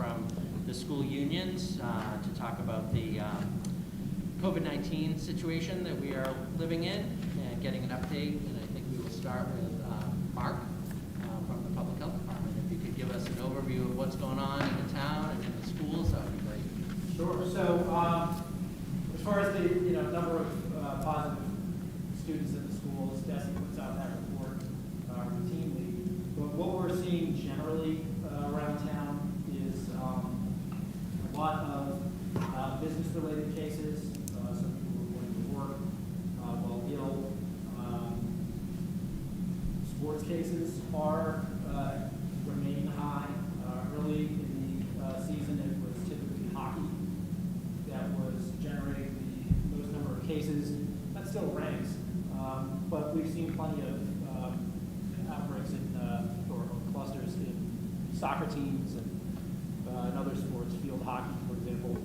from the school unions to talk about the COVID-19 situation that we are living in and getting an update. And I think we will start with Mark from the Public Health Department. If you could give us an overview of what's going on in the town and in the schools, that would be great. Sure. So as far as the number of positive students in the schools, DESI puts out that report routinely. But what we're seeing generally around town is a lot of business-related cases. Some people are going to work while ill. Sports cases are remain high. Early in the season, it was typically hockey that was generating the most number of cases. That still ranks, but we've seen plenty of outbreaks or clusters in soccer teams and other sports, field hockey, for example.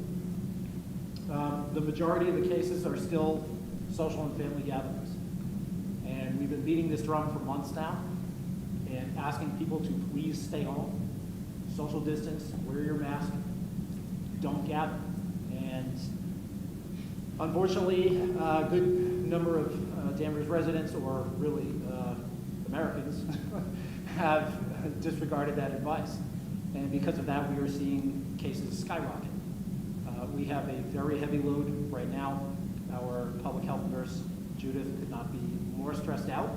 The majority of the cases are still social and family gatherings. And we've been beating this drum for months now and asking people to please stay home, social distance, wear your mask, don't gather. And unfortunately, a good number of Danvers residents, or really Americans, have disregarded that advice. And because of that, we are seeing cases skyrocket. We have a very heavy load right now. Our public health nurse, Judith, could not be more stressed out.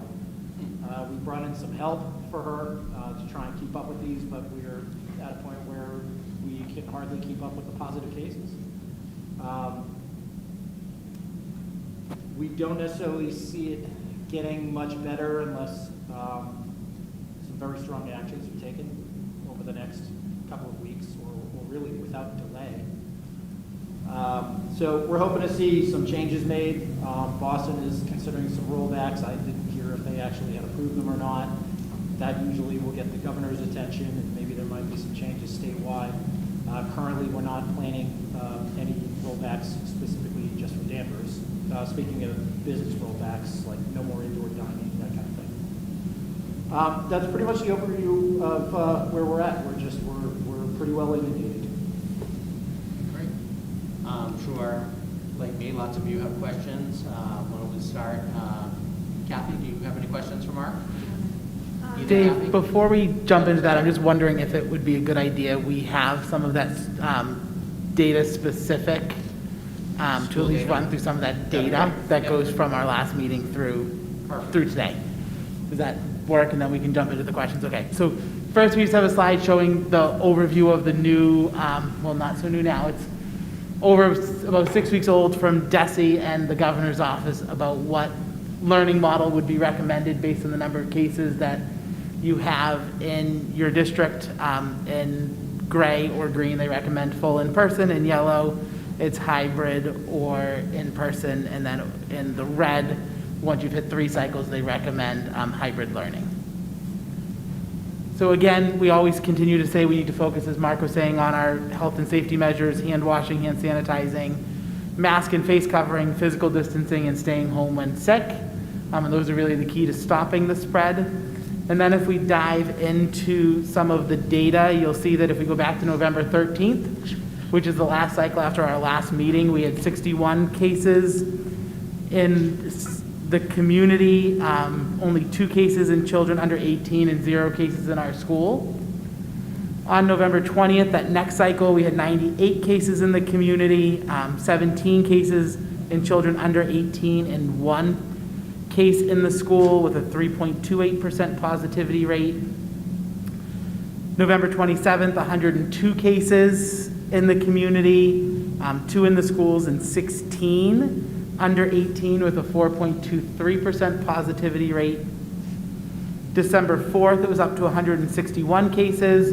We brought in some help for her to try and keep up with these, but we are at a point where we can hardly keep up with the positive cases. We don't necessarily see it getting much better unless some very strong actions are taken over the next couple of weeks, or really without delay. So we're hoping to see some changes made. Boston is considering some rollbacks. I didn't hear if they actually had approved them or not. That usually will get the governor's attention, and maybe there might be some changes statewide. Currently, we're not planning any rollbacks specifically just for Danvers. Speaking of business rollbacks, like no more indoor dining, that kind of thing. That's pretty much the overview of where we're at. We're pretty well inundated. I'm sure, like me, lots of you have questions. Why don't we start? Kathy, do you have any questions for Mark? Dave, Kathy? before we jump into that, I'm just wondering if it would be a good idea we have some of that data specific to at least run through some of that data that goes from our last meeting through today. Does that work? And then we can jump into the questions. Okay. So first, we just have a slide showing the overview of the new, well, not so new now. It's about 6 weeks old, from DESI and the governor's office about what learning model would be recommended based on the number of cases that you have in your district. In gray or green, they recommend full in-person. In yellow, it's hybrid or in-person. And then in the red, once you've hit 3 cycles, they recommend hybrid learning. So again, we always continue to say we need to focus, as Mark was saying, on our health and safety measures: hand washing, hand sanitizing, mask and face covering, physical distancing, and staying home when sick. And those are really the key to stopping the spread. And then if we dive into some of the data, you'll see that if we go back to November 13th, which is the last cycle after our last meeting, we had 61 cases in the community, only 2 cases in children under 18 and 0 cases in our school. On November 20th, that next cycle, we had 98 cases in the community, 17 cases in children under 18 and 1 case in the school with a 3.28% positivity rate. November 27th, 102 cases in the community, 2 in the schools and 16 under 18 with a 4.23% positivity rate. December 4th, it was up to 161 cases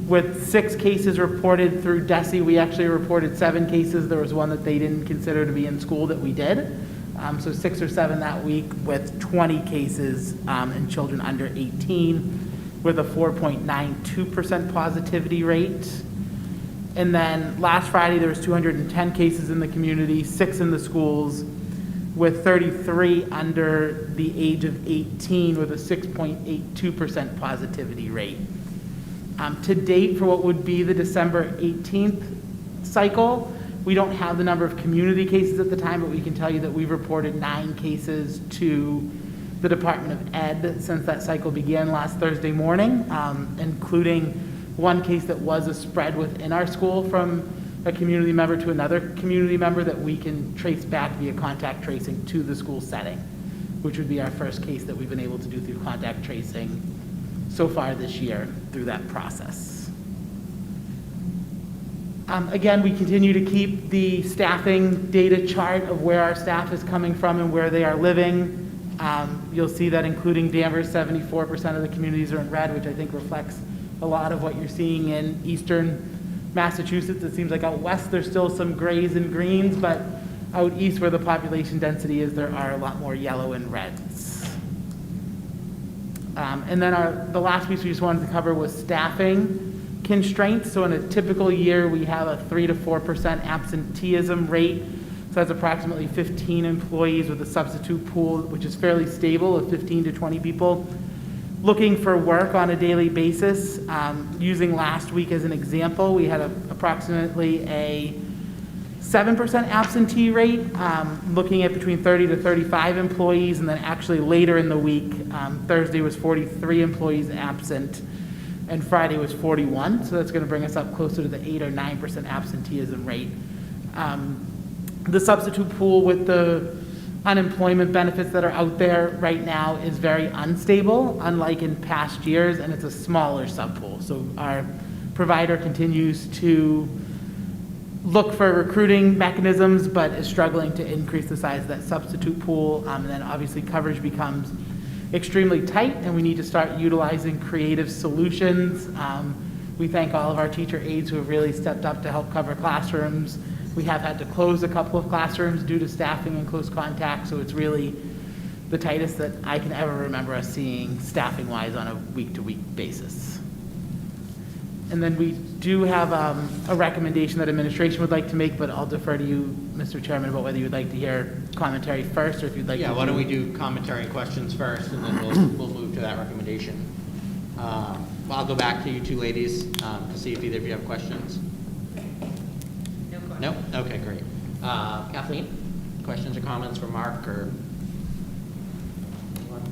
with 6 cases reported through DESI. We actually reported 7 cases. There was one that they didn't consider to be in school that we did. So 6 or 7 that week, with 20 cases in children under 18 with a 4.92% positivity rate. And then last Friday, there was 210 cases in the community, 6 in the schools, with 33 under the age of 18 with a 6.82% positivity rate. To date, for what would be the December 18th cycle, we don't have the number of community cases at the time, but we can tell you that we've reported 9 cases to the Department of Ed since that cycle began last Thursday morning, including one case that was a spread within our school from a community member to another community member that we can trace back via contact tracing to the school setting, which would be our first case that we've been able to do through contact tracing so far this year through that process. Again, we continue to keep the staffing data chart of where our staff is coming from and where they are living. You'll see that including Danvers, 74% of the communities are in red, which I think reflects a lot of what you're seeing in eastern Massachusetts. It seems like out west there's still some grays and greens, but out east where the population density is, there are a lot more yellow and reds. And then the last piece we just wanted to cover was staffing constraints. So in a typical year, we have a 3 to 4% absenteeism rate. So that's approximately 15 employees with a substitute pool, which is fairly stable of 15 to 20 people looking for work on a daily basis. Using last week as an example, we had approximately a 7% absentee rate, looking at between 30 to 35 employees, and then actually later in the week, Thursday was 43 employees absent, and Friday was 41, so that's going to bring us up closer to the 8 or 9% absenteeism rate. The substitute pool with the unemployment benefits that are out there right now is very unstable, unlike in past years, and it's a smaller subpool. So our provider continues to look for recruiting mechanisms, but is struggling to increase the size of that substitute pool. And then obviously coverage becomes extremely tight, and we need to start utilizing creative solutions. We thank all of our teacher aides who have really stepped up to help cover classrooms. We have had to close a couple of classrooms due to staffing and close contact, so it's really the tightest that I can ever remember us seeing staffing-wise on a week-to-week basis. And then we do have a recommendation that administration would like to make, but I'll defer to you, Mr. Chairman, about whether you'd like to hear commentary first, or if you'd like to. Yeah, why don't we do commentary and questions first, and then we'll move to that recommendation. I'll go back to you two ladies to see if either of you have questions. No? Okay, great. Kathleen, questions or comments for Mark or anyone?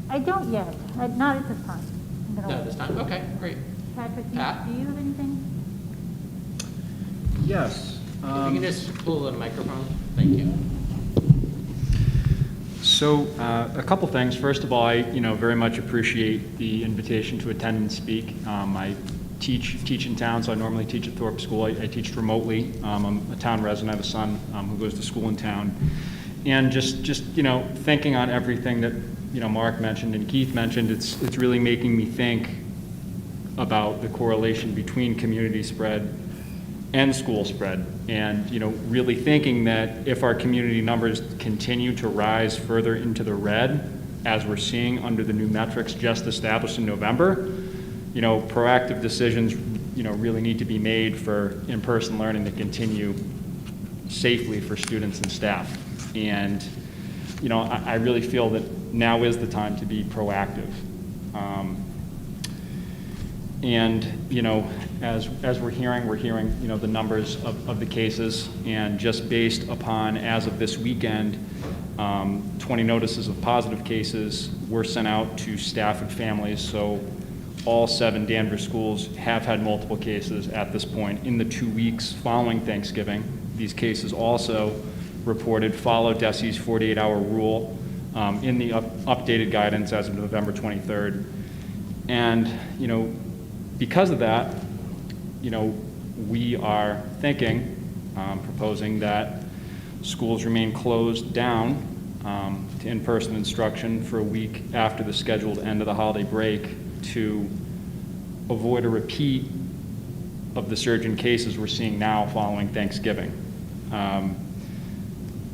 I don't yet. Not at this time. No, this time? Okay, great. Patrick, Pat? do you have anything? Yes. If you can just pull the microphone. Thank you. So a couple things. First of all, I very much appreciate the invitation to attend and speak. I teach in town, so I normally teach at Thorpe School. I teach remotely. I'm a town resident. I have a son who goes to school in town. And just thinking on everything that Mark mentioned and Keith mentioned, it's really making me think about the correlation between community spread and school spread, and really thinking that if our community numbers continue to rise further into the red, as we're seeing under the new metrics just established in November, proactive decisions really need to be made for in-person learning to continue safely for students and staff. And I really feel that now is the time to be proactive. As we're hearing the numbers of the cases, and just based upon, as of this weekend, 20 notices of positive cases were sent out to staff and families. So all 7 Danvers schools have had multiple cases at this point in the 2 weeks following Thanksgiving. These cases also reported follow DESI's 48-hour rule in the updated guidance as of November 23rd. And, because of that, we are thinking, proposing that schools remain closed down to in-person instruction for a week after the scheduled end of the holiday break to avoid a repeat of the surge in cases we're seeing now following Thanksgiving.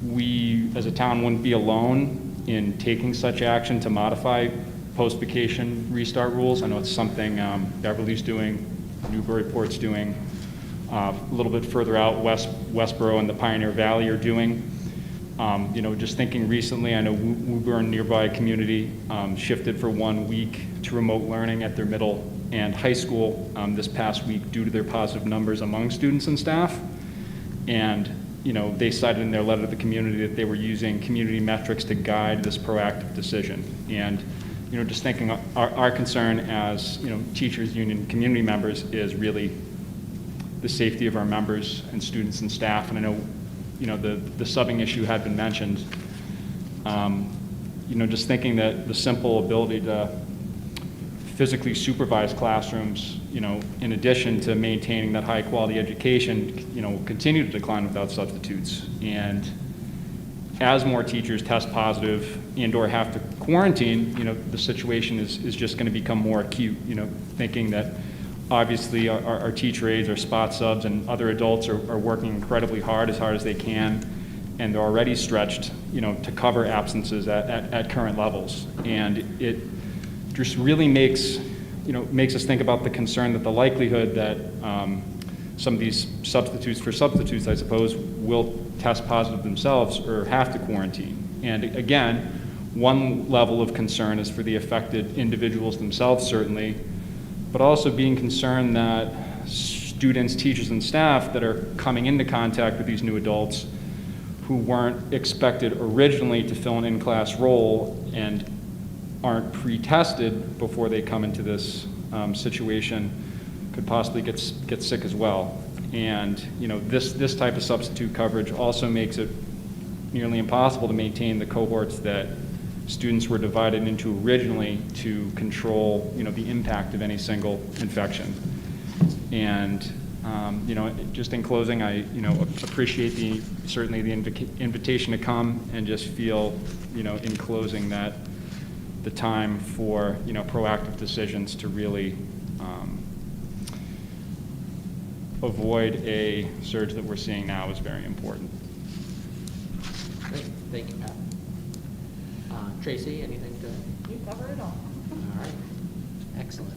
We, as a town, wouldn't be alone in taking such action to modify post-vacation restart rules. I know it's something Beverly's doing, Newburyport's doing, a little bit further out, Westboro and the Pioneer Valley are doing. Just thinking recently, I know Woburn, nearby community, shifted for 1 week to remote learning at their middle and high school this past week due to their positive numbers among students and staff. And, they cited in their letter to the community that they were using community metrics to guide this proactive decision. And, just thinking our concern as, teachers, union, community members is really the safety of our members and students and staff. And I know, the subbing issue had been mentioned. Just thinking that the simple ability to physically supervise classrooms, in addition to maintaining that high quality education, will continue to decline without substitutes. And as more teachers test positive and or have to quarantine, the situation is just going to become more acute, thinking that obviously our teacher aides, our spot subs, and other adults are working incredibly hard as they can, and they're already stretched, to cover absences at current levels. And it just really makes us think about the concern that the likelihood that some of these substitutes, I suppose, will test positive themselves or have to quarantine. And again, one level of concern is for the affected individuals themselves, certainly, but also being concerned that students, teachers, and staff that are coming into contact with these new adults who weren't expected originally to fill an in-class role and aren't pre-tested before they come into this situation could possibly get sick as well. And this type of substitute coverage also makes it nearly impossible to maintain the cohorts that students were divided into originally to control the impact of any single infection. And just in closing, I appreciate certainly the invitation to come, and just feel in closing that the time for proactive decisions to really avoid a surge that we're seeing now is very important. Great, thank you, Pat. Tracy, anything to? You covered it all. All right, excellent.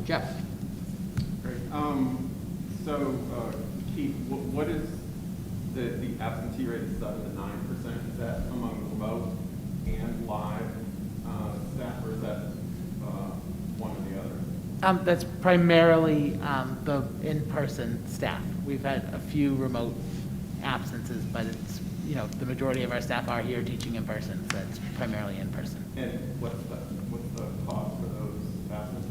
Jeff? Great. Keith, what is the absentee rate is 7 to 9%? Is that among remote and live staff, or is that one or the other? That's primarily the in-person staff. We've had a few remote absences, but it's, the majority of our staff are here teaching in person, so it's primarily in person. And what's the cost for those absences?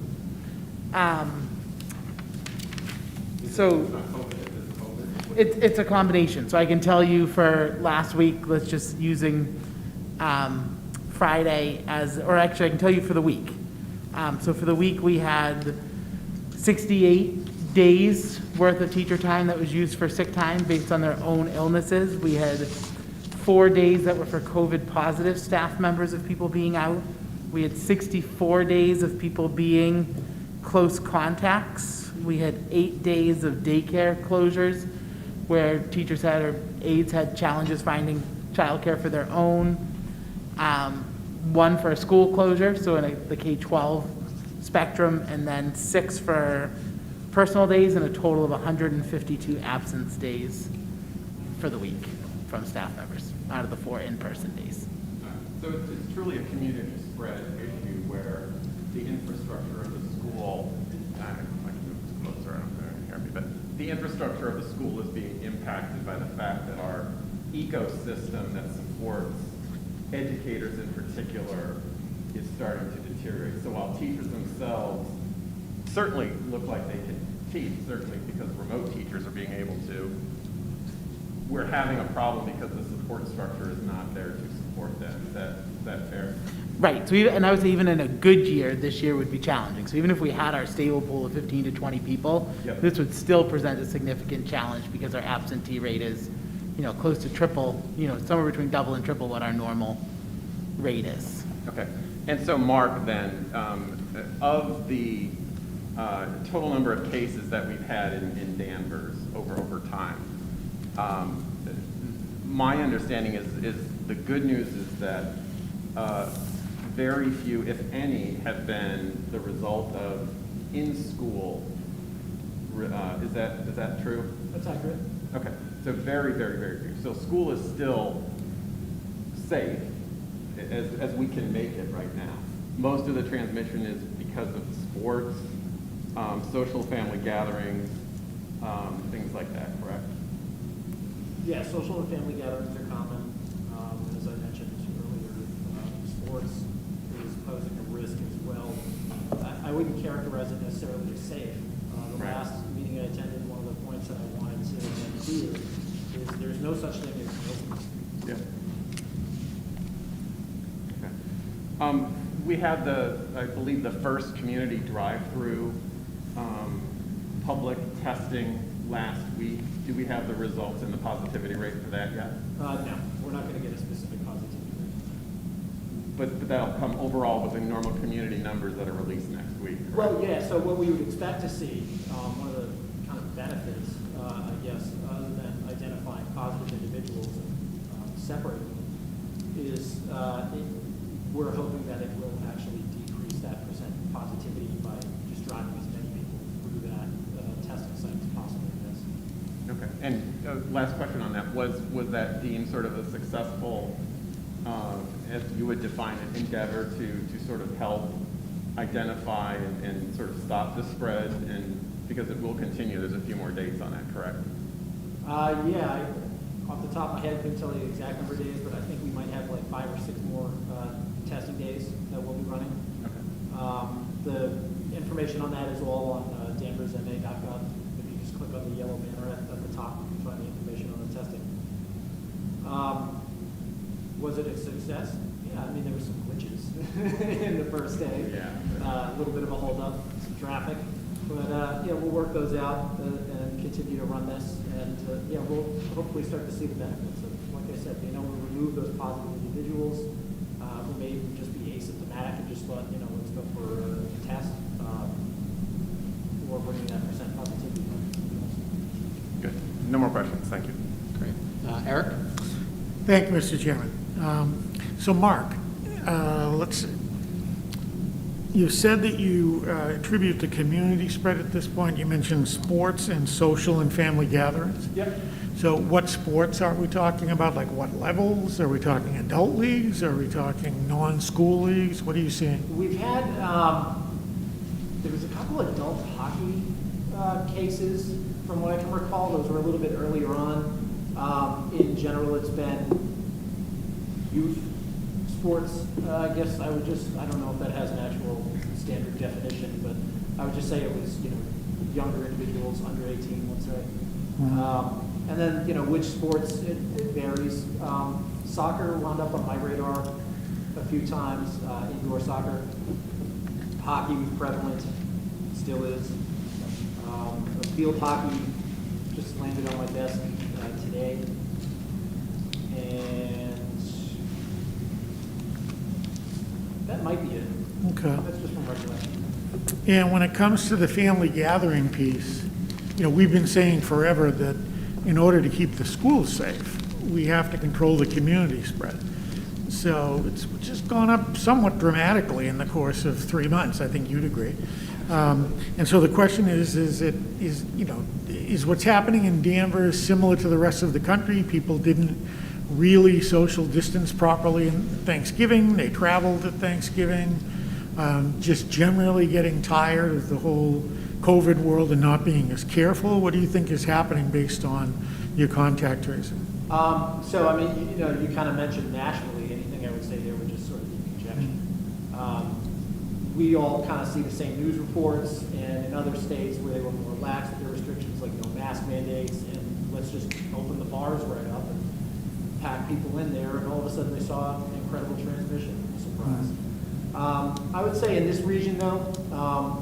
So It's not COVID, is it COVID? it's a combination. So I can tell you for last week, let's just using Friday or actually I can tell you for the week. So for the week, we had 68 days worth of teacher time that was used for sick time based on their own illnesses. We had 4 days that were for COVID positive staff members of people being out. We had 64 days of people being close contacts. We had 8 days of daycare closures where teachers or aides had challenges finding childcare for their own. 1 for a school closure, so in the K-12 spectrum, and then 6 for personal days, and a total of 152 absence days for the week from staff members out of the 4 in-person days. So it's truly a community spread issue where the infrastructure of the school, I can move this closer, I don't know if you can hear me, but the infrastructure of the school is being impacted by the fact that our ecosystem that supports educators in particular is starting to deteriorate. So while teachers themselves certainly look like they can teach, certainly because remote teachers are being able to, we're having a problem because the support structure is not there to support them. Is that fair? Right, so and I would say even in a good year, this year would be challenging. So even if we had our stable pool of 15 to 20 people, Yep. This would still present a significant challenge because our absentee rate is, close to triple, somewhere between double and triple what our normal rate is. Okay. And so Mark, then, of the total number of cases that we've had in Danvers over time, my understanding is the good news is that very few, if any, have been the result of in-school. Is that true? That's accurate. Okay, so very, very, very few. So school is still safe as we can make it right now. Most of the transmission is because of sports, social family gatherings, things like that, correct? Yeah, social and family gatherings are common. As I mentioned earlier, sports is posing a risk as well. I wouldn't characterize it necessarily as safe. The Right. last meeting I attended, one of the points that I wanted to make clear is there's no such thing as smoking. Yeah. Okay. We had I believe, the first community drive-through public testing last week. Do we have the results and the positivity rate for that yet? No, we're not going to get a specific positivity rate. But that'll come overall with the normal community numbers that are released next week, correct? Well, yeah, so what we would expect to see, one of the kind of benefits, I guess, other than identifying positive individuals and separating them, is we're hoping that it will actually decrease that percent positivity by just driving as many people through that testing site as possible. Yes. Okay. And last question on that, was that deemed sort of a successful, as you would define it, endeavor to sort of help identify and sort of stop the spread? And because it will continue, there's a few more dates on that, correct? Yeah, off the top of my head, I couldn't tell you the exact number of days, but I think we might have like 5 or 6 more testing days that we'll be running. Okay. The information on that is all on danversma.gov. If you just click on the yellow banner at the top, you can find the information on the testing. Was it a success? Yeah, I mean, there were some glitches in the first day. Yeah. A little bit of a holdup, some traffic. But, yeah, we'll work those out and continue to run this. And, yeah, we'll hopefully start to see the benefits of, like I said, we'll remove those positive individuals who may even just be asymptomatic and just thought, let's go for a test, or bringing that percent positivity. Good. No more questions. Thank you. Great. Eric? Thank you, Mr. Chairman. So Mark, let's see. You said that you attribute the community spread at this point. You mentioned sports and social and family gatherings. Yep. So what sports are we talking about? Like what levels? Are we talking adult leagues? Are we talking non-school leagues? What are you seeing? We've had, there was a couple adult hockey cases from what I can recall. Those were a little bit earlier on. In general, it's been youth sports. I guess I don't know if that has an actual standard definition, but I would just say it was, younger individuals, under 18, let's say. And then, which sports, it varies. Soccer wound up on my radar a few times, indoor soccer. Hockey was prevalent, still is. Field hockey just landed on my desk today. And that might be it. Okay. That's just from recollection. And when it comes to the family gathering piece, we've been saying forever that in order to keep the schools safe, we have to control the community spread. So it's just gone up somewhat dramatically in the course of 3 months. I think you'd agree. And so the question is what's happening in Danvers similar to the rest of the country? People didn't really social distance properly in Thanksgiving. They traveled at Thanksgiving. Just generally getting tired of the whole COVID world and not being as careful. What do you think is happening based on your contact tracing? So, I mean, you kind of mentioned nationally. Anything I would say there would just sort of be conjecture. We all kind of see the same news reports, and in other states where they were more lax with their restrictions, like no mask mandates, and let's just open the bars right up and pack people in there, and all of a sudden they saw incredible transmission. Surprise. I would say in this region, though,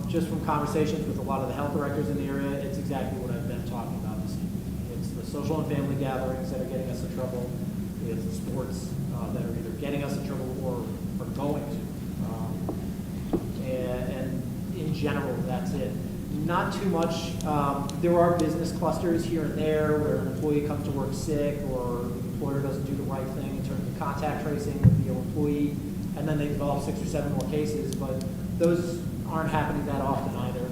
just from conversations with a lot of the health directors in the area, it's exactly what I've been talking about this evening. It's the social and family gatherings that are getting us in trouble. It's the sports that are either getting us in trouble or are going to. And in general, that's it. Not too much. There are business clusters here and there where an employee comes to work sick or the employer doesn't do the right thing in terms of contact tracing with the employee, and then they develop 6 or 7 more cases, but those aren't happening that often either.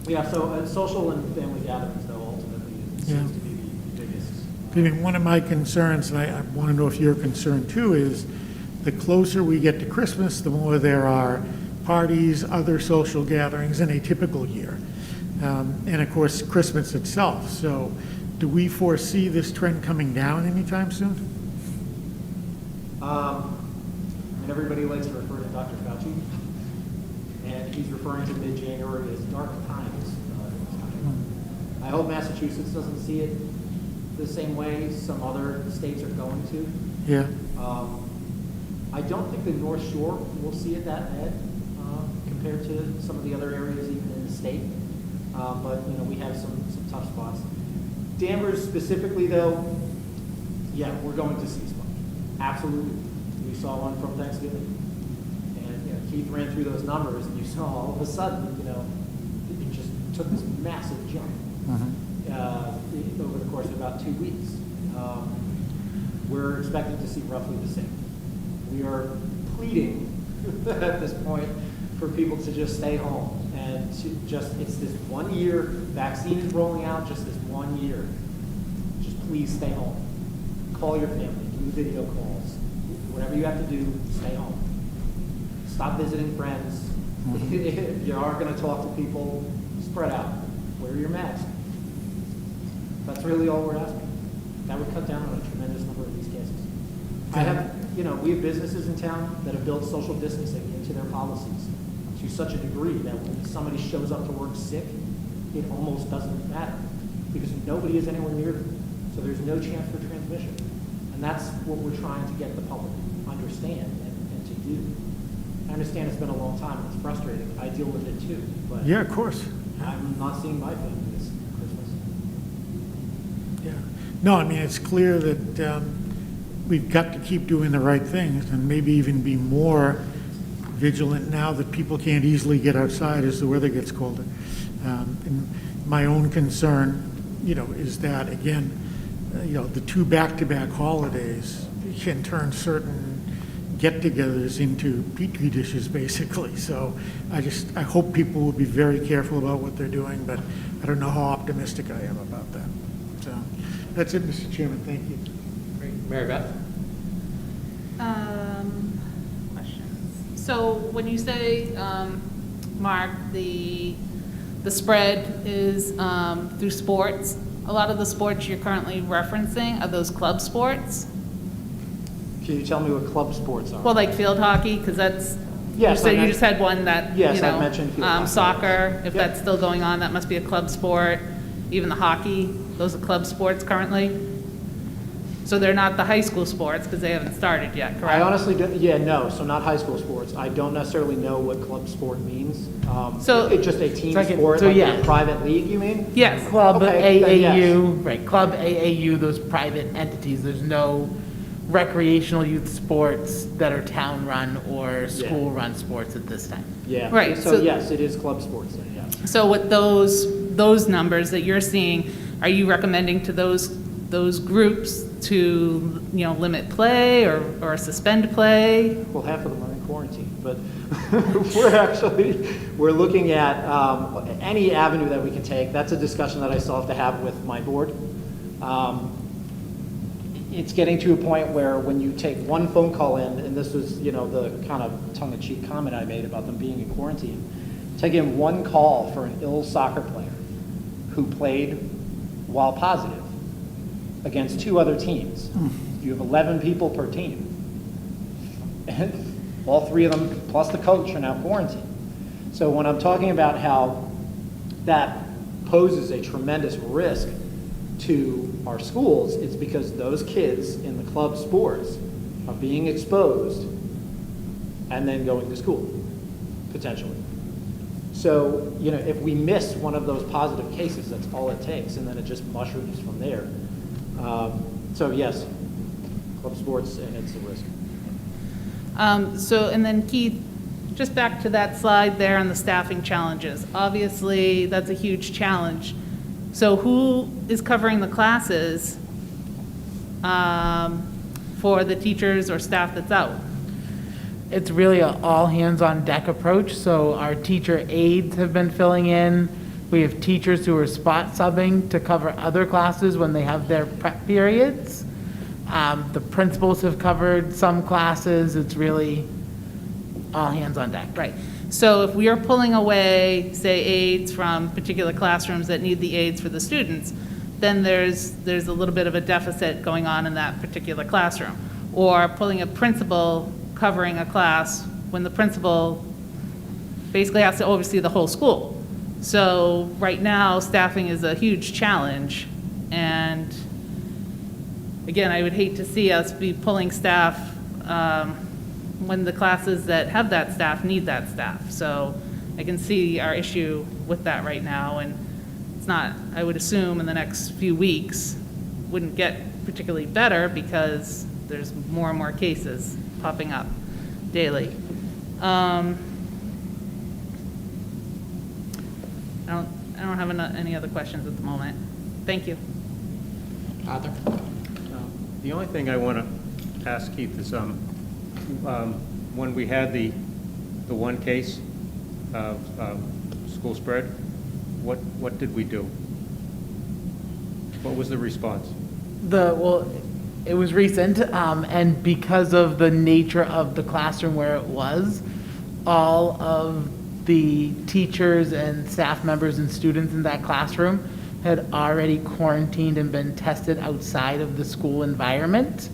Yeah, so social and family gatherings, though, ultimately seems to be the biggest. I mean, one of my concerns, and I want to know if you're concerned too, is the closer we get to Christmas, the more there are parties, other social gatherings in a typical year. And of course, Christmas itself. So do we foresee this trend coming down anytime soon? And everybody likes to refer to Dr. Fauci, and he's referring to mid-January as dark times. I hope Massachusetts doesn't see it the same way some other states are going to. Yeah. I don't think the North Shore will see it that bad compared to some of the other areas even in the state. But, you know, we have some tough spots. Danvers specifically, though, yeah, we're going to see a spike. Absolutely. We saw one from Thanksgiving. And, you know, Keith ran through those numbers, and you saw all of a sudden, you know, it just took this massive jump over the course of about 2 weeks. We're expecting to see roughly the same. We are pleading at this point for people to just stay home and to just, it's this 1 year, vaccine is rolling out, just this 1 year. Just please stay home. Call your family, do video calls, whatever you have to do, stay home. Stop visiting friends. If you are going to talk to people, spread out. Wear your mask. That's really all we're asking. That would cut down on a tremendous number of these cases. We have businesses in town that have built social distancing into their policies to such a degree that when somebody shows up to work sick, it almost doesn't matter because nobody is anywhere near them. So there's no chance for transmission. And that's what we're trying to get the public to understand and to do. I understand it's been a long time and it's frustrating. I deal with it too. But Yeah, of course. I'm not seeing my family this Christmas. Yeah. No, I mean, it's clear that we've got to keep doing the right things and maybe even be more vigilant now that people can't easily get outside as the weather gets colder. And my own concern, is that, again, the two back-to-back holidays can turn certain get-togethers into petri dishes, basically. So I hope people will be very careful about what they're doing, but I don't know how optimistic I am about that. So that's it, Mr. Chairman. Thank you. Great. Mary Beth? Questions. So when you say, Mark, the spread is through sports, a lot of the sports you're currently referencing are those club sports? Can you tell me what club sports are? Well, like field hockey, because that's, Yes, so I you meant- just had one that, Yes, I mentioned field hockey. soccer, if Yep. that's still going on, that must be a club sport. Even the hockey, those are club sports currently? So they're not the high school sports, because they haven't started yet, correct? I honestly don't, no, so not high school sports. I don't necessarily know what club sport means. So- It's just a team It's like a- sport, so like yeah. a private league, you mean? Yes. Club Okay, then yes. AAU, right, Club AAU, those private entities, there's no recreational youth sports that are town-run or school-run sports at this time. Yeah. Right, So so- yes, it is club sports then, yes. So with those numbers that you're seeing, are you recommending to those groups to, limit play or suspend play? Well, half of them are in quarantine, but we're looking at any avenue that we can take. That's a discussion that I still have to have with my board. It's getting to a point where when you take one phone call in, and this was, the kind of tongue-in-cheek comment I made about them being in quarantine, take in one call for an ill soccer player who played while positive against two other teams. You have 11 people per team. And all three of them, plus the coach, are now quarantined. So when I'm talking about how that poses a tremendous risk to our schools, it's because those kids in the club sports are being exposed and then going to school, potentially. So, if we miss one of those positive cases, that's all it takes, and then it just mushrooms from there. So yes, club sports, and it's a risk. And then Keith, just back to that slide there on the staffing challenges. Obviously, that's a huge challenge. So who is covering the classes for the teachers or staff that's out? It's really an all-hands-on-deck approach, so our teacher aides have been filling in We have teachers who are spot subbing to cover other classes when they have their prep periods. The principals have covered some classes. It's really all hands on deck. Right. So if we are pulling away, say, aides from particular classrooms that need the aides for the students, then there's a little bit of a deficit going on in that particular classroom. Or pulling a principal covering a class when the principal basically has to oversee the whole school. So right now, staffing is a huge challenge. And again, I would hate to see us be pulling staff when the classes that have that staff need that staff. So I can see our issue with that right now, and it's not, I would assume in the next few weeks, wouldn't get particularly better because there's more and more cases popping up daily. I don't have any other questions at the moment. Thank you. Arthur? The only thing I want to ask Keith is, when we had the one case of school spread, what did we do? What was the response? Well, it was recent, and because of the nature of the classroom where it was, all of the teachers and staff members and students in that classroom had already quarantined and been tested outside of the school environment.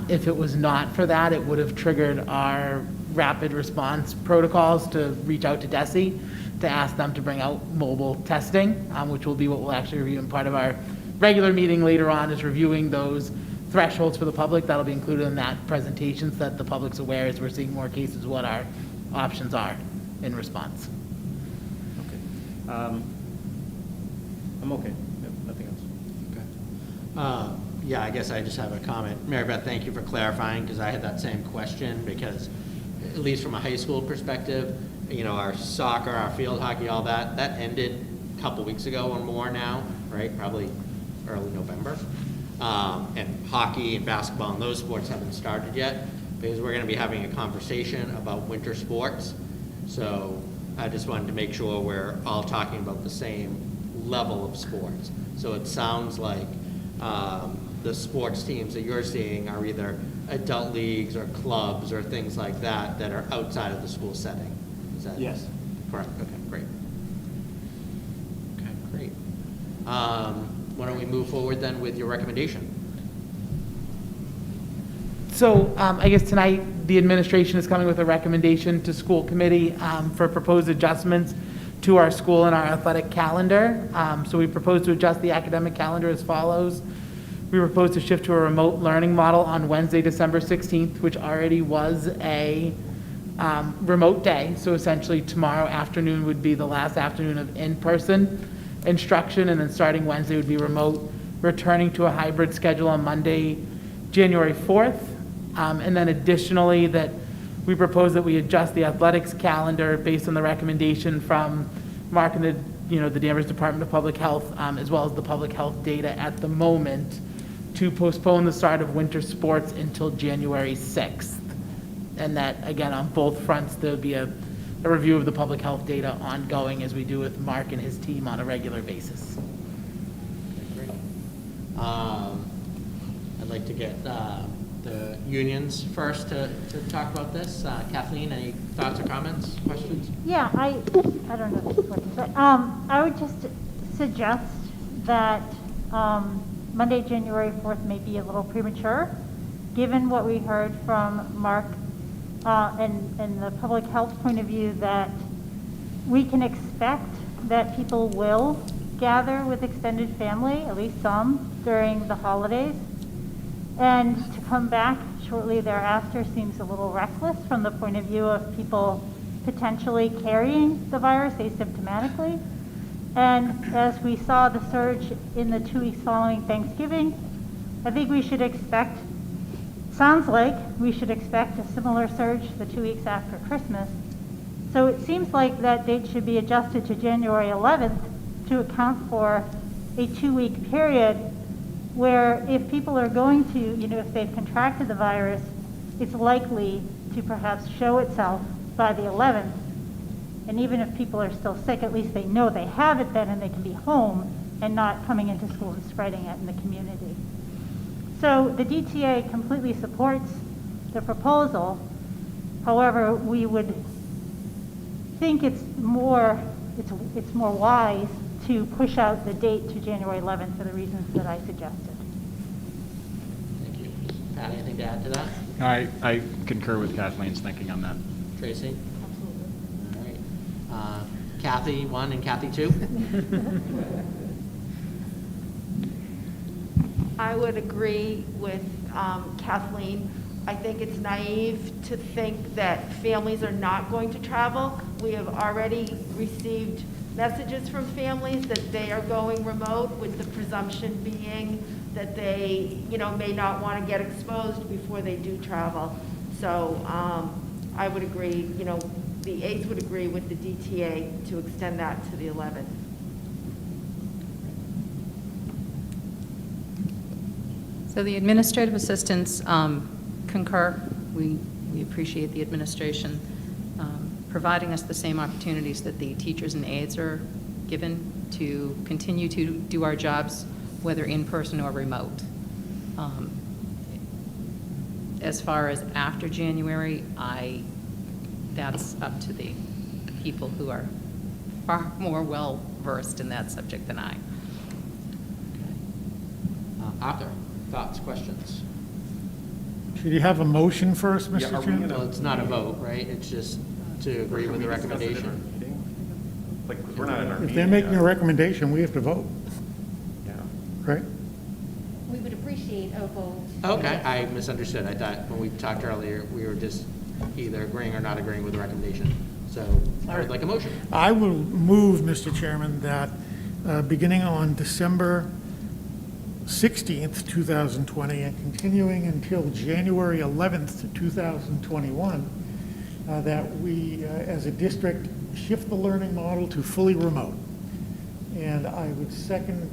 If it was not for that, it would have triggered our rapid response protocols to reach out to DESE to ask them to bring out mobile testing, which will be what we'll actually review in part of our regular meeting later on, is reviewing those thresholds for the public. That'll be included in that presentation so that the public's aware as we're seeing more cases what our options are in response. Okay. I'm okay. Nothing else. Yeah, I guess I just have a comment. Mary Beth, thank you for clarifying, because I had that same question, because at least from a high school perspective, you know, our soccer, our field hockey, all that ended a couple weeks ago or more now, right? Probably early November. And hockey and basketball and those sports haven't started yet, because we're going to be having a conversation about winter sports. So I just wanted to make sure we're all talking about the same level of sports. So it sounds like the sports teams that you're seeing are either adult leagues or clubs or things like that that are outside of the school setting. Is that Yes. correct? Okay, great. Okay, great. Why don't we move forward then with your recommendation? So I guess tonight, the administration is coming with a recommendation to school committee for proposed adjustments to our school and our athletic calendar. So we propose to adjust the academic calendar as follows. We propose to shift to a remote learning model on Wednesday, December 16th, which already was a remote day. So essentially tomorrow afternoon would be the last afternoon of in-person instruction, and then starting Wednesday would be remote, returning to a hybrid schedule on Monday, January 4th. And then additionally, that we propose that we adjust the athletics calendar based on the recommendation from Mark and the Danvers Department of Public Health, as well as the public health data at the moment, to postpone the start of winter sports until January 6th. And that, again, on both fronts, there would be a review of the public health data ongoing, as we do with Mark and his team on a regular basis. Okay, great. I'd like to get the unions first to talk about this. Kathleen, any thoughts or comments, questions? Yeah, I don't know if this works, but I would just suggest that Monday, January 4th may be a little premature, given what we heard from Mark and the public health point of view, that we can expect that people will gather with extended family, at least some, during the holidays. And to come back shortly thereafter seems a little reckless from the point of view of people potentially carrying the virus asymptomatically. And as we saw the surge in the 2 weeks following Thanksgiving, I think we should expect, sounds like we should expect a similar surge the 2 weeks after Christmas. So it seems like that date should be adjusted to January 11th to account for a 2-week period where if people are going to, if they've contracted the virus, it's likely to perhaps show itself by the 11th. And even if people are still sick, at least they know they have it then and they can be home and not coming into school and spreading it in the community. So the DTA completely supports the proposal. However, we would think it's more wise to push out the date to January 11th for the reasons that I suggested. Thank you. Pat, anything to add to that? I concur with Kathleen's thinking on that. Tracy? Absolutely. All right. Kathy 1 and Kathy 2? I would agree with Kathleen. I think it's naive to think that families are not going to travel. We have already received messages from families that they are going remote, with the presumption being that they, may not want to get exposed before they do travel. So I would agree, the aides would agree with the DTA to extend that to the 11th. So the administrative assistants concur. We appreciate the administration providing us the same opportunities that the teachers and aides are given to continue to do our jobs, whether in person or remote. As far as after January, that's up to the people who are far more well-versed in that subject than I. Arthur, thoughts, questions? Should you have a motion first, Yeah, Mr. are we Chairman? gonna- Well, it's not a vote, right? It's just to agree Should with we the discuss it in our recommendation. meeting? Like, 'cause we're not in our meeting. If they're making yet. a recommendation, we have to vote, Yeah. right? We would appreciate a vote. Okay, I misunderstood. I thought when we talked earlier, we were just either agreeing or not agreeing with the recommendation. So I would like a motion. I will move, Mr. Chairman, that beginning on December 16th, 2020, and continuing until January 11th, 2021, that we, as a district, shift the learning model to fully remote. And I would second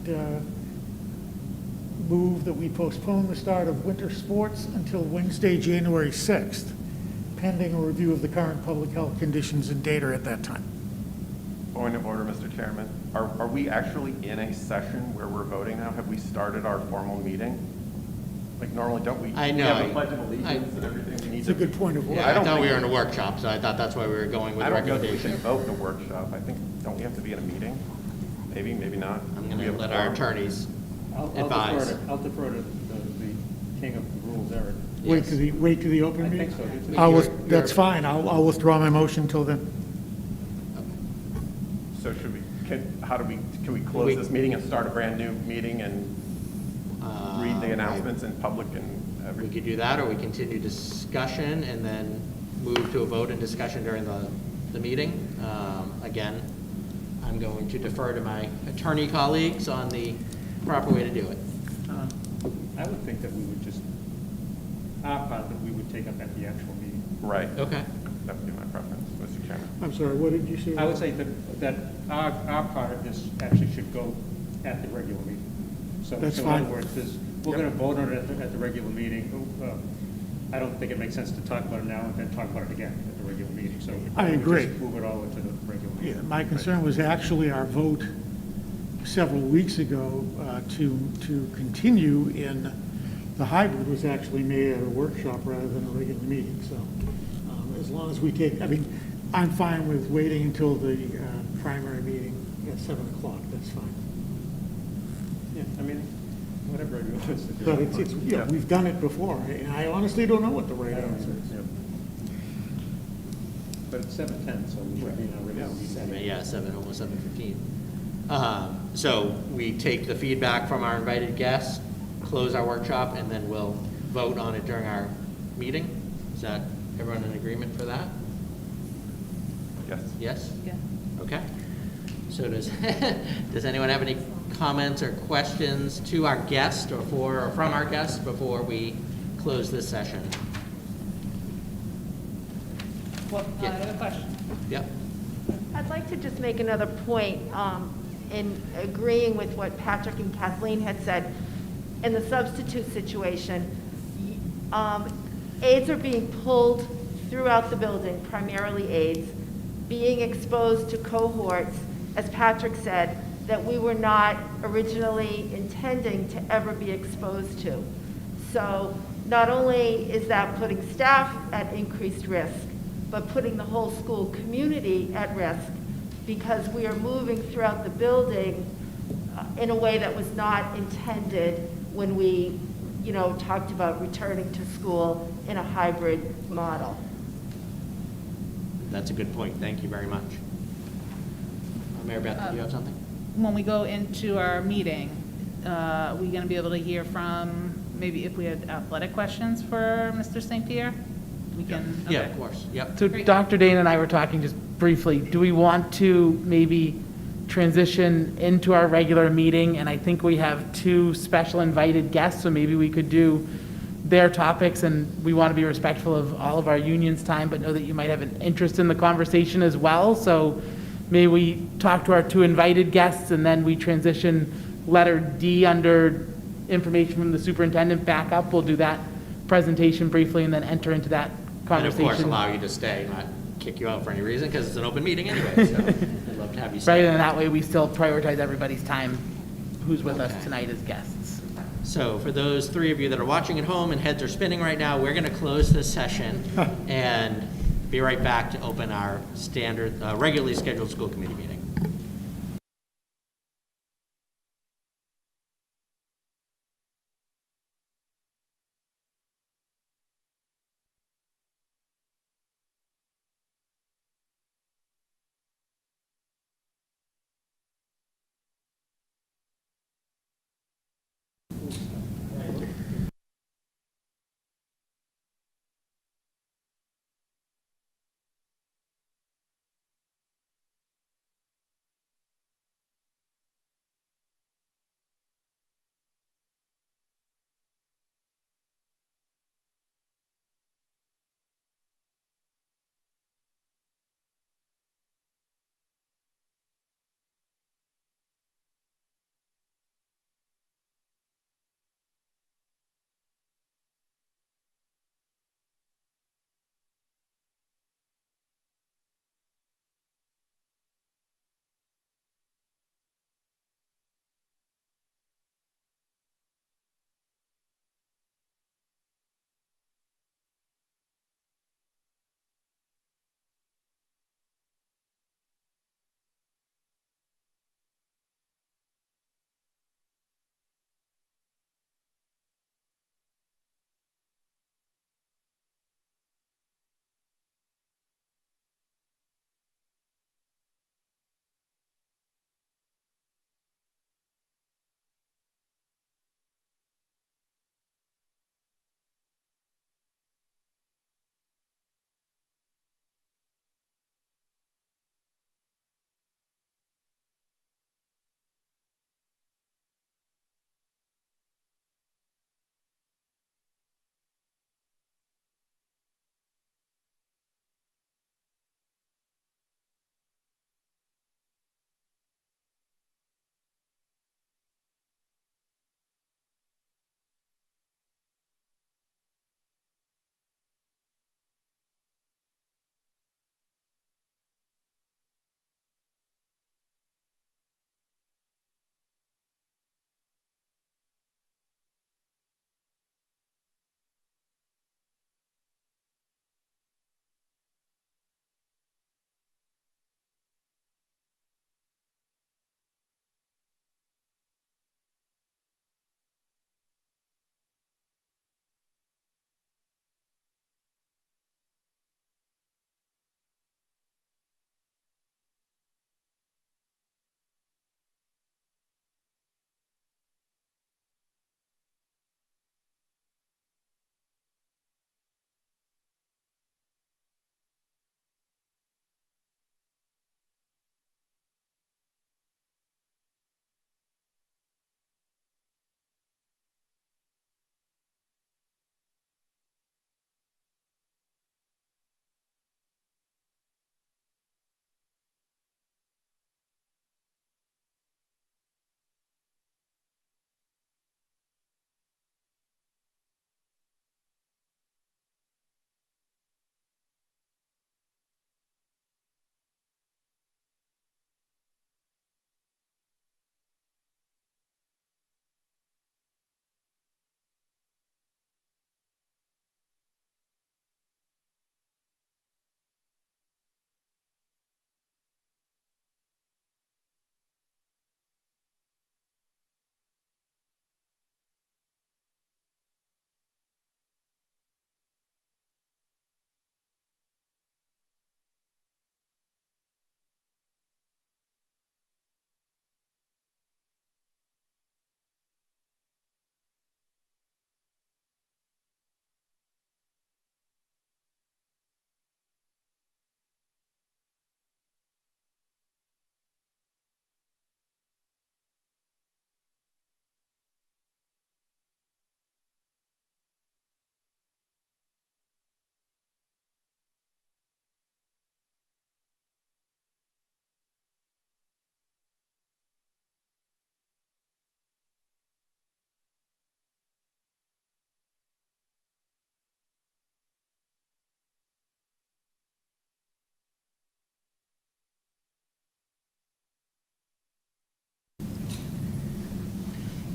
move that we postpone the start of winter sports until Wednesday, January 6th, pending a review of the current public health conditions and data at that time. Point of order, Mr. Chairman. Are we actually in a session where we're voting now? Have we started our formal meeting? Like normally, don't we? I know. We have the Pledge of Allegiance and everything we need It's to. a good point of order. Yeah, I thought we were in a workshop, so I thought that's why we were going with I the don't know that we recommendation. should vote in a workshop. I think, don't we have to be in a meeting? Maybe, maybe not. I'm We going to have a let our quorum. attorneys I'll advise. defer to the king of the rules, Eric. Wait to the open I meeting? think so. I'll You're- That's fine. I'll withdraw my motion till then. So should we, can we close this meeting and start a brand-new meeting and read the announcements in public and We everything? could do that, or we continue discussion and then move to a vote and discussion during the meeting. Again, I'm going to defer to my attorney colleagues on the proper way to do it. I would think that we would just, our part that we would take up at the actual meeting. Right. Okay. That would be my preference, Mr. Chairman. I'm sorry, what did you say? I would say that our part of this actually should go at the regular meeting. So That's in fine. other words, we're going to vote on it at the regular meeting. I don't think it makes sense to talk about it now and then talk about it again at the regular meeting. So I we would agree. just move it all into the regular meeting. Yeah, my concern was actually our vote several weeks ago to continue in the hybrid was actually made at a workshop rather than a regular meeting. So as long as we take, I'm fine with waiting until the primary meeting at 7 o'clock. That's fine. Yeah, whatever everyone wants to do. But it's we've done it before, and I honestly don't know what the right I don't answer know. is. Yeah. But it's 7:10, so we should be in our regular meeting. Yeah, almost 7:15. So we take the feedback from our invited guests, close our workshop, and then we'll vote on it during our meeting. Is that everyone in agreement for that? Yes. Yes? Yeah. Okay. So does anyone have any comments or questions to our guest or from our guest before we close this session? Well, I have a question. Yep. I'd like to just make another point in agreeing with what Patrick and Kathleen had said. In the substitute situation, aides are being pulled throughout the building, primarily aides. being exposed to cohorts, as Patrick said, that we were not originally intending to ever be exposed to. So not only is that putting staff at increased risk, but putting the whole school community at risk because we are moving throughout the building in a way that was not intended when we, talked about returning to school in a hybrid model. That's a good point. Thank you very much. Mary Beth, do you have something? When we go into our meeting, we going to be able to hear from, maybe if we had athletic questions for Mr. St. Pierre? We can. Yeah, okay. of course. Yep. So Great. Dr. Dana and I were talking just briefly, do we want to maybe transition into our regular meeting? And I think we have 2 special invited guests, so maybe we could do their topics, and we want to be respectful of all of our union's time, but know that you might have an interest in the conversation as well. So maybe we talk to our 2 invited guests, and then we transition letter D under information from the superintendent back up. We'll do that presentation briefly and then enter into that And of conversation. course, allow you to stay, not kick you out for any reason, because it's an open meeting anyway, so I'd love to have you stay. Right, and that way we still prioritize everybody's time who's with us Okay. tonight as guests. So for those 3 of you that are watching at home and heads are spinning right now, we're going to close this session and be right back to open our standard, regularly scheduled school committee meeting.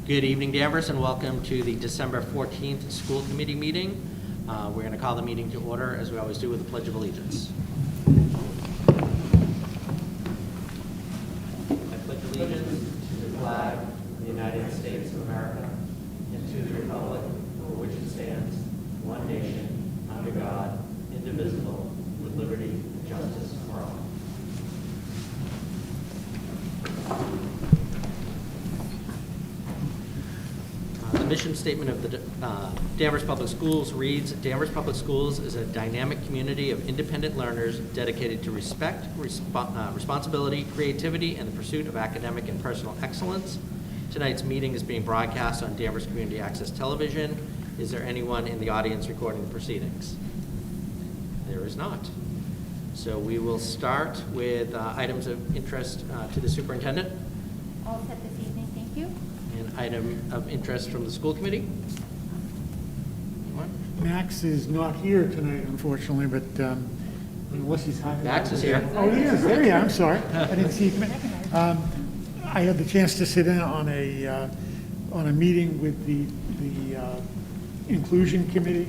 Good evening, Danvers, and welcome to the December 14th school committee meeting. We're going to call the meeting to order, as we always do, with the Pledge of Allegiance. I pledge allegiance to the flag of the United States of America and to the republic for which it stands, one nation, under God, indivisible, with liberty and justice for all. The mission statement of the Danvers Public Schools reads, Danvers Public Schools is a dynamic community of independent learners dedicated to respect, responsibility, creativity, and the pursuit of academic and personal excellence. Tonight's meeting is being broadcast on Danvers Community Access Television. Is there anyone in the audience recording the proceedings? There is not. So we will start with items of interest to the superintendent. All set this evening, thank you. An item of interest from the school committee? Anyone? Max is not here tonight, unfortunately, but unless he's hiding. Max is here. Oh, he is, there you are, I'm sorry. I didn't see him. I had the chance to sit in on a meeting with the inclusion committee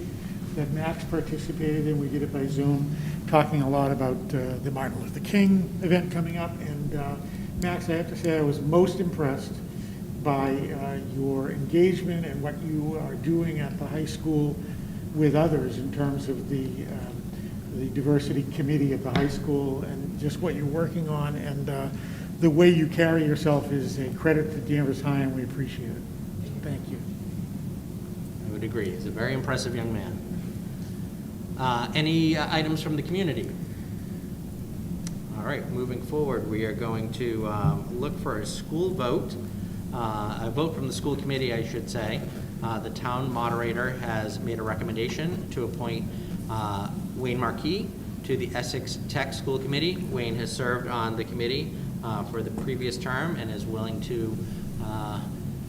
that Max participated in. We did it by Zoom, talking a lot about the Martin Luther King event coming up. And Max, I have to say I was most impressed by your engagement and what you are doing at the high school with others in terms of the diversity committee at the high school and just what you're working on. And the way you carry yourself is a credit to Danvers High, and we appreciate it. Thank you. I would agree. He's a very impressive young man. Any items from the community? All right, moving forward, we are going to look for a school vote. A vote from the school committee, I should say. The town moderator has made a recommendation to appoint Wayne Marquee to the Essex Tech School Committee. Wayne has served on the committee for the previous term and is willing to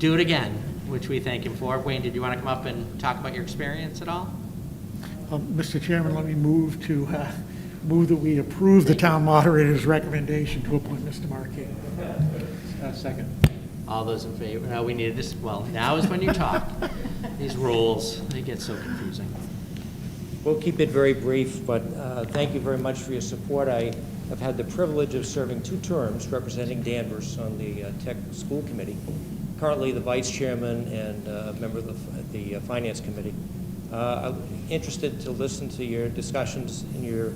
do it again, which we thank him for. Wayne, did you want to come up and talk about your experience at all? Mr. Chairman, let me move that we approve the town moderator's recommendation to appoint Mr. Marquee. Second. All those in favor? No, we needed this. Well, now is when you talk. These rules, they get so confusing. We'll keep it very brief, but thank you very much for your support. I have had the privilege of serving 2 terms representing Danvers on the Tech School Committee. Currently the vice chairman and a member of the finance committee. I'm interested to listen to your discussions in your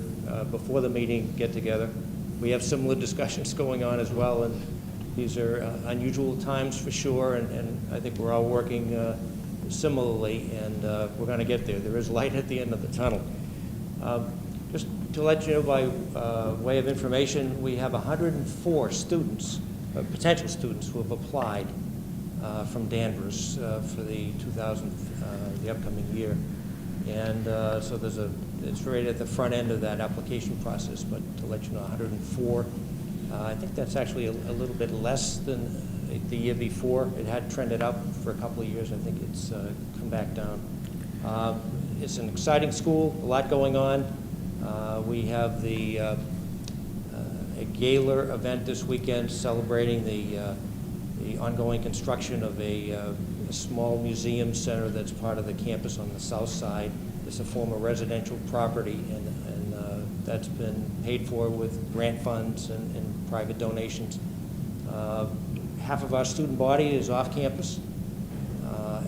before the meeting get together. We have similar discussions going on as well, and these are unusual times for sure, and I think we're all working similarly, and we're going to get there. There is light at the end of the tunnel. Just to let you know by way of information, we have 104 students, potential students, who have applied from Danvers for the the upcoming year. And so it's right at the front end of that application process, but to let you know, 104. I think that's actually a little bit less than the year before. It had trended up for a couple of years. I think it's come back down. It's an exciting school, a lot going on. We have a gala event this weekend celebrating the ongoing construction of a small museum center that's part of the campus on the south side. It's a former residential property, and that's been paid for with grant funds and private donations. Half of our student body is off campus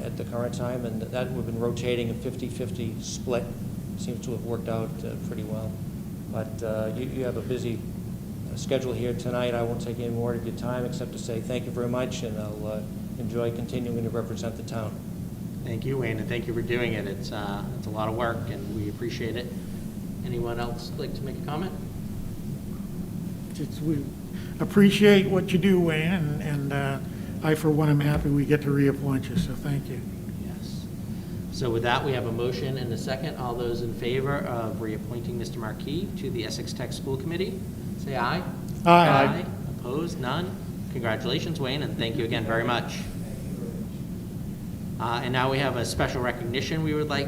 at the current time, and that we've been rotating a 50-50 split. Seems to have worked out pretty well. But you have a busy schedule here tonight. I won't take any more of your time except to say thank you very much, and I'll enjoy continuing to represent the town. Thank you, Wayne, and thank you for doing it. It's a lot of work, and we appreciate it. Anyone else like to make a comment? We appreciate what you do, Wayne, and I, for one, am happy we get to reappoint you, so thank you. Yes. So with that, we have a motion and a second. All those in favor of reappointing Mr. Marquee to the Essex Tech School Committee, say aye. Aye. Opposed? None? Congratulations, Wayne, and thank you again very much. And now we have a special recognition we would like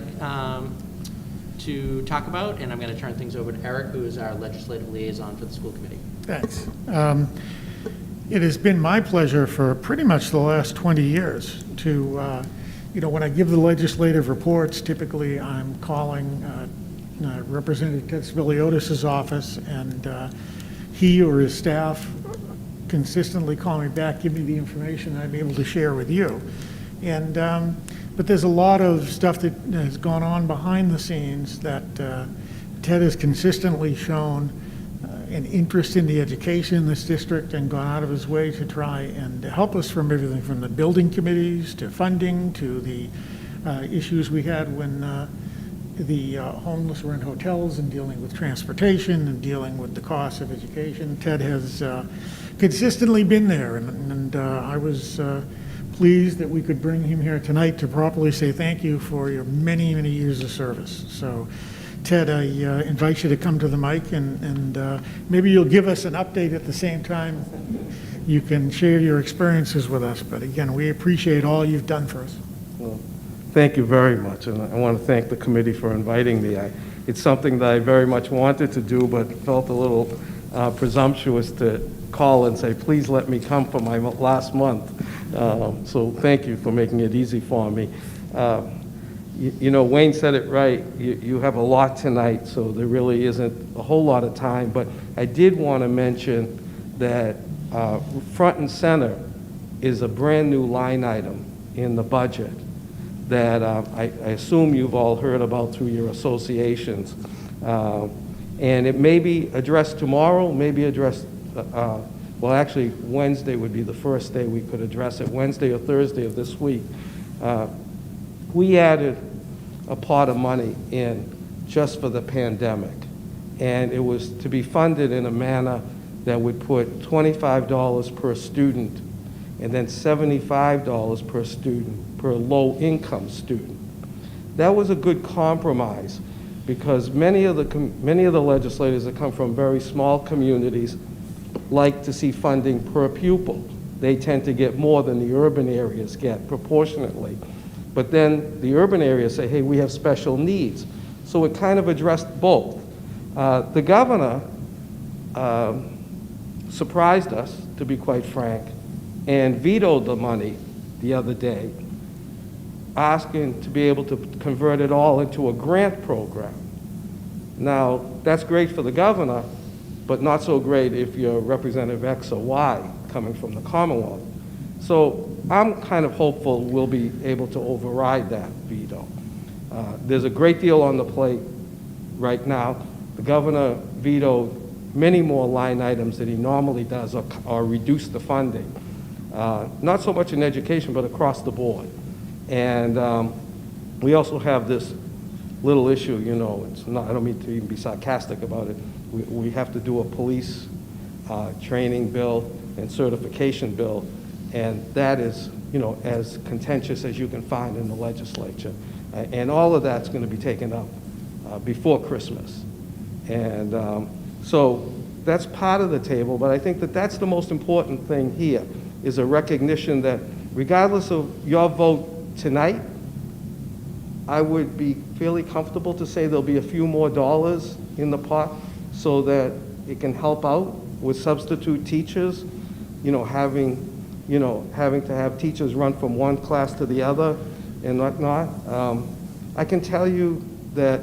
to talk about, and I'm going to turn things over to Eric, who is our legislative liaison for the school committee. Thanks. It has been my pleasure for pretty much the last 20 years to, when I give the legislative reports, typically I'm calling Representative Ted Phillips' office, and he or his staff consistently call me back, give me the information I'm able to share with you. And but there's a lot of stuff that has gone on behind the scenes that Ted has consistently shown an interest in the education in this district and gone out of his way to try and help us from everything from the building committees to funding to the issues we had when the homeless were in hotels and dealing with transportation and dealing with the cost of education. Ted has consistently been there, and I was pleased that we could bring him here tonight to properly say thank you for your many, many years of service. So, Ted, I invite you to come to the mic, and maybe you'll give us an update at the same time. You can share your experiences with us, but again, we appreciate all you've done for us. Well, thank you very much, and I want to thank the committee for inviting me. It's something that I very much wanted to do, but felt a little presumptuous to call and say, please let me come for my last month. So thank you for making it easy for me. Wayne said it right. You have a lot tonight, so there really isn't a whole lot of time. But I did want to mention that front and center is a brand new line item in the budget that I assume you've all heard about through your associations. And it may be addressed tomorrow, maybe addressed, well, actually, Wednesday would be the first day we could address it, Wednesday or Thursday of this week. We added a pot of money in just for the pandemic, and it was to be funded in a manner that would put $25 per student and then $75 per student per low-income student. That was a good compromise because many of the legislators that come from very small communities like to see funding per pupil. They tend to get more than the urban areas get proportionately. But then the urban areas say, hey, we have special needs. So it kind of addressed both. The governor surprised us, to be quite frank, and vetoed the money the other day, asking to be able to convert it all into a grant program. Now, that's great for the governor, but not so great if you're Representative X or Y coming from the Commonwealth. So I'm kind of hopeful we'll be able to override that veto. There's a great deal on the plate right now. The governor vetoed many more line items that he normally does or reduce the funding. Not so much in education, but across the board. And we also have this little issue, it's not, I don't mean to even be sarcastic about it. We have to do a police training bill and certification bill, and that is, as contentious as you can find in the legislature. And all of that's going to be taken up before Christmas. And so that's part of the table, but I think that that's the most important thing here, is a recognition that regardless of your vote tonight, I would be fairly comfortable to say there'll be a few more dollars in the pot so that it can help out with substitute teachers, having to have teachers run from one class to the other and whatnot. I can tell you that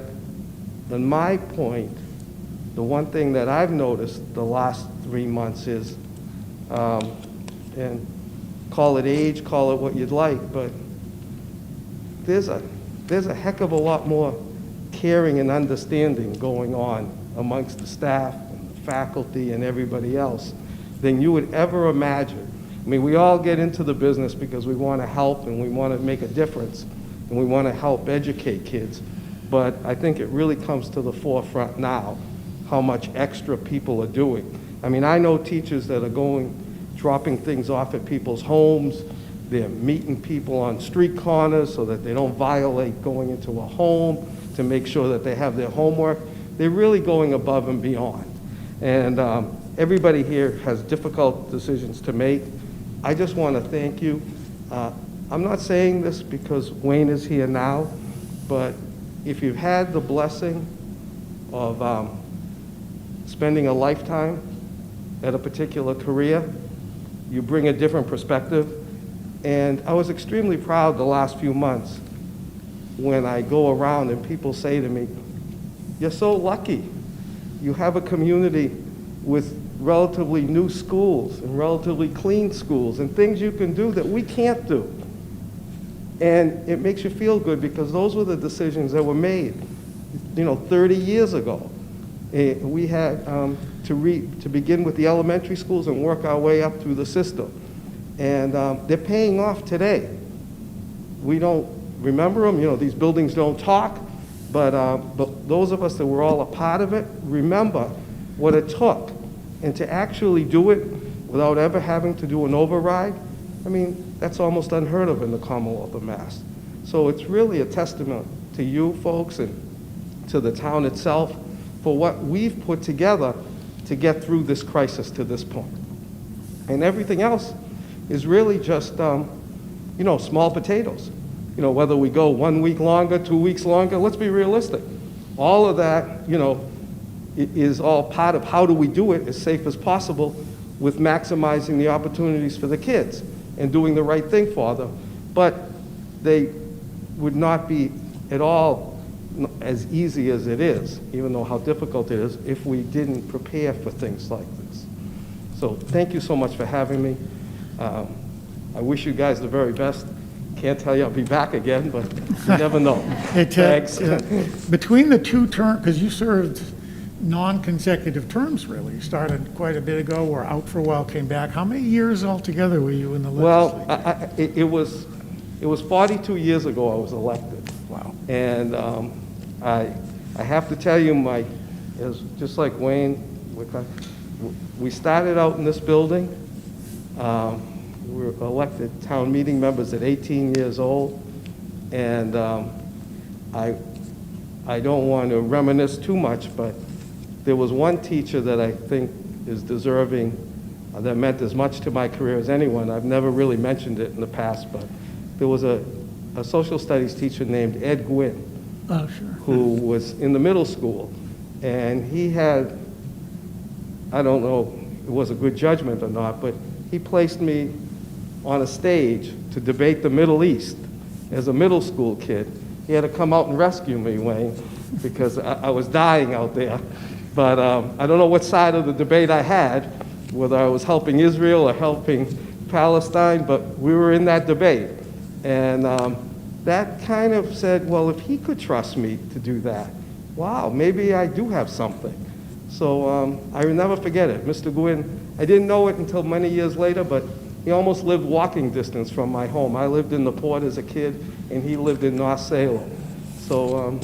in my point, the one thing that I've noticed the last 3 months is, and call it age, call it what you'd like, but there's a heck of a lot more caring and understanding going on amongst the staff and the faculty and everybody else than you would ever imagine. I mean, we all get into the business because we want to help and we want to make a difference and we want to help educate kids. But I think it really comes to the forefront now how much extra people are doing. I mean, I know teachers that are dropping things off at people's homes. They're meeting people on street corners so that they don't violate going into a home to make sure that they have their homework. They're really going above and beyond. And everybody here has difficult decisions to make. I just want to thank you. I'm not saying this because Wayne is here now, but if you've had the blessing of spending a lifetime at a particular career, you bring a different perspective. And I was extremely proud the last few months when I go around and people say to me, "You're so lucky. You have a community with relatively new schools and relatively clean schools and things you can do that we can't do." And it makes you feel good because those were the decisions that were made, 30 years ago. We had to begin with the elementary schools and work our way up through the system. And they're paying off today. We don't remember them, these buildings don't talk, but those of us that were all a part of it remember what it took. And to actually do it without ever having to do an override, that's almost unheard of in the Commonwealth of Mass. So it's really a testament to you folks and to the town itself for what we've put together to get through this crisis to this point. And everything else is really just, small potatoes. Whether we go 1 week longer, 2 weeks longer, let's be realistic. All of that, is all part of how do we do it as safe as possible with maximizing the opportunities for the kids and doing the right thing for them. But they would not be at all as easy as it is, even though how difficult it is, if we didn't prepare for things like this. So thank you so much for having me. I wish you guys the very best. Can't tell you I'll be back again, but you never know. Hey, Ted, Thanks. between the two terms, because you served non-consecutive terms, really. You started quite a bit ago, were out for a while, came back. How many years altogether were you in the legislature? Well, it was 42 years ago I was elected. Wow. And I have to tell you, Mike, just like Wayne, we started out in this building. We were elected town meeting members at 18 years old. And I don't want to reminisce too much, but there was one teacher that I think is deserving, that meant as much to my career as anyone. I've never really mentioned it in the past, but there was a social studies teacher named Ed Gwynn, Oh, sure. who was in the middle school. And he had, I don't know if it was a good judgment or not, but he placed me on a stage to debate the Middle East as a middle school kid. He had to come out and rescue me, Wayne, because I was dying out there. But I don't know what side of the debate I had, whether I was helping Israel or helping Palestine, but we were in that debate. And that kind of said, well, if he could trust me to do that, wow, maybe I do have something. So I will never forget it. Mr. Gwynn, I didn't know it until many years later, but he almost lived walking distance from my home. I lived in the Port as a kid, and he lived in North Salem. So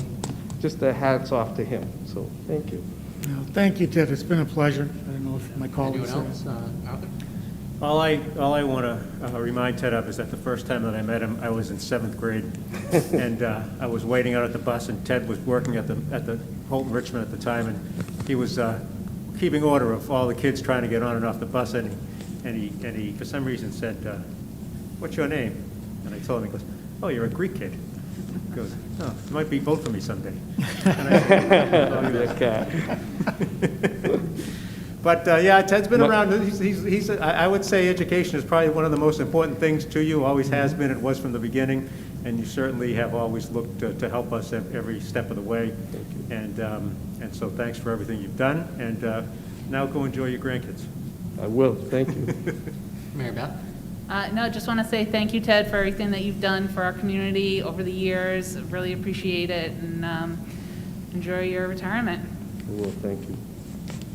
just a hats off to him. So thank you. No, thank you, Ted. It's been a pleasure. I don't know if my colleagues... Anyone else? Arthur? All I want to remind Ted of is that the first time that I met him, I was in 7th grade, and I was waiting out at the bus, and Ted was working at the Holton Richmond at the time, and he was keeping order of all the kids trying to get on and off the bus, and he for some reason said, "What's your name?" And I told him, he goes, "Oh, you're a Greek kid." He goes, "Oh, you might be both of me someday." And I said, "Oh, yes." But yeah, Ted's been around. I would say education is probably one of the most important things to you. Always has been. It was from the beginning, and you certainly have always looked to help us at every step of the way. And so thanks for everything you've done. And now go enjoy your grandkids. I will. Thank you. Mary Beth? No, just want to say thank you, Ted, for everything that you've done for our community over the years. Really appreciate it, and enjoy your retirement. I will. Thank you.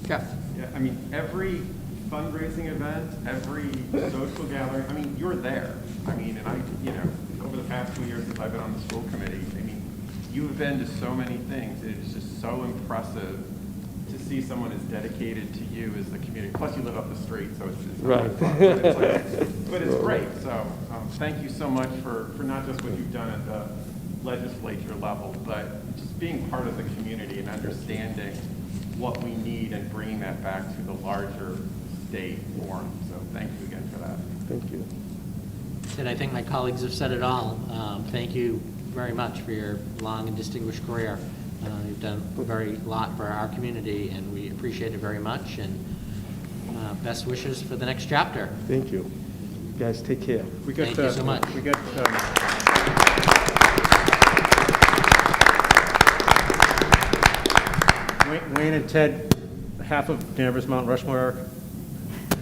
Jeff? Yeah, every fundraising event, every social gathering, you're there. And over the past 2 years since I've been on the school committee, you've been to so many things. It is just so impressive to see someone as dedicated to you as the community. Plus, you live up the street, so it's right. Fun, but it's great. So thank you so much for not just what you've done at the legislature level, but just being part of the community and understanding what we need and bringing that back to the larger state forum. So thank you again for that. Thank you. And I think my colleagues have said it all. Thank you very much for your long and distinguished career. You've done a very lot for our community, and we appreciate it very much. And best wishes for the next chapter. Thank you. You guys take care. We got, Thank you so much. We got, Wayne and Ted, half of Danvers Mount Rushmore,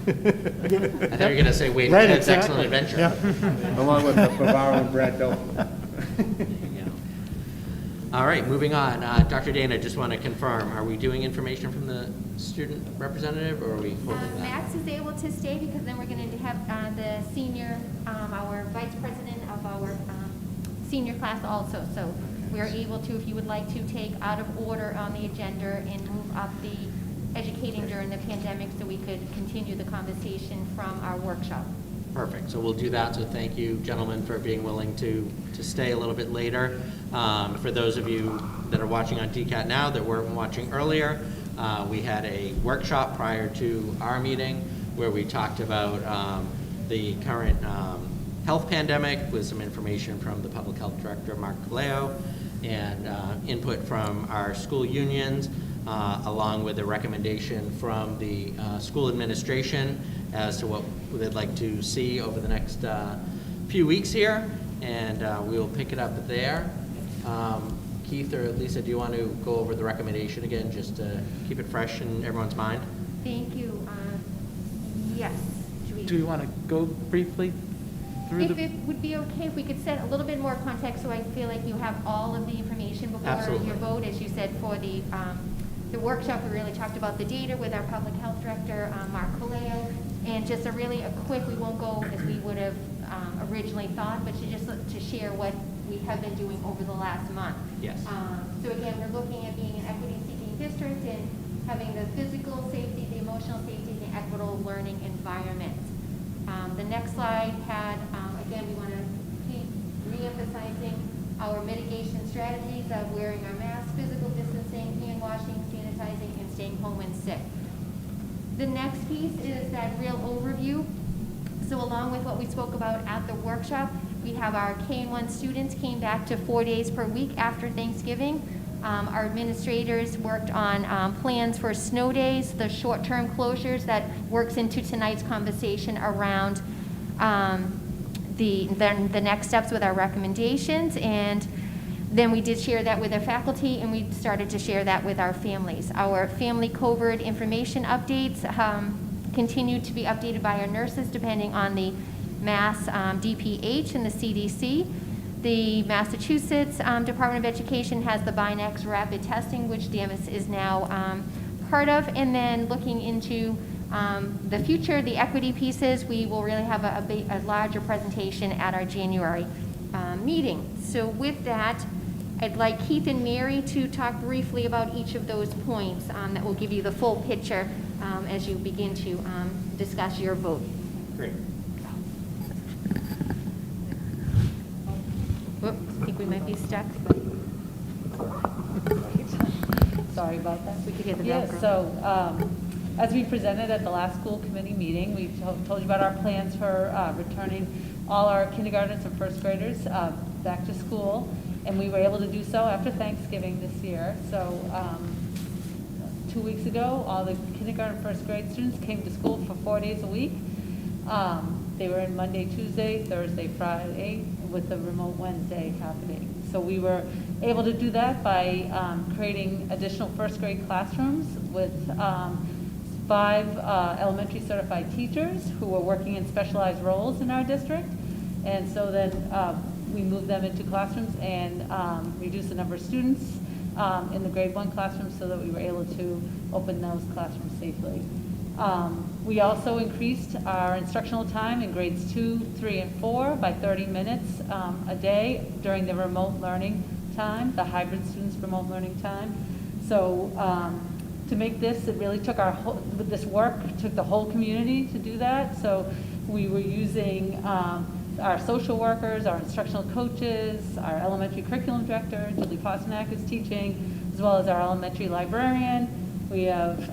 I thought you were going to say Wade Right, and Ted's exactly. Excellent Adventure. Yeah. along with Bavaro and Brad Bell. There you go. All right, moving on. Dr. Dana, just want to confirm, are we doing information from the student representative, or are we holding that? Max is able to stay because then we're going to have the senior, our vice president of our senior class also. So we are able to, if you would like to, take out of order on the agenda and move up the educating during the pandemic so we could continue the conversation from our workshop. Perfect, so we'll do that. So thank you, gentlemen, for being willing to stay a little bit later. For those of you that are watching on DCAT now that weren't watching earlier, we had a workshop prior to our meeting where we talked about the current health pandemic with some information from the Public Health Director, Mark Kaleo, and input from our school unions, along with a recommendation from the school administration as to what they'd like to see over the next few weeks here, and we will pick it up there. Keith or Lisa, do you want to go over the recommendation again, just to keep it fresh in everyone's mind? Thank you. Yes. Do we want to go briefly through If the? it would be okay if we could set a little bit more context so I feel like you have all of the information before Absolutely. your vote. As you said, for the workshop, we really talked about the data with our public health director, Mark Kaleo, and just a quick, we won't go as we would have originally thought, but to share what we have been doing over the last month. Yes. So again, we're looking at being an equity-seeking district and having the physical safety, the emotional safety, the equitable learning environment. The next slide had, again, we want to keep re-emphasizing our mitigation strategies of wearing our masks, physical distancing, hand washing, sanitizing, and staying home when sick. The next piece is that real overview. So along with what we spoke about at the workshop, we have our K-1 students came back to 4 days per week after Thanksgiving. Our administrators worked on plans for snow days, the short-term closures that works into tonight's conversation around the next steps with our recommendations. And then we did share that with our faculty, and we started to share that with our families. Our family covert information updates continue to be updated by our nurses depending on the Mass DPH and the CDC. The Massachusetts Department of Education has the Binax rapid testing, which Danvers is now part of. And then looking into the future, the equity pieces, we will really have a larger presentation at our January meeting. So with that, I'd like Keith and Mary to talk briefly about each of those points that will give you the full picture as you begin to discuss your vote. Great. Whoop, I think we might be stuck. Sorry about that. We could hear the Yeah, background. so, as we presented at the last school committee meeting, we told you about our plans for returning all our kindergartners and first graders back to school, and we were able to do so after Thanksgiving this year. So, 2 weeks ago, all the kindergarten and first grade students came to school for 4 days a week. They were in Monday, Tuesday, Thursday, Friday, with the remote Wednesday happening. So we were able to do that by creating additional first grade classrooms with 5 elementary certified teachers who were working in specialized roles in our district. And so then we moved them into classrooms and reduced the number of students in the grade 1 classrooms so that we were able to open those classrooms safely. We also increased our instructional time in grades 2, 3, and 4 by 30 minutes a day during the remote learning time, the hybrid students' remote learning time. So to make this, it really took this work took the whole community to do that. So we were using our social workers, our instructional coaches, our elementary curriculum director, Julie Posnack is teaching, as well as our elementary librarian. We have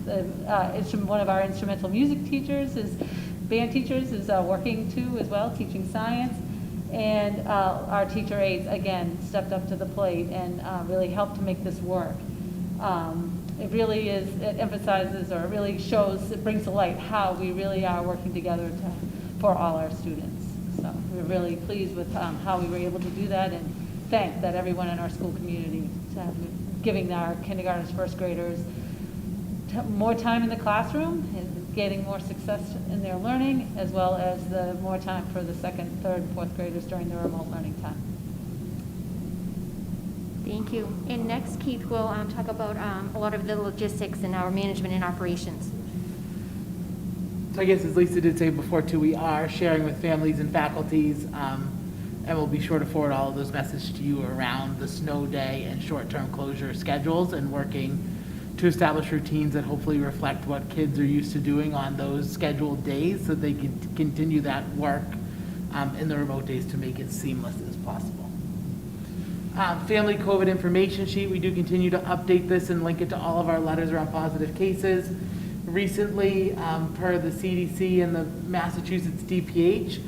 one of our instrumental music teachers, band teachers, is working too as well, teaching science. And our teacher aides, again, stepped up to the plate and really helped to make this work. it really is, it emphasizes, or it really shows, it brings to light how we really are working together for all our students. So we're really pleased with how we were able to do that, and thank that everyone in our school community giving our kindergartners, first graders more time in the classroom and getting more success in their learning, as well as the more time for the second, third, and fourth graders during the remote learning time. Thank you. And next, Keith will talk about a lot of the logistics in our management and operations. So I guess as Lisa did say before too, we are sharing with families and faculties, and we'll be sure to forward all of those messages to you around the snow day and short-term closure schedules, and working to establish routines that hopefully reflect what kids are used to doing on those scheduled days, so they can continue that work in the remote days to make it seamless as possible. Family COVID information sheet, we do continue to update this and link it to all of our letters around positive cases. Recently, per the CDC and the Massachusetts DPH,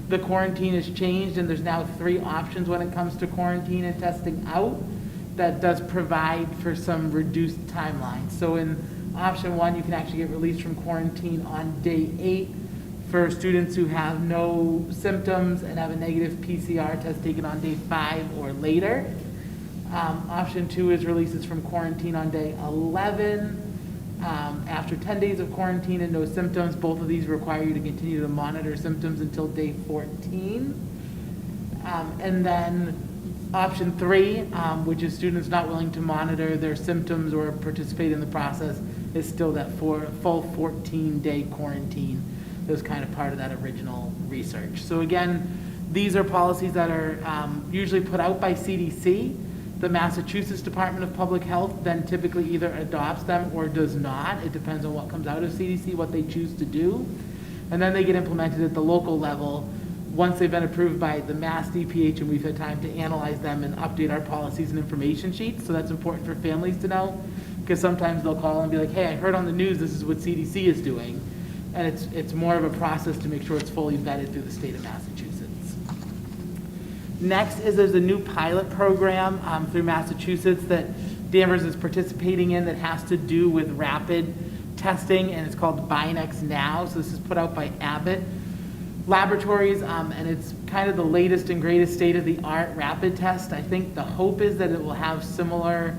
the quarantine has changed, and there's now 3 options when it comes to quarantine and testing out. That does provide for some reduced timelines. So in option 1, you can actually get released from quarantine on day 8 for students who have no symptoms and have a negative PCR test taken on day 5 or later. Option 2 is releases from quarantine on day 11. After 10 days of quarantine and no symptoms, both of these require you to continue to monitor symptoms until day 14. And then option 3, which is students not willing to monitor their symptoms or participate in the process, is still that full 14-day quarantine that was kind of part of that original research. So again, these are policies that are usually put out by CDC. The Massachusetts Department of Public Health then typically either adopts them or does not. It depends on what comes out of CDC, what they choose to do. And then they get implemented at the local level once they've been approved by the Mass DPH, and we've had time to analyze them and update our policies and information sheets. So that's important for families to know, because sometimes they'll call and be like, hey, I heard on the news this is what CDC is doing. And it's more of a process to make sure it's fully vetted through the state of Massachusetts. Next is there's a new pilot program through Massachusetts that Danvers is participating in that has to do with rapid testing, and it's called Binex Now. So this is put out by Abbott Laboratories, and it's kind of the latest and greatest state-of-the-art rapid test. I think the hope is that it will have similar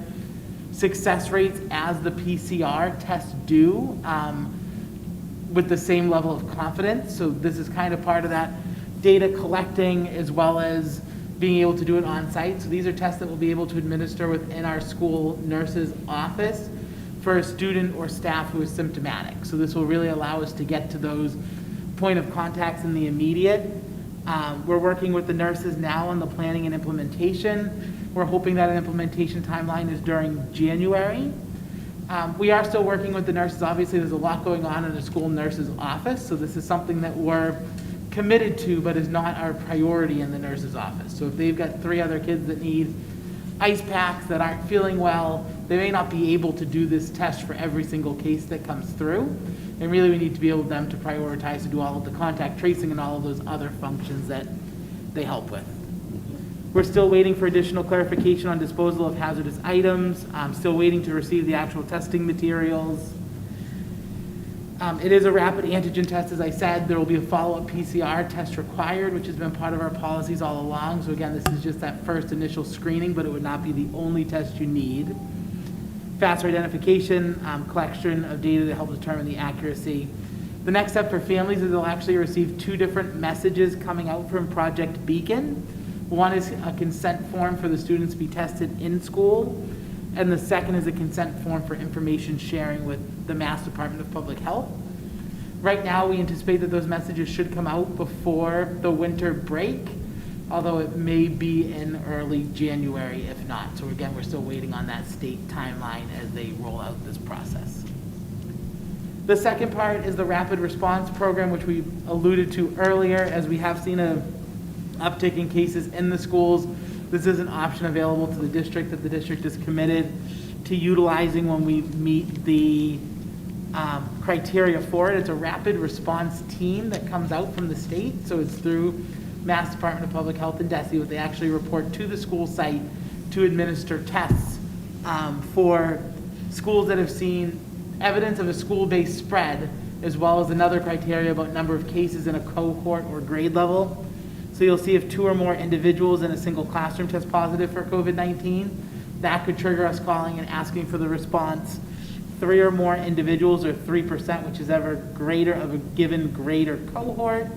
success rates as the PCR tests do, with the same level of confidence. So this is kind of part of that data collecting as well as being able to do it on site. So these are tests that we'll be able to administer within our school nurse's office for a student or staff who is symptomatic. So this will really allow us to get to those point of contacts in the immediate. We're working with the nurses now on the planning and implementation. We're hoping that an implementation timeline is during January. We are still working with the nurses. Obviously, there's a lot going on in the school nurse's office, so this is something that we're committed to, but is not our priority in the nurse's office. So if they've got 3 other kids that need ice packs that aren't feeling well, they may not be able to do this test for every single case that comes through. And really, we need to be able them to prioritize to do all of the contact tracing and all of those other functions that they help with. We're still waiting for additional clarification on disposal of hazardous items. I'm still waiting to receive the actual testing materials. It is a rapid antigen test, as I said. There will be a follow-up PCR test required, which has been part of our policies all along. So again, this is just that first initial screening, but it would not be the only test you need. Faster identification, collection of data to help determine the accuracy. The next step for families is they'll actually receive 2 different messages coming out from Project Beacon. One is a consent form for the students to be tested in school, and the second is a consent form for information sharing with the Mass Department of Public Health. Right now, we anticipate that those messages should come out before the winter break, although it may be in early January if not. So again, we're still waiting on that state timeline as they roll out this process. The second part is the rapid response program, which we alluded to earlier. As we have seen a uptick in cases in the schools, this is an option available to the district that the district is committed to utilizing when we meet the criteria for it. It's a rapid response team that comes out from the state, so it's through Mass Department of Public Health and DESE, what they actually report to the school site to administer tests for schools that have seen evidence of a school-based spread, as well as another criteria about number of cases in a cohort or grade level. So you'll see if 2 or more individuals in a single classroom test positive for COVID-19, that could trigger us calling and asking for the response. 3 or more individuals, or 3%, which is ever greater of a given grade or cohort,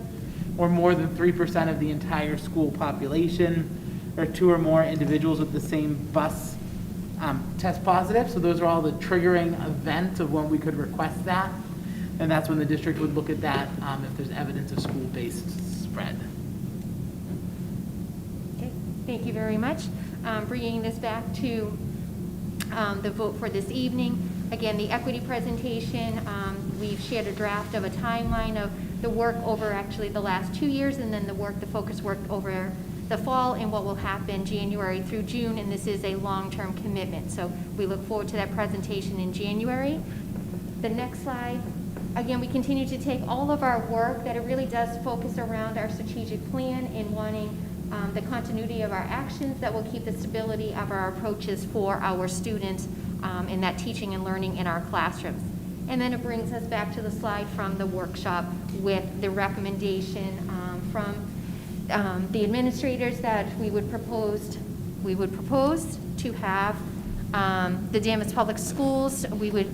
or more than 3% of the entire school population, or 2 or more individuals with the same bus test positive. So those are all the triggering events of when we could request that. And that's when the district would look at that if there's evidence of school-based spread. Okay, thank you very much. Bringing this back to the vote for this evening. Again, the equity presentation, we've shared a draft of a timeline of the work over actually the last 2 years, and then the focus work over the fall, and what will happen January through June, and this is a long-term commitment. So we look forward to that presentation in January. The next slide. Again, we continue to take all of our work that it really does focus around our strategic plan and wanting the continuity of our actions that will keep the stability of our approaches for our students in that teaching and learning in our classrooms. And then it brings us back to the slide from the workshop with the recommendation from the administrators that we would propose to have the Danvers Public Schools. We would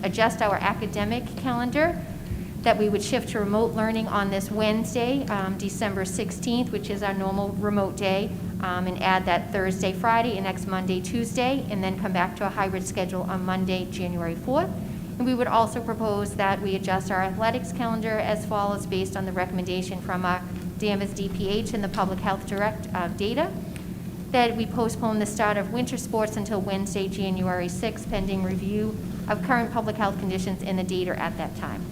adjust our academic calendar, that we would shift to remote learning on this Wednesday, December 16th, which is our normal remote day, and add that Thursday, Friday, and next Monday, Tuesday, and then come back to a hybrid schedule on Monday, January 4th. And we would also propose that we adjust our athletics calendar as follows based on the recommendation from our Danvers DPH and the Public Health Direct data, that we postpone the start of winter sports until Wednesday, January 6th, pending review of current public health conditions and the data at that time.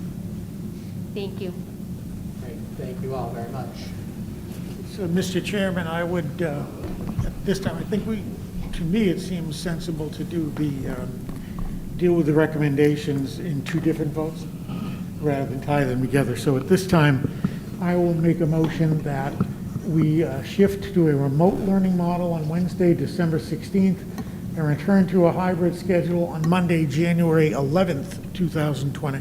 Thank you. Great, thank you all very much. So, Mr. Chairman, I would, at this time, I think to me, it seems sensible to do deal with the recommendations in 2 different votes rather than tie them together. So at this time, I will make a motion that we shift to a remote learning model on Wednesday, December 16th, and return to a hybrid schedule on Monday, January 11th, 2020.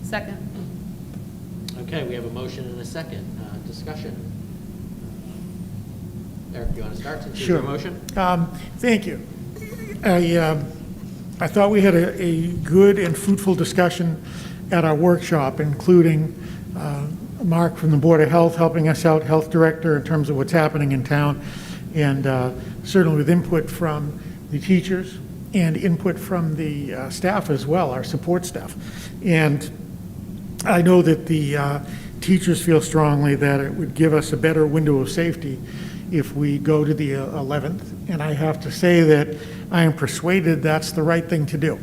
Second. Okay, we have a motion and a second. Discussion. Eric, do you want to start since you Sure. have a motion? Thank you. I thought we had a good and fruitful discussion at our workshop, including Mark from the Board of Health helping us out, Health Director, in terms of what's happening in town, and certainly with input from the teachers and input from the staff as well, our support staff. And I know that the teachers feel strongly that it would give us a better window of safety if we go to the 11th. And I have to say that I am persuaded that's the right thing to do.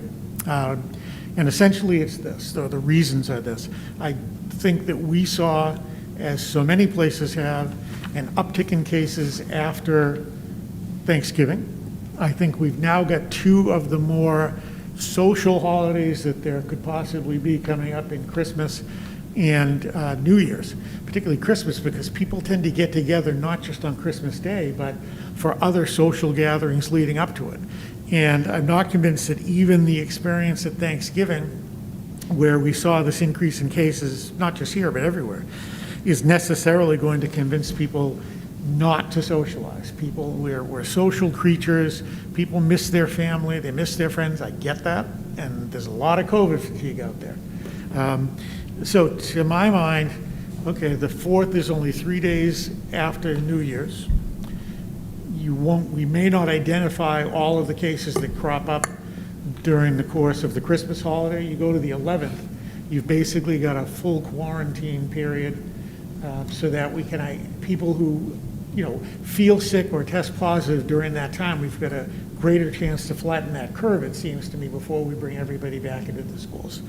And essentially it's this, or the reasons are this. I think that we saw, as so many places have, an uptick in cases after Thanksgiving. I think we've now got 2 of the more social holidays that there could possibly be coming up in Christmas and New Year's, particularly Christmas, because people tend to get together not just on Christmas Day, but for other social gatherings leading up to it. And I'm not convinced that even the experience at Thanksgiving, where we saw this increase in cases, not just here, but everywhere, is necessarily going to convince people not to socialize. We're social creatures. People miss their family. They miss their friends. I get that. And there's a lot of COVID fatigue out there. So to my mind, okay, the 4th is only 3 days after New Year's. We may not identify all of the cases that crop up during the course of the Christmas holiday. You go to the 11th, you've basically got a full quarantine period so that we can, people who, feel sick or test positive during that time, we've got a greater chance to flatten that curve, it seems to me, before we bring everybody back into the schools.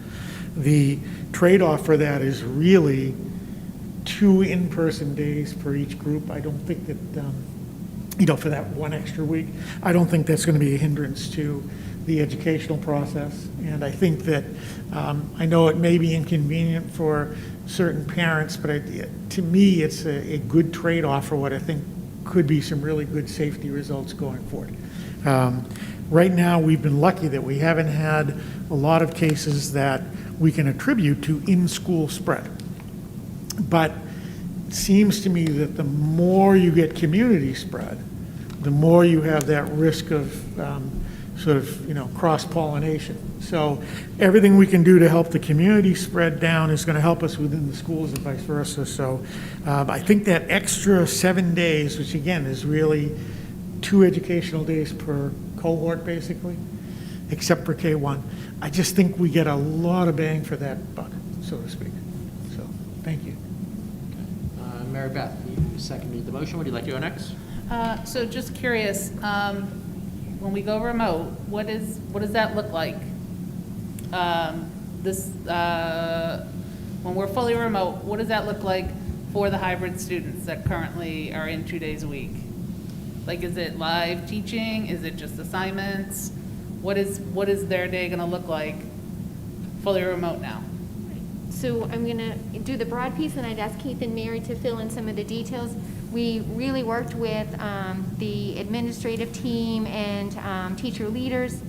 The trade-off for that is really 2 in-person days for each group. I don't think that, for that 1 extra week, I don't think that's going to be a hindrance to the educational process. And I think that, I know it may be inconvenient for certain parents, but to me, it's a good trade-off for what I think could be some really good safety results going forward. Right now, we've been lucky that we haven't had a lot of cases that we can attribute to in-school spread. But it seems to me that the more you get community spread, the more you have that risk of sort of, cross-pollination. So everything we can do to help the community spread down is going to help us within the schools and vice versa. So I think that extra 7 days, which again is really 2 educational days per cohort, basically, except for K1, I just think we get a lot of bang for that buck, so to speak. So, thank you. Mary Beth, you seconded the motion. Would you like to go next? So just curious, when we go remote, what does that look like? When we're fully remote, what does that look like for the hybrid students that currently are in 2 days a week? Like, is it live teaching? Is it just assignments? What is their day gonna look like fully remote now? So I'm going to do the broad piece, and I'd ask Keith and Mary to fill in some of the details. We really worked with the administrative team and teacher leaders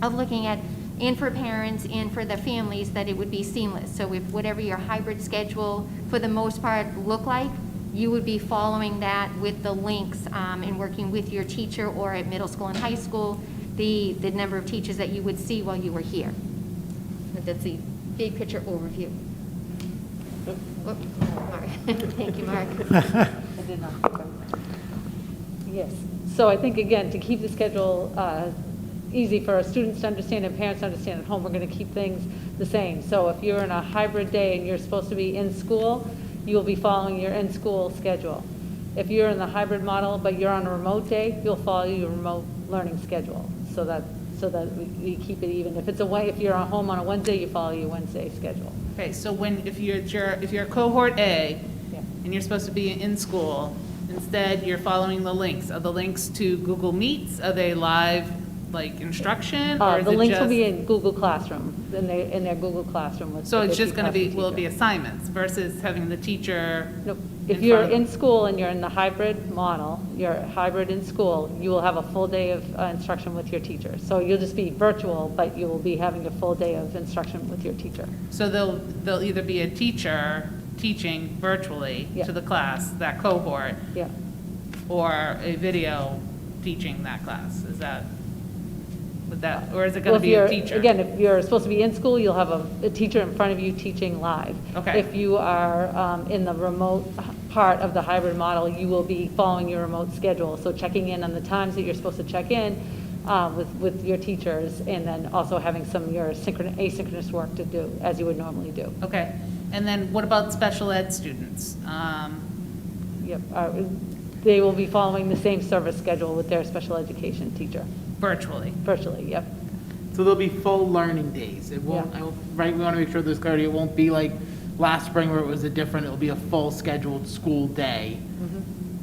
of looking at, and for parents and for the families, that it would be seamless. So if whatever your hybrid schedule, for the most part, look like, you would be following that with the links and working with your teacher, or at middle school and high school, the number of teachers that you would see while you were here. That's the big picture overview. Mark. Thank you, Mark. I did not. Yes. So I think, again, to keep the schedule easy for our students to understand and parents to understand at home, we're going to keep things the same. So if you're in a hybrid day and you're supposed to be in school, you'll be following your in-school schedule. If you're in the hybrid model but you're on a remote day, you'll follow your remote learning schedule, so that we keep it even. If you're at home on a Wednesday, you follow your Wednesday schedule. Okay, so if you're cohort A, Yeah. and you're supposed to be in school, instead you're following the links. Are the links to Google Meets? Are they live, like, instruction? Or is The it links will just- be in Google Classroom, in their Google Classroom. So it's just going to be, will it be a assignments versus having the teacher? Nope. If in you're front of in them? school and you're in the hybrid model, you're hybrid in school, you will have a full day of instruction with your teacher. So you'll just be virtual, but you will be having a full day of instruction with your teacher. So there'll either be a teacher teaching virtually Yeah. to the class, that cohort, Yeah. or a video teaching that class. Is that, or is it Well, going to if be a you're, teacher? again, if you're supposed to be in school, you'll have a teacher in front of you teaching live. Okay. If you are in the remote part of the hybrid model, you will be following your remote schedule. So checking in on the times that you're supposed to check in with your teachers, and then also having some of your asynchronous work to do, as you would normally do. Okay. And then what about special ed students? Yep. They will be following the same service schedule with their special education teacher, Virtually? virtually, yep. So there'll be full learning days. It won't, Yeah. right, we want to make sure there's clarity. It won't be like last spring where it was it'll be a full scheduled school day.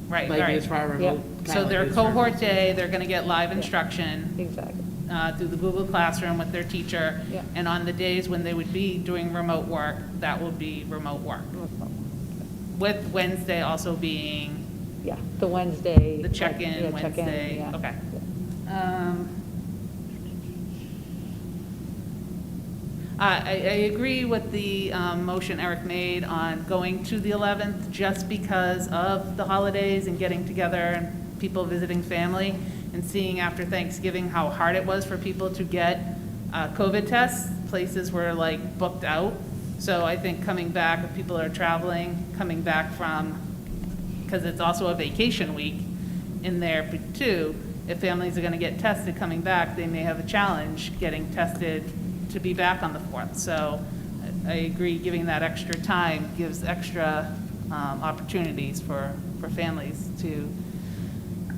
Right, Like right. as far as Yeah. remote. So kinda their like it is for- cohort day, they're going to get live instruction Exactly. through the Google Classroom with their teacher. Yeah. And on the days when they would be doing remote work, that will be remote work. With Wednesday also being Yeah, the Wednesday. the check-in yeah, check-in, Wednesday. yeah. Okay. I agree with the motion Eric made on going to the 11th just because of the holidays and getting together and people visiting family and seeing after Thanksgiving how hard it was for people to get COVID tests. Places were like booked out. So I think coming back, if people are traveling, coming back from, because it's also a vacation week in there too, if families are going to get tested coming back, they may have a challenge getting tested to be back on the 4th. So I agree, giving that extra time gives extra opportunities for families to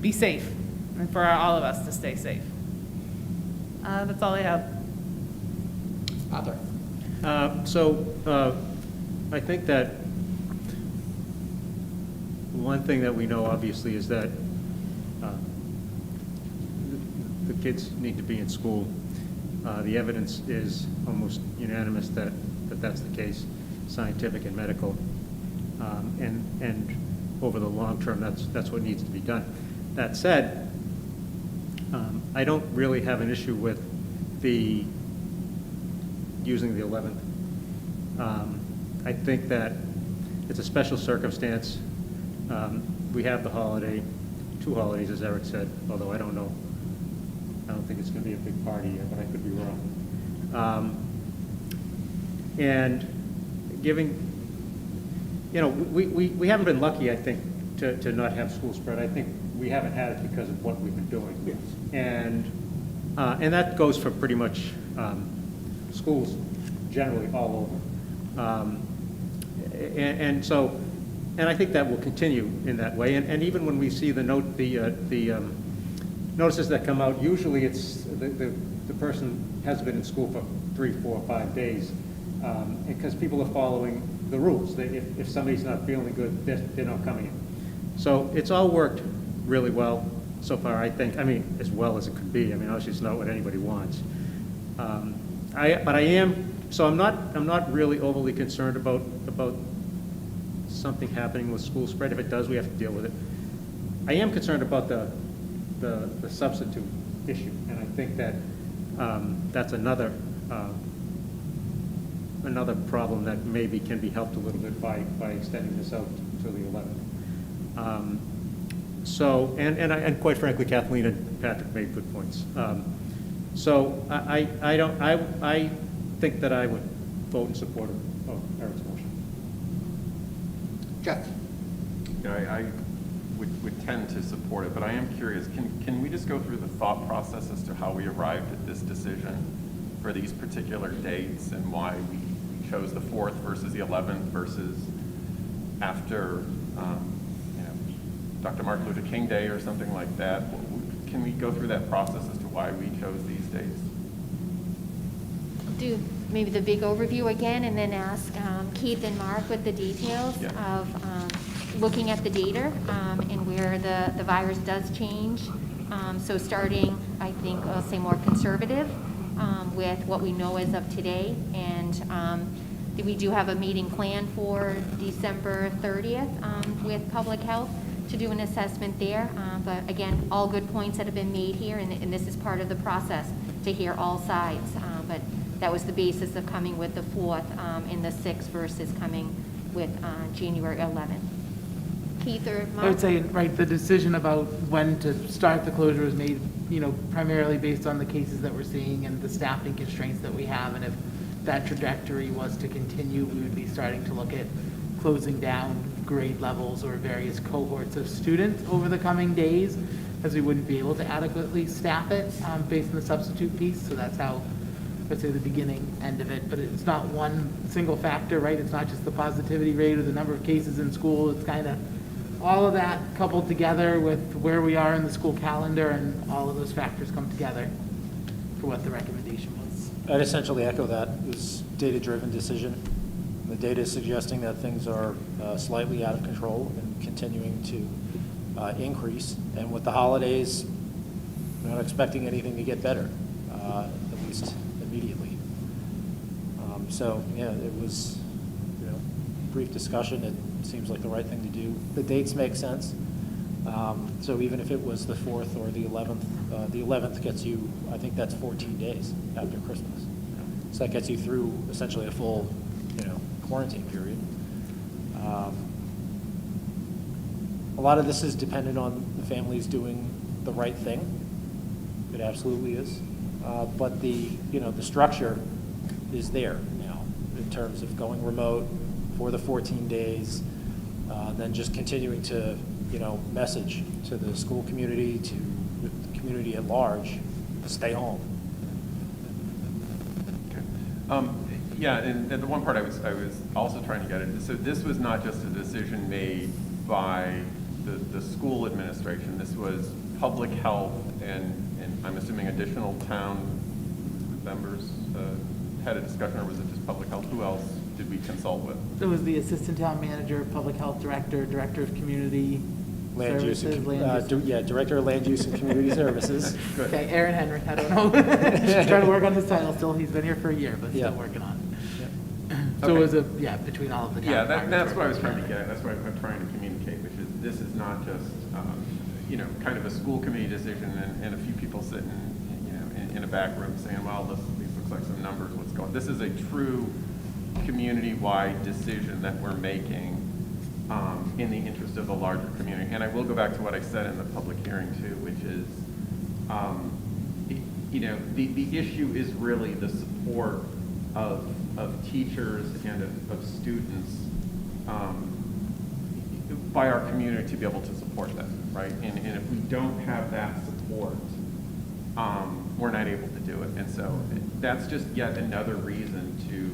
be safe and for all of us to stay safe. That's all I have. Arthur. I think that one thing that we know obviously is that the kids need to be in school. The evidence is almost unanimous that that's the case, scientific and medical. And over the long term, that's what needs to be done. That said, I don't really have an issue with using the 11th. I think that it's a special circumstance. We have the holiday, 2 holidays, as Eric said, although I don't know. I don't think it's going to be a big party here, but I could be wrong. And giving, we haven't been lucky, I think, to not have school spread. I think we haven't had it because of what we've been doing. Yes. And that goes for pretty much schools generally all over. And I think that will continue in that way. And even when we see the notices that come out, usually it's the person has been in school for 3, 4, 5 days, because people are following the rules. If somebody's not feeling good, they're not coming in. So it's all worked really well so far, I think. I mean, as well as it could be. I mean, obviously it's not what anybody wants. I'm not really overly concerned about something happening with school spread. If it does, we have to deal with it. I am concerned about the substitute issue, and I think that that's another problem that maybe can be helped a little bit by extending this out to the 11th. And quite frankly, Kathleen and Patrick made good points. I think that I would vote in support of Eric's motion. Jeff? I would tend to support it, but I am curious, can we just go through the thought process as to how we arrived at this decision for these particular dates and why we chose the 4th versus the 11th versus after Dr. Martin Luther King Day or something like that? Can we go through that process as to why we chose these dates? Do maybe the big overview again and then ask Keith and Mark with the details of looking at the data and where the virus does change. So starting, I think, I'll say more conservative with what we know as of today. And we do have a meeting planned for December 30th with Public Health to do an assessment there. But again, all good points that have been made here, and this is part of the process to hear all sides. But that was the basis of coming with the 4th and the 6th versus coming with January 11th. Keith or Mark? I would say, right, the decision about when to start the closure was made, primarily based on the cases that we're seeing and the staffing constraints that we have. And if that trajectory was to continue, we would be starting to look at closing down grade levels or various cohorts of students over the coming days, as we wouldn't be able to adequately staff it based on the substitute piece. So that's how, I'd say, the beginning end of it. But it's not one single factor, right? It's not just the positivity rate or the number of cases in school. It's kind of all of that coupled together with where we are in the school calendar, and all of those factors come together for what the recommendation was. I'd essentially echo that. It was a data-driven decision. The data is suggesting that things are slightly out of control and continuing to increase. And with the holidays, we're not expecting anything to get better, at least immediately. It was, brief discussion. It seems like the right thing to do. The dates make sense. So even if it was the 4th or the 11th gets you, I think that's 14 days after Christmas. So that gets you through essentially a full, quarantine period. A lot of this is dependent on the families doing the right thing. It absolutely is. But the structure is there now in terms of going remote for the 14 days, then just continuing to, message to the school community, to the community at large, to stay home. And the one part I was also trying to get at, so this was not just a decision made by the school administration. This was public health and I'm assuming additional town members had a discussion, or was it just public health? Who else did we consult with? It was the assistant town manager, public health director, director of community Land use services, and, director of land use and community services. Good. Okay, Aaron Henry, I don't know. Trying to work on his title still. He's been here for a year, but still working on it. So it was between all of the town That's what I was departments trying to get at. That's what I'm trying to communicate, which is this is not just, kind of a school committee decision and a few people sitting, in a back room saying, well, this looks like some numbers, what's going on. This is a true community-wide decision that we're making in the interest of the larger community. And I will go back to what I said in the public hearing too, which is, the issue is really the support of teachers and of students by our community to be able to support them, right? And if we don't have that support, we're not able to do it. And so that's just yet another reason to,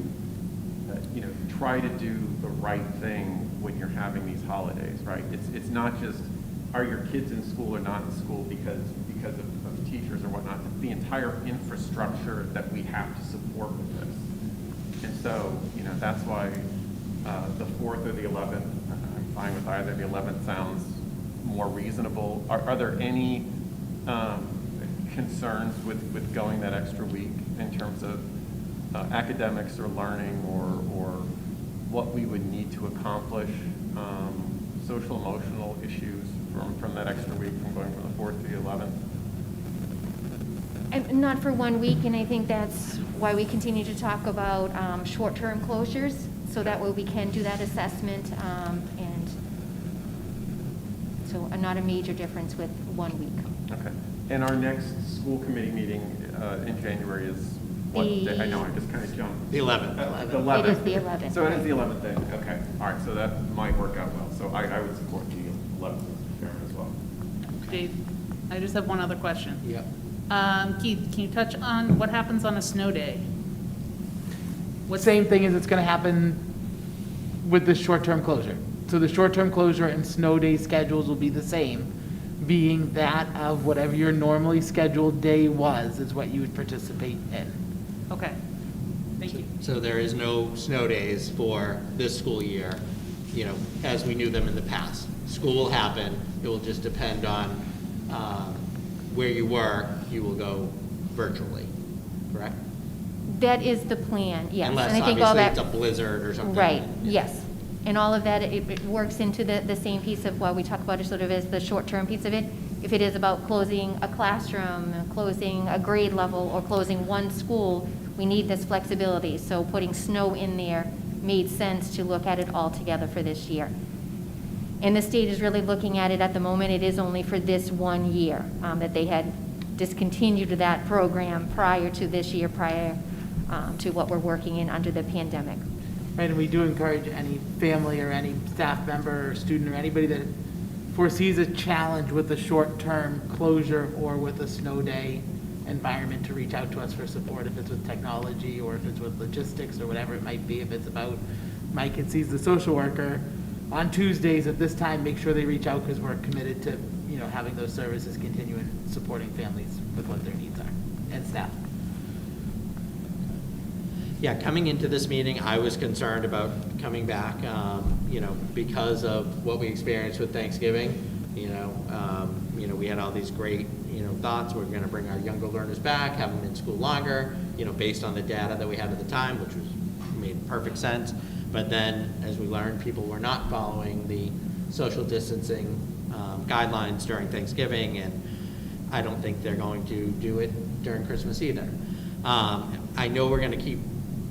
try to do the right thing when you're having these holidays, right? It's not just, are your kids in school or not in school because of teachers or whatnot. It's the entire infrastructure that we have to support with this. And so, that's why the 4th or the 11th, I'm fine with either. The 11th sounds more reasonable. Are there any concerns with going that extra week in terms of academics or learning or what we would need to accomplish, social emotional issues from that extra week, from going from the 4th to the 11th? And not for 1 week, and I think that's why we continue to talk about short-term closures, so that way we can do that assessment, and so not a major difference with 1 week. Okay. And our next school committee meeting in January is what day? I know, I just kind of jumped. The 11th. The 11th. It is the 11th. So it is the 11th day. Okay. All right. So that might work out well. So I would support the 11th, Mr. Chairman, as well. Dave, I just have one other question. Yep. Keith, can you touch on what happens on a snow day? Same thing as it's going to happen with the short-term closure. So the short-term closure and snow day schedules will be the same, being that of whatever your normally scheduled day was is what you would participate in. Okay, thank you. So there is no snow days for this school year, as we knew them in the past. School will happen. It will just depend on where you were. You will go virtually, correct? That is the plan, yes. Unless And I think all obviously that, it's a blizzard or something. right, yes. And all of that, it works into the same piece of what we talk about, sort of as the short-term piece of it. If it is about closing a classroom, closing a grade level, or closing one school, we need this flexibility. So putting snow in there made sense to look at it all together for this year. And the state is really looking at it at the moment. It is only for this 1 year that they had discontinued that program prior to this year, prior to what we're working in under the pandemic. Right, and we do encourage any family or any staff member or student or anybody that foresees a challenge with a short-term closure or with a snow day environment to reach out to us for support, if it's with technology or if it's with logistics or whatever it might be. If it's about Mike and sees the social worker on Tuesdays at this time, make sure they reach out, because we're committed to, having those services continue and supporting families with what their needs are, and staff. Yeah, coming into this meeting, I was concerned about coming back, because of what we experienced with Thanksgiving. We had all these great, thoughts. We're going to bring our younger learners back, have them in school longer, based on the data that we had at the time, which made perfect sense. But then, as we learned, people were not following the social distancing guidelines during Thanksgiving, and I don't think they're going to do it during Christmas either. I know we're going to keep,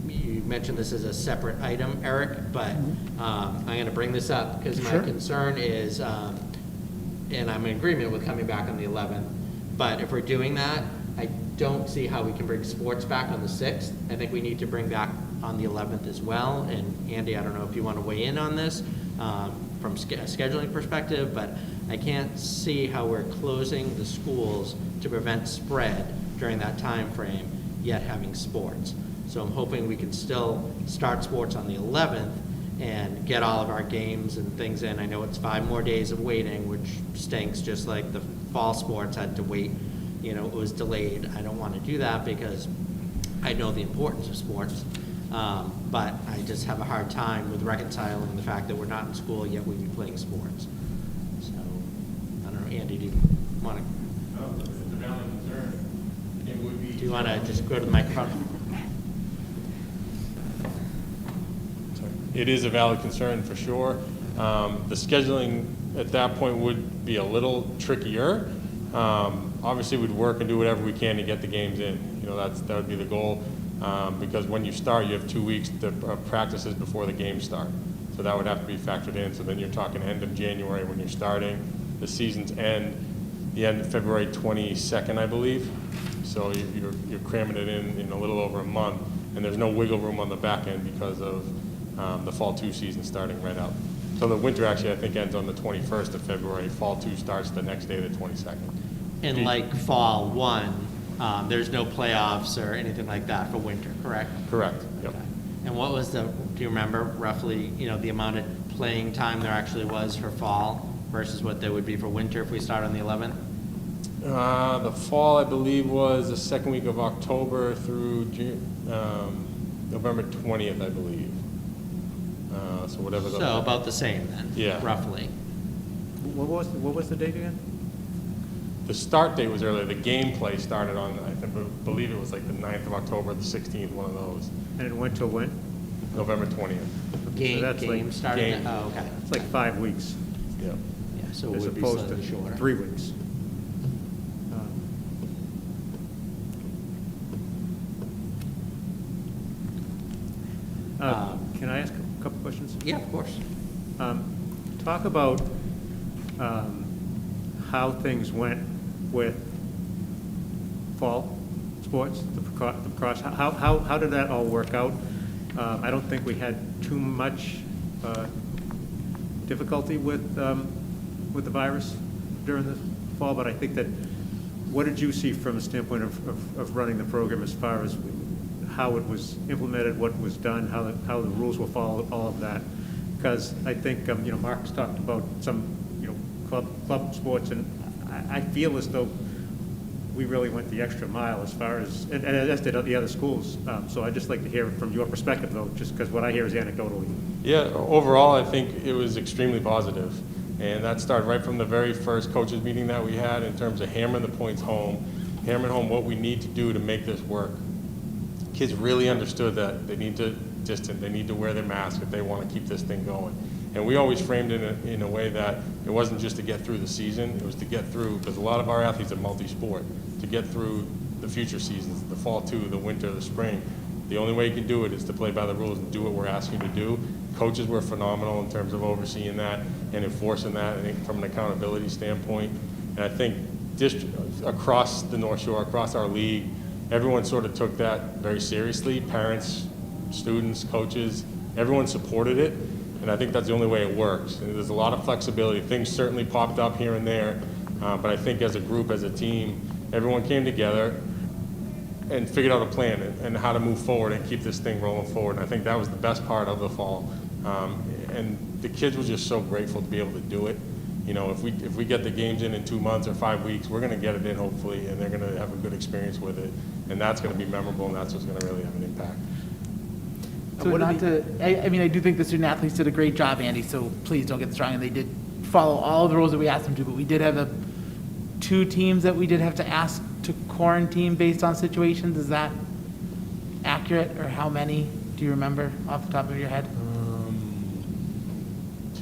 you mentioned this as a separate item, Eric, but I'm going to bring this up because my concern is, and I'm in agreement with coming back on the 11th, but if we're doing that, I don't see how we can bring sports back on the 6th. I think we need to bring back on the 11th as well. And Andy, I don't know if you want to weigh in on this from a scheduling perspective, but I can't see how we're closing the schools to prevent spread during that time frame, yet having sports. So I'm hoping we can still start sports on the 11th and get all of our games and things in. I know it's 5 more days of waiting, which stinks, just like the fall sports had to wait. It was delayed. I don't want to do that because I know the importance of sports. But I just have a hard time with reconciling the fact that we're not in school, yet we'd be playing sports. So, I don't know, Andy, do you want to? Oh, it's a valid concern. It would be. Do you want to just go to the microphone? It is a valid concern for sure. The scheduling at that point would be a little trickier. Obviously, we'd work and do whatever we can to get the games in. You know, that would be the goal, because when you start, you have 2 weeks of practices before the games start. So that would have to be factored in. So then you're talking end of January when you're starting. The seasons end the end of February 22nd, I believe. So you're cramming it in a little over a month, and there's no wiggle room on the back end because of the Fall 2 season starting right out. So the winter actually, I think, ends on the 21st of February. Fall 2 starts the next day, the 22nd. And like Fall 1, there's no playoffs or anything like that for winter, correct? Correct, yep. Okay. And what was do you remember roughly, the amount of playing time there actually was for fall versus what there would be for winter if we start on the 11th? The fall, I believe, was the second week of October through November 20th, I believe. So whatever. So about the same then, yeah, roughly. What was the date again? The start date was earlier. The gameplay started on, I believe it was like the 9th of October, the 16th, one of those. And it went till when? November 20th. Game started. Oh, okay. It's like 5 weeks. Yeah. Yeah, so it As would be opposed slightly to shorter. 3 weeks. Can I ask a couple questions? Yeah, of course. Talk about how things went with fall sports, the cross. How did that all work out? I don't think we had too much difficulty with the virus during the fall, but I think that, what did you see from a standpoint of running the program as far as how it was implemented, what was done, how the rules were followed, all of that? Because I think, Mark's talked about some, club sports, and I feel as though we really went the extra mile as far as, and as did the other schools. So I'd just like to hear from your perspective, though, just because what I hear is anecdotally. Yeah, overall, I think it was extremely positive. And that started right from the very first coaches meeting that we had in terms of hammering the points home, hammering home what we need to do to make this work. Kids really understood that they need to distance, they need to wear their mask if they want to keep this thing going. And we always framed it in a way that it wasn't just to get through the season, it was to get through, because a lot of our athletes are multi-sport, to get through the future seasons, the fall 2, the winter, the spring. The only way you can do it is to play by the rules and do what we're asking you to do. Coaches were phenomenal in terms of overseeing that and enforcing that from an accountability standpoint. And I think across the North Shore, across our league, everyone sort of took that very seriously. Parents, students, coaches, everyone supported it. And I think that's the only way it works. And there's a lot of flexibility. Things certainly popped up here and there, but I think as a group, as a team, everyone came together and figured out a plan and how to move forward and keep this thing rolling forward. And I think that was the best part of the fall. And the kids were just so grateful to be able to do it. If we get the games in 2 months or 5 weeks, we're going to get it in hopefully, and they're going to have a good experience with it. And that's going to be memorable, and that's what's going to really have an impact. So I do think the student athletes did a great job, Andy, so please don't get this wrong. And they did follow all of the rules that we asked them to, but we did have 2 teams that we did have to ask to quarantine based on situations. Is that accurate, or how many? Do you remember off the top of your head?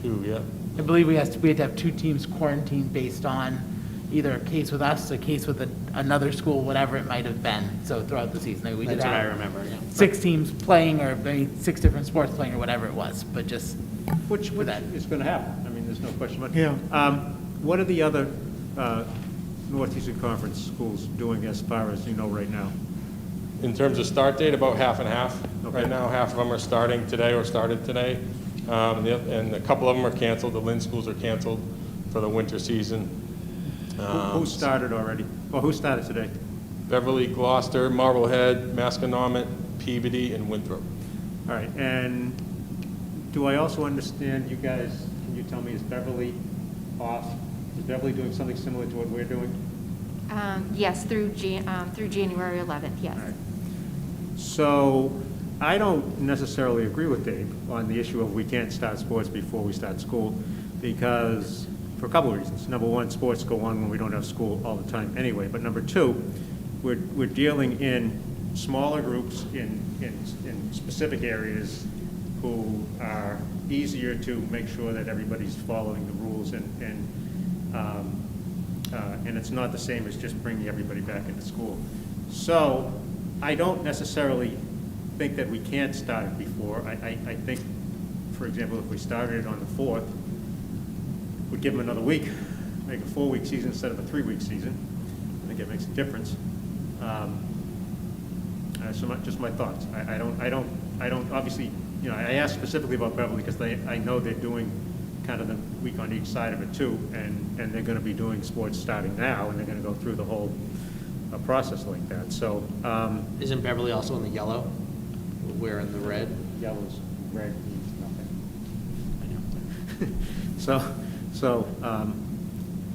2, yeah. I believe we had to have 2 teams quarantined based on either a case with us, a case with another school, whatever it might have been. So throughout the season, we did That's what I have remember, yeah. 6 teams playing, or maybe 6 different sports playing, or whatever it was. But just Which that. is going to happen. I mean, there's no question about it. Yeah. What are the other Northeastern Conference schools doing as far as you know right now? In terms of start date, about half and half. Okay. Right now, half of them are starting today or started today. And a couple of them are canceled. The Lynn schools are canceled for the winter season. Who started already? Or who started today? Beverly, Gloucester, Marblehead, Masconomet, Peabody, and Winthrop. All right, and do I also understand you guys, can you tell me, is Beverly off? Is Beverly doing something similar to what we're doing? Yes, through January 11th, yes. All right. So I don't necessarily agree with Dave on the issue of we can't start sports before we start school, because for a couple of reasons. Number one, sports go on when we don't have school all the time anyway. But number two, we're dealing in smaller groups in specific areas who are easier to make sure that everybody's following the rules, and it's not the same as just bringing everybody back into school. So I don't necessarily think that we can't start it before. I think, for example, if we started it on the 4th, we'd give them another week, make a 4-week season instead of a 3-week season. I think it makes a difference. So just my thoughts. I don't obviously, you know, I asked specifically about Beverly because I know they're doing kind of the week on each side of it too, and they're going to be doing sports starting now, and they're going to go through the whole process like that. So Isn't Beverly also in the yellow? We're in the red. Yellow's red means nothing. I know.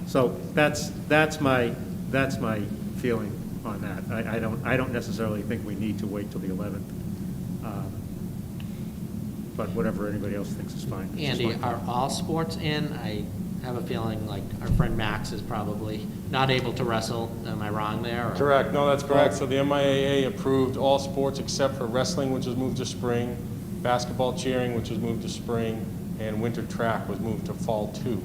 So that's my feeling on that. I don't necessarily think we need to wait till the 11th. But whatever anybody else thinks is fine. It's just Andy, my- are all sports in? I have a feeling like our friend Max is probably not able to wrestle. Am I wrong there? or- Correct, no, that's correct. So the MIAA approved all sports except for wrestling, which was moved to spring, basketball, cheering, which was moved to spring, and winter track was moved to fall 2.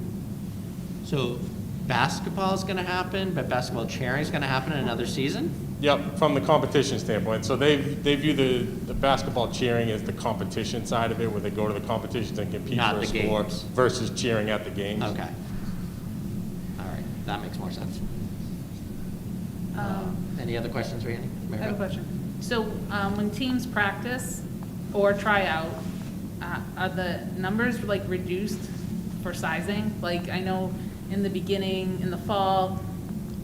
So basketball is going to happen, but basketball cheering is going to happen in another season? Yep, from the competition standpoint. So they view the basketball cheering as the competition side of it, where they go to the competitions and compete Not for a the score, games. versus cheering at the games. Okay. All right, that makes more sense. Any other questions, Randy? I have a question. So when teams practice or try out, are the numbers like reduced for sizing? Like I know in the beginning, in the fall,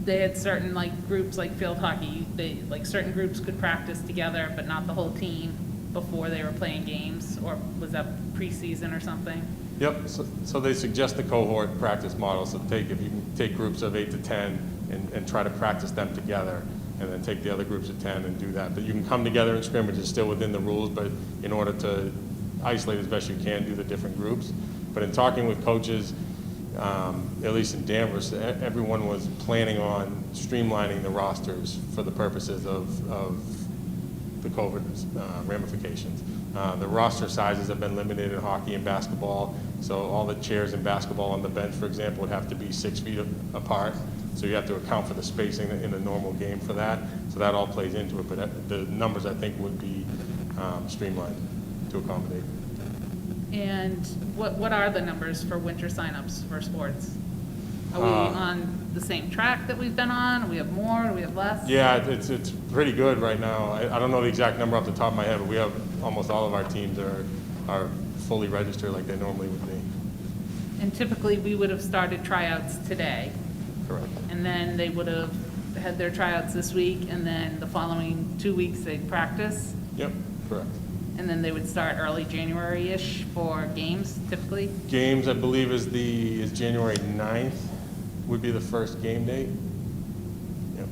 they had certain like groups like field hockey, like certain groups could practice together, but not the whole team before they were playing games, or was that preseason or something? Yep, so they suggest the cohort practice model. So if you can take groups of 8 to 10 and try to practice them together, and then take the other groups of 10 and do that. But you can come together in scrimmages still within the rules, but in order to isolate as best you can, do the different groups. But in talking with coaches, at least in Danvers, everyone was planning on streamlining the rosters for the purposes of the COVID ramifications. The roster sizes have been limited in hockey and basketball, so all the chairs in basketball on the bench, for example, would have to be 6 feet apart. So you have to account for the spacing in a normal game for that. So that all plays into it, but the numbers, I think, would be streamlined to accommodate. And what are the numbers for winter signups for sports? Are we on the same track that we've been on? Do we have more? Do we have less? Yeah, it's pretty good right now. I don't know the exact number off the top of my head, but we have almost all of our teams are fully registered like they normally would be. And typically, we would have started tryouts today. Correct. And then they would have had their tryouts this week, and then the following 2 weeks they'd practice. Yep, correct. And then they would start early January-ish for games, typically. Games, I believe, is January 9th would be the first game date. Yep.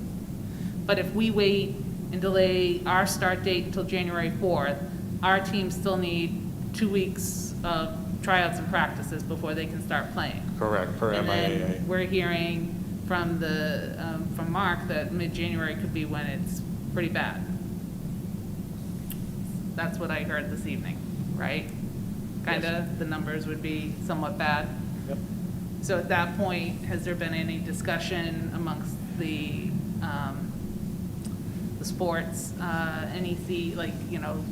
But if we wait and delay our start date until January 4th, our teams still need 2 weeks of tryouts and practices before they can start playing. Correct, per And MIAA. then we're hearing from from Mark that mid-January could be when it's pretty bad. That's what I heard this evening, right? Kinda, the numbers would be somewhat bad. Yep. So at that point, has there been any discussion amongst the sports,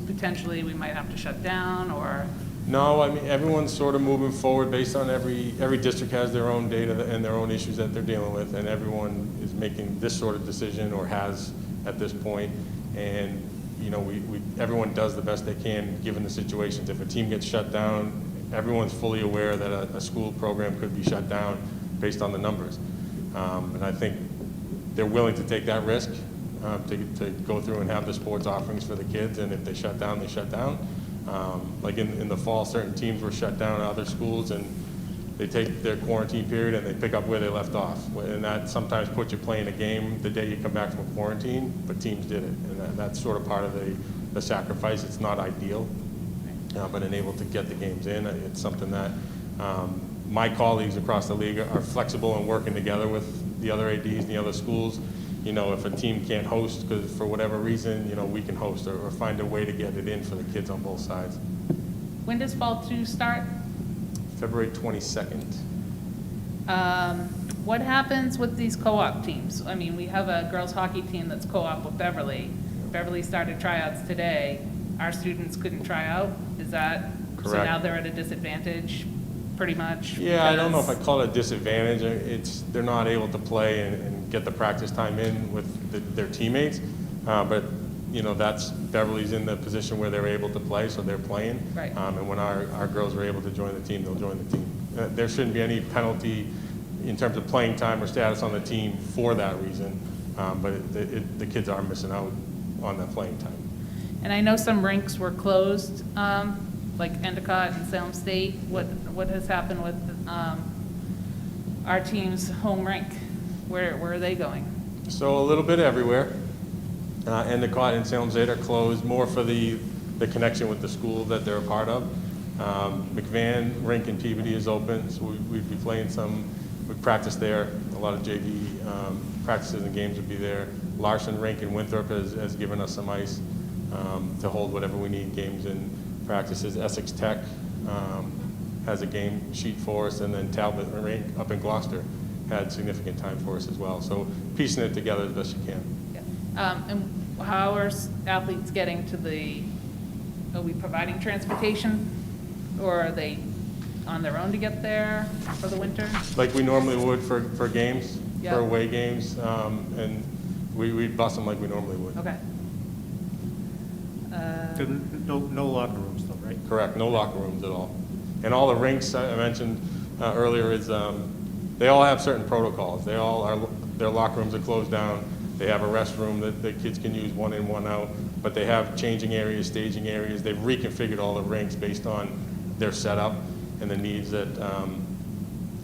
potentially we might have to shut down, or? No, I mean, everyone's sort of moving forward based on every district has their own data and their own issues that they're dealing with, and everyone is making this sort of decision or has at this point. And, you know, everyone does the best they can given the situations. If a team gets shut down, everyone's fully aware that a school program could be shut down based on the numbers. And I think they're willing to take that risk to go through and have the sports offerings for the kids, and if they shut down, they shut down. Like in the fall, certain teams were shut down at other schools, and they take their quarantine period and they pick up where they left off. And that sometimes puts you playing a game the day you come back from quarantine, but teams did it. And that's sort of part of the sacrifice. It's not ideal, but enabled to get the games in. It's something that my colleagues across the league are flexible and working together with the other ADs and the other schools. You know, if a team can't host because for whatever reason, you know, we can host or find a way to get it in for the kids on both sides. When does fall two start? February 22nd. What happens with these co-op teams? I mean, we have a girls hockey team that's co-op with Beverly. Beverly started tryouts today. Our students couldn't try out. Is that, so Correct. now they're at a disadvantage, pretty much? Yeah, I don't know if I because- call it a disadvantage. They're not able to play and get the practice time in with their teammates. But, Beverly's in the position where they're able to play, so they're playing. Right. And when our girls are able to join the team, they'll join the team. There shouldn't be any penalty in terms of playing time or status on the team for that reason. But the kids are missing out on that playing time. And I know some rinks were closed, like Endicott and Salem State. What has happened with our team's home rink? Where are they going? So a little bit everywhere. Endicott and Salem State are closed more for the connection with the school that they're a part of. McVan Rink in Peabody is open, so we'd be playing we practice there. A lot of JV practices and games would be there. Larson Rink in Winthrop has given us some ice to hold whatever we need, games and practices. Essex Tech has a game sheet for us, and then Talbot Rink up in Gloucester had significant time for us as well. So piecing it together as best you can. Yeah. And how are athletes getting to are we providing transportation, or are they on their own to get there for the winter? Like we normally would for games, Yeah. for away games, and we'd bus them like we normally would. Okay. No locker rooms though, right? Correct, no locker rooms at all. And all the rinks I mentioned earlier is, they all have certain protocols. Their locker rooms are closed down. They have a restroom that the kids can use, one in, one out, but they have changing areas, staging areas. They've reconfigured all the rinks based on their setup and the needs that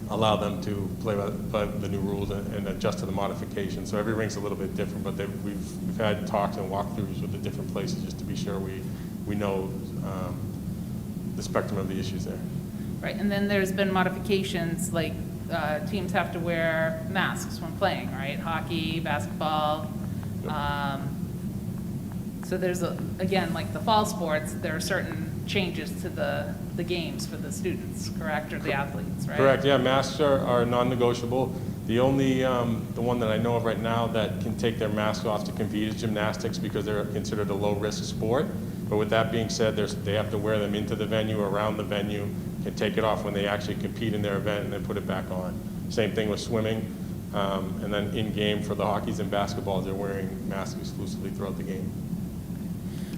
allow them to play by the new rules and adjust to the modifications. So every rink's a little bit different, but we've had talks and walkthroughs with the different places just to be sure we know the spectrum of the issues there. Right, and then there's been modifications, like teams have to wear masks when playing, right? Hockey, basketball. So there's, again, like the fall sports, there are certain changes to the games for the students, correct, or the athletes, right? Correct, yeah, masks are non-negotiable. The only, the one that I know of right now that can take their mask off to compete is gymnastics because they're considered a low-risk sport. But with that being said, they have to wear them into the venue, around the venue, can take it off when they actually compete in their event and then put it back on. Same thing with swimming. And then in-game for the hockeys and basketballs, they're wearing masks exclusively throughout the game.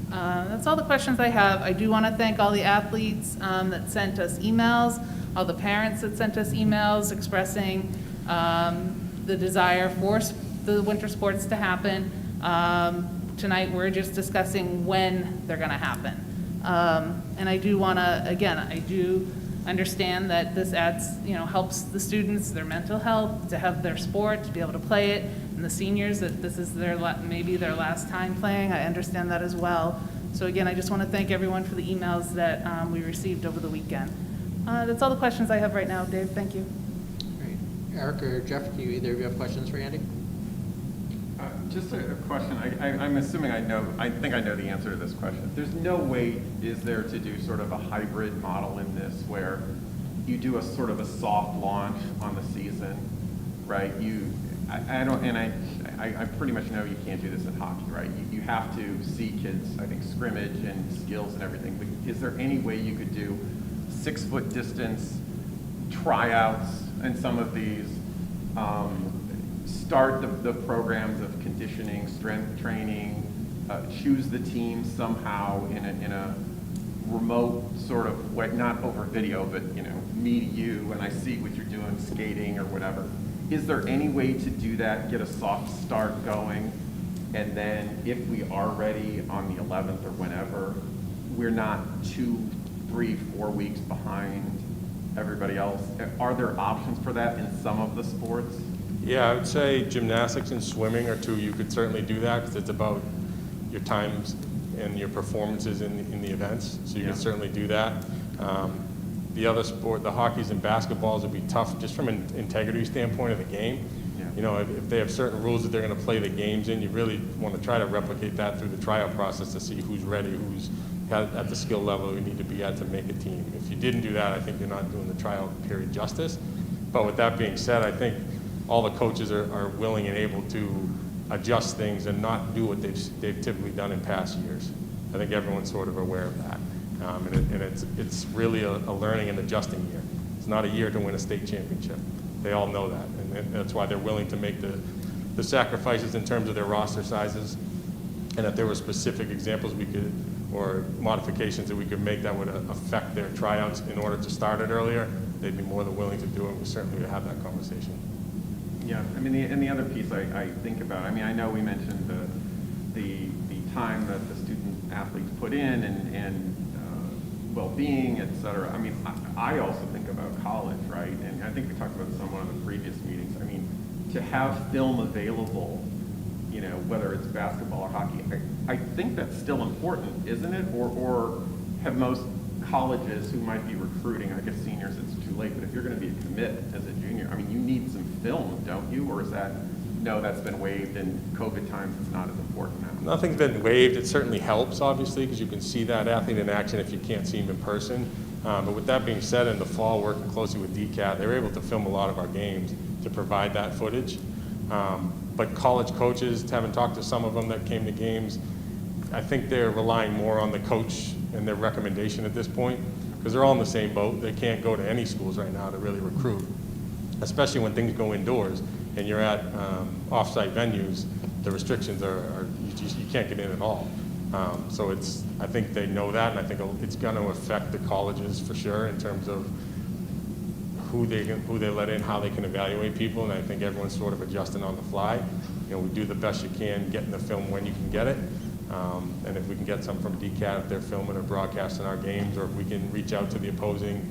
That's all the questions I have. I do want to thank all the athletes that sent us emails, all the parents that sent us emails expressing the desire for the winter sports to happen. Tonight, we're just discussing when they're going to happen. And I do want to, again, I do understand that this helps the students, their mental health, to have their sport, to be able to play it, and the seniors, that this is maybe their last time playing. I understand that as well. So again, I just want to thank everyone for the emails that we received over the weekend. That's all the questions I have right now. Dave, thank you. Great. Eric or Jeff, do either of you have questions for Andy? Just a question. I'm assuming I think I know the answer to this question. There's no way, is there, to do sort of a hybrid model in this where you do a sort of a soft launch on the season, right? I pretty much know you can't do this in hockey, right? You have to see kids, I think, scrimmage and skills and everything. But is there any way you could do 6-foot distance tryouts in some of these? Start the programs of conditioning, strength training, choose the team somehow in a remote sort of way, not over video, but me to you, and I see what you're doing, skating or whatever. Is there any way to do that, get a soft start going, and then if we are ready on the 11th or whenever, we're not 2, 3, 4 weeks behind everybody else? Are there options for that in some of the sports? Yeah, I would say gymnastics and swimming are two. You could certainly do that because it's about your times and your performances in the events. So you could certainly do that. The other sport, the hockeys and basketballs, would be tough just from an integrity standpoint of the game. Yeah. If they have certain rules that they're going to play the games in, you really want to try to replicate that through the tryout process to see who's ready, who's at the skill level we need to be at to make a team. If you didn't do that, I think you're not doing the tryout period justice. But with that being said, I think all the coaches are willing and able to adjust things and not do what they've typically done in past years. I think everyone's sort of aware of that. And it's really a learning and adjusting year. It's not a year to win a state championship. They all know that, and that's why they're willing to make the sacrifices in terms of their roster sizes. And if there were specific examples we could, or modifications that we could make that would affect their tryouts in order to start it earlier, they'd be more than willing to do it. We certainly would have that conversation. Yeah, I mean, and the other piece I think about, I mean, I know we mentioned the time that the student athletes put in and well-being, et cetera. I mean, I also think about college, right? And I think we talked about this on one of the previous meetings. I mean, to have film available, you know, whether it's basketball or hockey, I think that's still important, isn't it? Or have most colleges who might be recruiting, I guess seniors, it's too late, but if you're going to be a commit as a junior, I mean, you need some film, don't you? Or is that, no, that's been waived and COVID times it's not as important now? Nothing's been waived. It certainly helps, obviously, because you can see that athlete in action if you can't see him in person. But with that being said, in the fall, working closely with DCAT, they were able to film a lot of our games to provide that footage. But college coaches, having talked to some of them that came to games, I think they're relying more on the coach and their recommendation at this point, because they're all in the same boat. They can't go to any schools right now to really recruit, especially when things go indoors and you're at off-site venues. The restrictions are you can't get in at all. So I think they know that, and I think it's going to affect the colleges for sure in terms of who they let in, how they can evaluate people, and I think everyone's sort of adjusting on the fly. You know, we do the best you can getting the film when you can get it, and if we can get some from DCAT, if they're filming or broadcasting our games, or if we can reach out to the opposing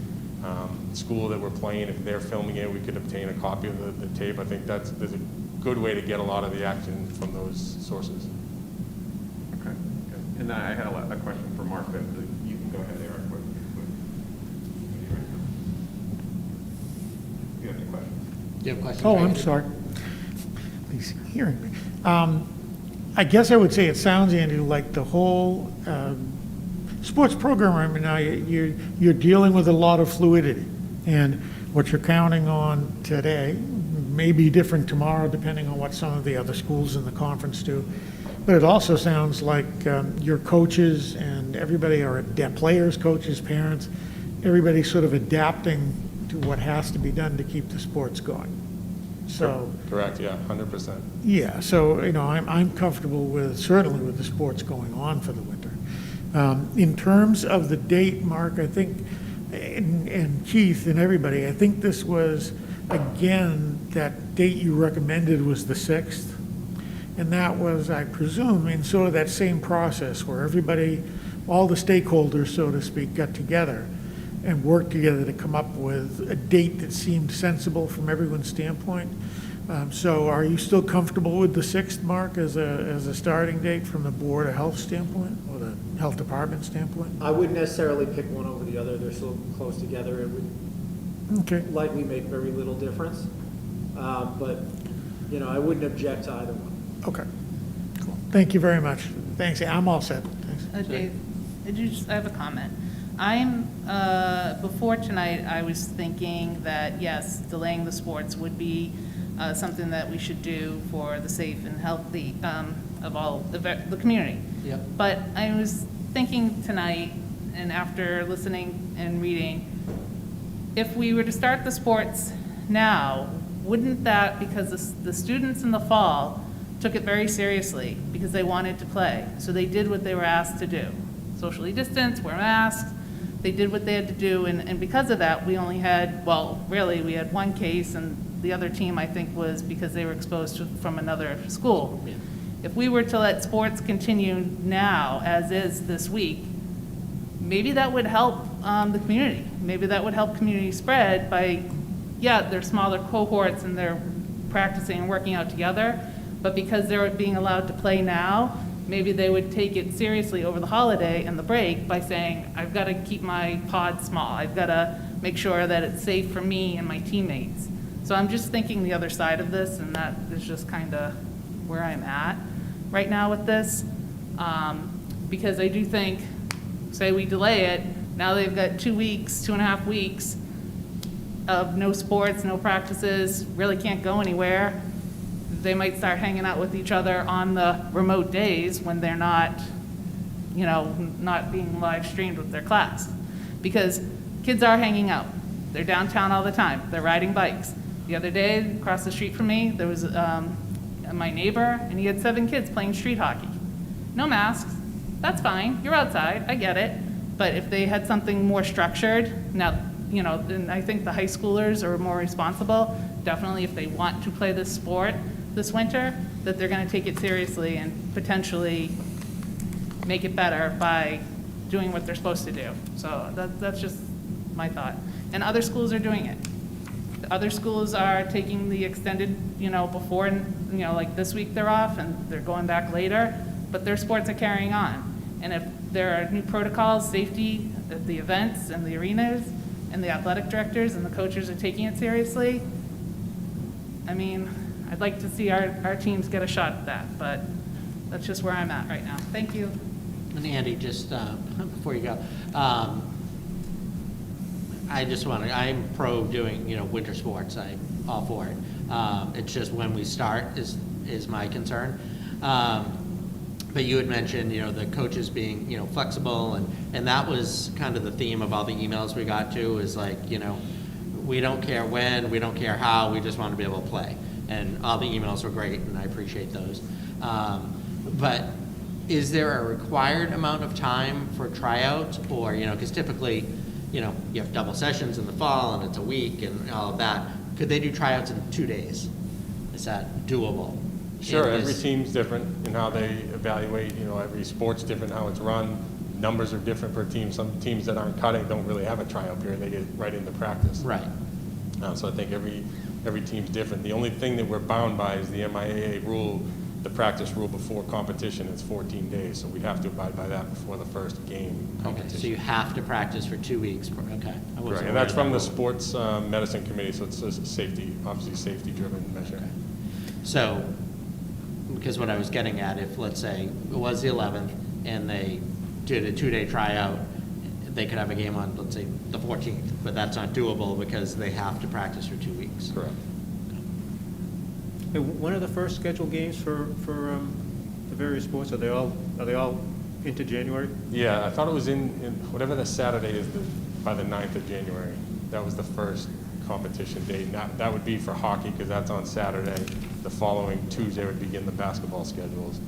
school that we're playing, if they're filming it, we could obtain a copy of the tape. I think there's a good way to get a lot of the action from those sources. Okay, good. And then I had a question for Mark, but you can go ahead, Eric. You have any questions? Do you have questions? Oh, I'm sorry. He's hearing me. I guess I would say it sounds, Andy, like the whole sports program right now, you're dealing with a lot of fluidity. And what you're counting on today may be different tomorrow, depending on what some of the other schools in the conference do. But it also sounds like your coaches and everybody are players, coaches, parents, everybody's sort of adapting to what has to be done to keep the sports going. So Correct, yeah, 100%. yeah, so I'm comfortable certainly with the sports going on for the winter. In terms of the date, Mark, I think, and Keith and everybody, I think this was again that date you recommended was the 6th, and that was, I presume, in sort of that same process where everybody, all the stakeholders, so to speak, got together and worked together to come up with a date that seemed sensible from everyone's standpoint. So are you still comfortable with the 6th, Mark, as a starting date from the Board of Health standpoint or the Health Department standpoint? I wouldn't necessarily pick one over the other. They're so close together. It would likely make very little difference. But, I wouldn't object to either one. Okay, cool. Thank you very much. Thanks. I'm all set. Thanks. Dave, I have a comment. Before tonight, I was thinking that, yes, delaying the sports would be something that we should do for the safe and healthy of all the community. Yep. But I was thinking tonight, and after listening and reading, if we were to start the sports now, wouldn't that, because the students in the fall took it very seriously because they wanted to play, so they did what they were asked to do. Socially distance, wear masks, they did what they had to do, and because of that, we only had, we had one case, and the other team, I think, was because they were exposed from another school. Yeah. If we were to let sports continue now, as is this week, maybe that would help the community. Maybe that would help community spread by, they're smaller cohorts and they're practicing and working out together, but because they're being allowed to play now, maybe they would take it seriously over the holiday and the break by saying, I've got to keep my pod small. I've got to make sure that it's safe for me and my teammates. So I'm just thinking the other side of this, and that is just kind of where I'm at right now with this. Because I do think say we delay it, now they've got 2 weeks, 2.5 weeks of no sports, no practices, really can't go anywhere. They might start hanging out with each other on the remote days when they're not, not being live streamed with their class. Because kids are hanging out. They're downtown all the time. They're riding bikes. The other day, across the street from me, there was my neighbor, and he had 7 kids playing street hockey. No masks. That's fine. You're outside. I get it. But if they had something more structured, now, then I think the high schoolers are more responsible. Definitely, if they want to play this sport this winter, that they're going to take it seriously and potentially make it better by doing what they're supposed to do. So that's just my thought. And other schools are doing it. Other schools are taking the extended, before, like this week they're off and they're going back later, but their sports are carrying on. And if there are new protocols, safety at the events and the arenas, and the athletic directors and the coaches are taking it seriously, I'd like to see our teams get a shot at that, but that's just where I'm at right now. Thank you. And Andy, just before you go, I'm pro doing, winter sports. I'm all for it. It's just when we start is my concern. But you had mentioned, the coaches being, flexible, and that was kind of the theme of all the emails we got to, is like, we don't care when, we don't care how, we just want to be able to play. And all the emails were great, and I appreciate those. But is there a required amount of time for tryouts, or, because typically, you have double sessions in the fall, and it's a week, and all of that. Could they do tryouts in 2 days? Is that doable? Sure, every team's different in how they evaluate, every sport's different how it's run. Numbers are different per team. Some teams that aren't cutting don't really have a tryout period. They get right into practice. Right. So I think every team's different. The only thing that we're bound by is the MIAA rule, the practice rule before competition is 14 days. So we'd have to abide by that before the first game competition. Okay, so you have to practice for 2 weeks. Okay. Right, and that's from the sports medicine committee, so it's a obviously safety-driven measure. Okay. So, because what I was getting at, if, let's say, it was the 11th, and they did a 2-day tryout, they could have a game on, let's say, the 14th, but that's not doable because they have to practice for 2 weeks. Correct. Hey, when are the first scheduled games for the various sports? Are they all into January? Yeah, I thought it was in whatever the Saturday is, by the 9th of January. That was the first competition date. That would be for hockey because that's on Saturday. The following Tuesday would begin the basketball schedules.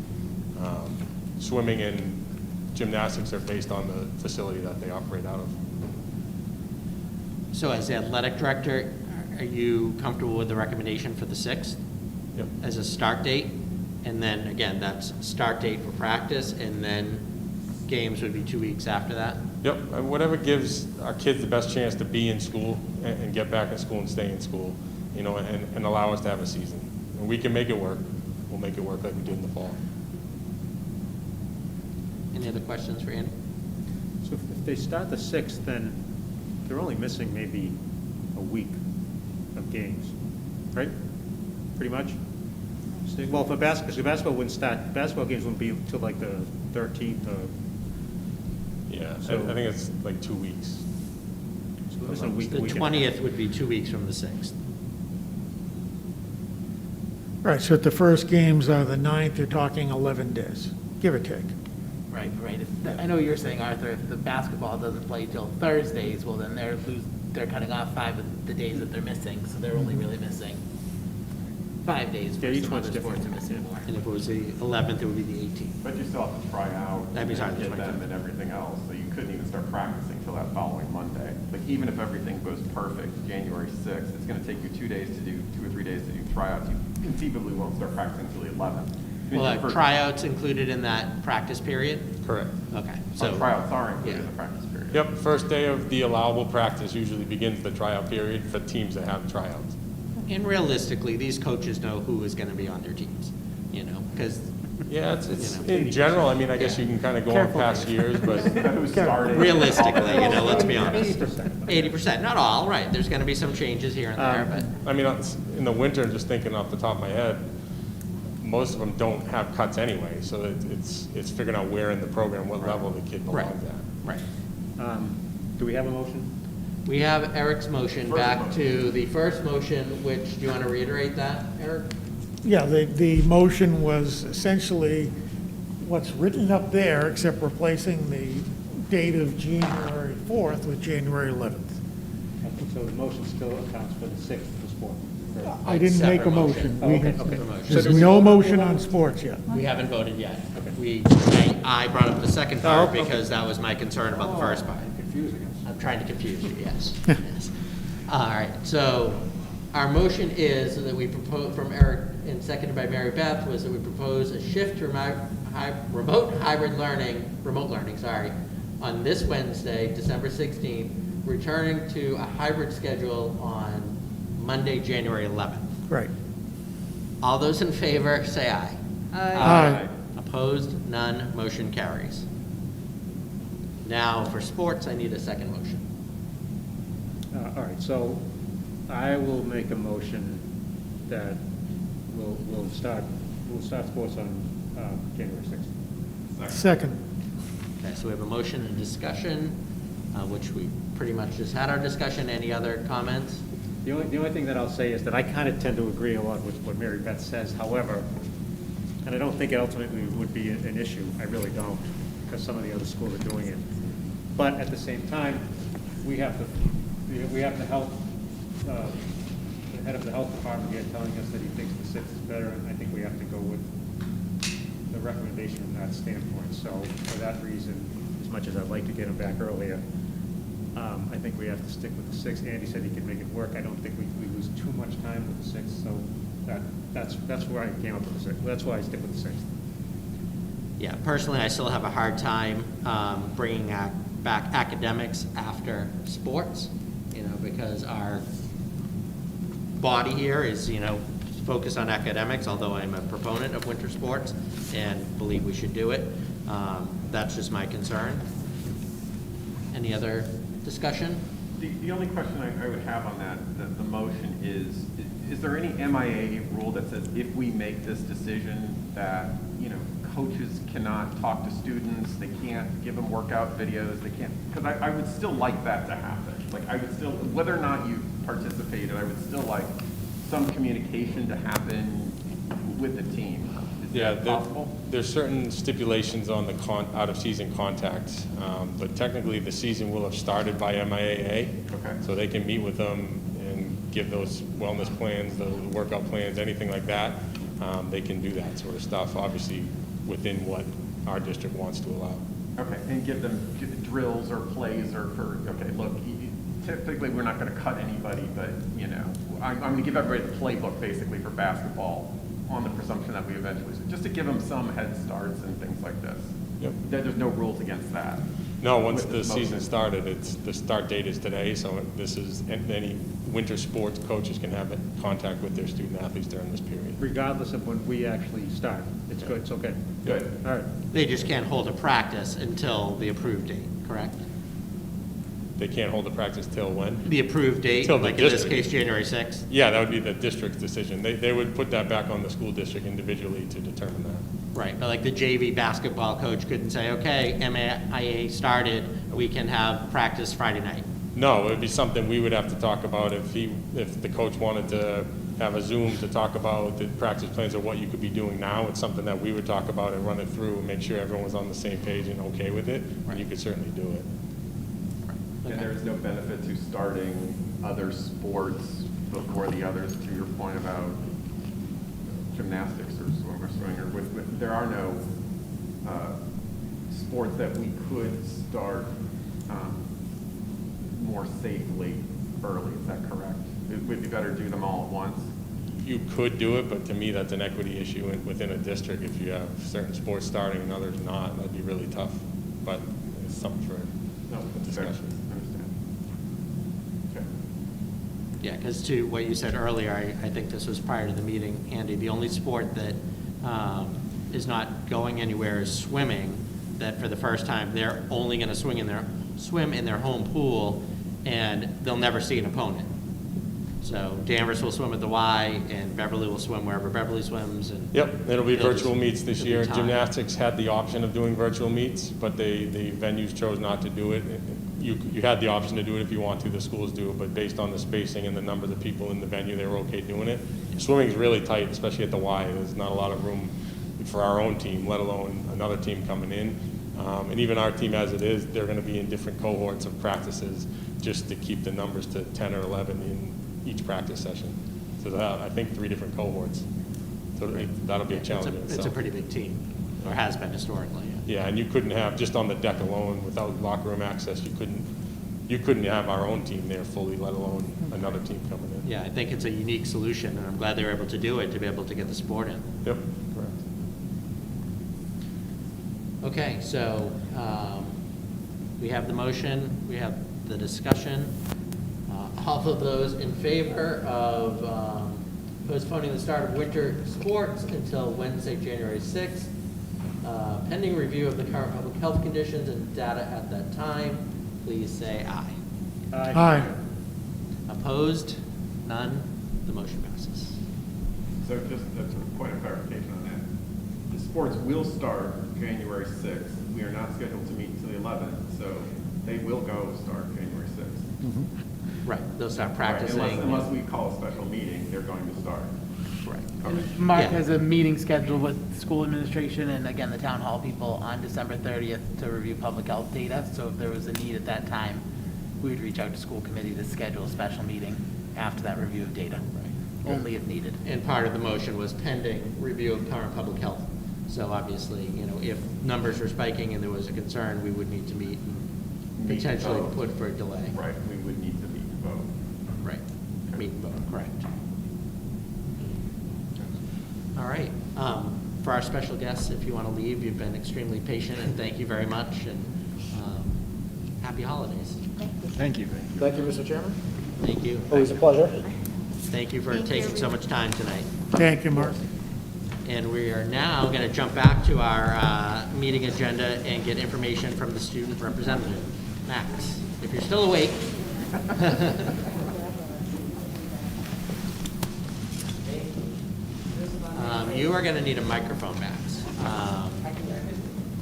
Swimming and gymnastics are based on the facility that they operate out of. So as the athletic director, are you comfortable with the recommendation for the 6th? Yep. As a start date? And then, again, that's start date for practice, and then games would be 2 weeks after that? Yep, whatever gives our kids the best chance to be in school and get back in school and stay in school, and allow us to have a season. And we can make it work. We'll make it work like we did in the fall. Any other questions for Andy? So if they start the 6th, then they're only missing maybe a week of games, right? Pretty much? Well, for basketball wouldn't start, basketball games wouldn't be until like the 13th or... Yeah, So- I think it's like 2 weeks. So we're missing a week. The week and a half. 20th would be 2 weeks from the 6th. Right, so if the first games are the 9th, you're talking 11 days, give or take. Right. I know you're saying, Arthur, if the basketball doesn't play till Thursdays, well, then they're cutting off 5 of the days that they're missing, so they're only really missing 5 days. Yeah, versus each some one's other sports different. are missing more. And if it was the 11th, it would be the 18th. But you still have to try out That'd be and sorry, the get them 25th. and everything else, so you couldn't even start practicing till that following Monday. Like, even if everything goes perfect, January 6th, it's gonna take you 2 days to do, 2 or 3 days to do tryouts. You conceivably won't start practicing until the 11th. Well, are tryouts included in that practice period? Correct. Okay, So so, tryouts are included in yeah. the practice period. Yep, first day of the allowable practice usually begins the tryout period for teams that have tryouts. and realistically, these coaches know who is gonna be on their teams, because Yeah, it's You know. in general, I mean, I guess you can kind of go on Careful. past years, but Who's starting? realistically, let's be honest. 80%, not all, right, there's gonna be some changes here and there, but, I mean, in the winter, just thinking off the top of my head, most of them don't have cuts anyway, so it's figuring out where in the program, what level the kid belongs at. Right. Do we have a motion? We have Eric's motion back to the first motion, which, do you want to reiterate that, Eric? Yeah, the motion was essentially what's written up there, except replacing the date of January 4th with January 11th. So the motion still accounts for the 6th for sport. I didn't make a Separate motion. motion. We- Okay. There's no motion on sports yet. We haven't voted yet. Okay. I brought up the second part okay. because that was my concern about the first part. Confusing us. I'm trying to confuse you, yes. Yes. All right, so our motion is that we propose, from Eric and seconded by Mary Beth, was that we propose a shift to remote learning, on this Wednesday, December 16th, returning to a hybrid schedule on Monday, January 11th. Right. All those in favor, say aye. Aye. Opposed? None. Motion carries. Now, for sports, I need a second motion. All right, so I will make a motion that we'll start sports on January 6th. Second. Okay, so we have a motion and discussion, which we pretty much just had our discussion. Any other comments? The only thing that I'll say is that I kind of tend to agree a lot with what Mary Beth says. However, and I don't think it ultimately would be an issue. I really don't, because some of the other schools are doing it. But at the same time, we have the health, the head of the health department here telling us that he thinks the 6th is better, and I think we have to go with the recommendation from that standpoint. So for that reason, as much as I'd like to get him back earlier, I think we have to stick with the 6th. Andy said he could make it work. I don't think we lose too much time with the 6th, so that's where I came up with the 6th. That's why I stick with the 6th. Yeah, personally, I still have a hard time bringing back academics after sports, because our body here is, focused on academics, although I'm a proponent of winter sports and believe we should do it. That's just my concern. Any other discussion? The only question I would have on the motion is there any MIA rule that says if we make this decision that, coaches cannot talk to students, they can't give them workout videos, they can't, because I would still like that to happen. Like, I would still, whether or not you participated, I would still like some communication to happen with the team. Is that possible? There's certain stipulations on the out-of-season contacts, but technically the season will have started by MIAA. Okay. So they can meet with them and give those wellness plans, the workout plans, anything like that. They can do that sort of stuff, obviously within what our district wants to allow. Okay, and give them drills or plays okay, look, typically we're not going to cut anybody, but, I'm going to give everybody the playbook basically for basketball on the presumption that we eventually, just to give them some head starts and things like this. Yep. There's no rules against that. No, once With the this season motion. started, the start date is today, so this is, any winter sports coaches can have contact with their student athletes during this period. Regardless of when we actually start, it's good, it's okay. Good. All right. They just can't hold a practice until the approved date, correct? They can't hold the practice till when? The approved date, Till the like in this district. case, January 6th? Yeah, that would be the district's decision. They would put that back on the school district individually to determine that. Right, but like the JV basketball coach couldn't say, okay, MIA started, we can have practice Friday night. No, it would be something we would have to talk about if the coach wanted to have a Zoom to talk about the practice plans or what you could be doing now. It's something that we would talk about and run it through and make sure everyone was on the same page and okay with it, and you could certainly do it. And there is no benefit to starting other sports before the others, to your point about gymnastics or swimming, or there are no sports that we could start more safely early, is that correct? It would be better to do them all at once? You could do it, but to me, that's an equity issue within a district. If you have certain sports starting and others not, that'd be really tough. But it's something for discussion. Yeah, because to what you said earlier, I think this was prior to the meeting, Andy, the only sport that is not going anywhere is swimming, that for the first time, they're only going to swim in their home pool, and they'll never see an opponent. So Danvers will swim at the Y, and Beverly will swim wherever Beverly swims, and. Yep, it'll be It'll virtual just- meets this it'll be year. timed. Gymnastics had the option of doing virtual meets, but the venues chose not to do it. You had the option to do it if you want to, the schools do, but based on the spacing and the numbers of people in the venue, they were okay doing it. Swimming is really tight, especially at the Y. There's not a lot of room for our own team, let alone another team coming in. And even our team as it is, they're going to be in different cohorts of practices just to keep the numbers to 10 or 11 in each practice session. So I think 3 different cohorts. So that'll be a challenge in itself. It's a pretty big team, or has been historically. Yeah, and you couldn't have, just on the deck alone, without locker room access, you couldn't have our own team there fully, let alone another team coming in. Yeah, I think it's a unique solution, and I'm glad they were able to do it, to be able to get the sport in. Yep, correct. Okay, so we have the motion, we have the discussion. All of those in favor of postponing the start of winter sports until Wednesday, January 6th, pending review of the current public health conditions and data at that time, please say aye. Aye. Opposed? None? The motion passes. So just a point of clarification on that. The sports will start January 6th. We are not scheduled to meet until the 11th, so they will start January 6th. Right, they'll start Right, practicing. unless we call a special meeting, they're going to start. Right. And Mark Yeah. has a meeting scheduled with school administration and again, the town hall people on December 30th to review public health data. So if there was a need at that time, we would reach out to school committee to schedule a special meeting after that review of data. Right. Only if needed. And part of the motion was pending review of current public health. So obviously, if numbers were spiking and there was a concern, we would need to meet and potentially vote. put for a delay. Right, we would need to meet and vote. Right, meet and vote, correct. All right, for our special guests, if you want to leave, you've been extremely patient, and thank you very much, and happy holidays. Thank you. Thank you, Mr. Chairman. Thank you. Always a pleasure. Thank you for Thank you, taking so much time tonight. Thank you, Mark. And we are now going to jump back to our meeting agenda and get information from the student representative. Max, if you're still awake. You are going to need a microphone, Max.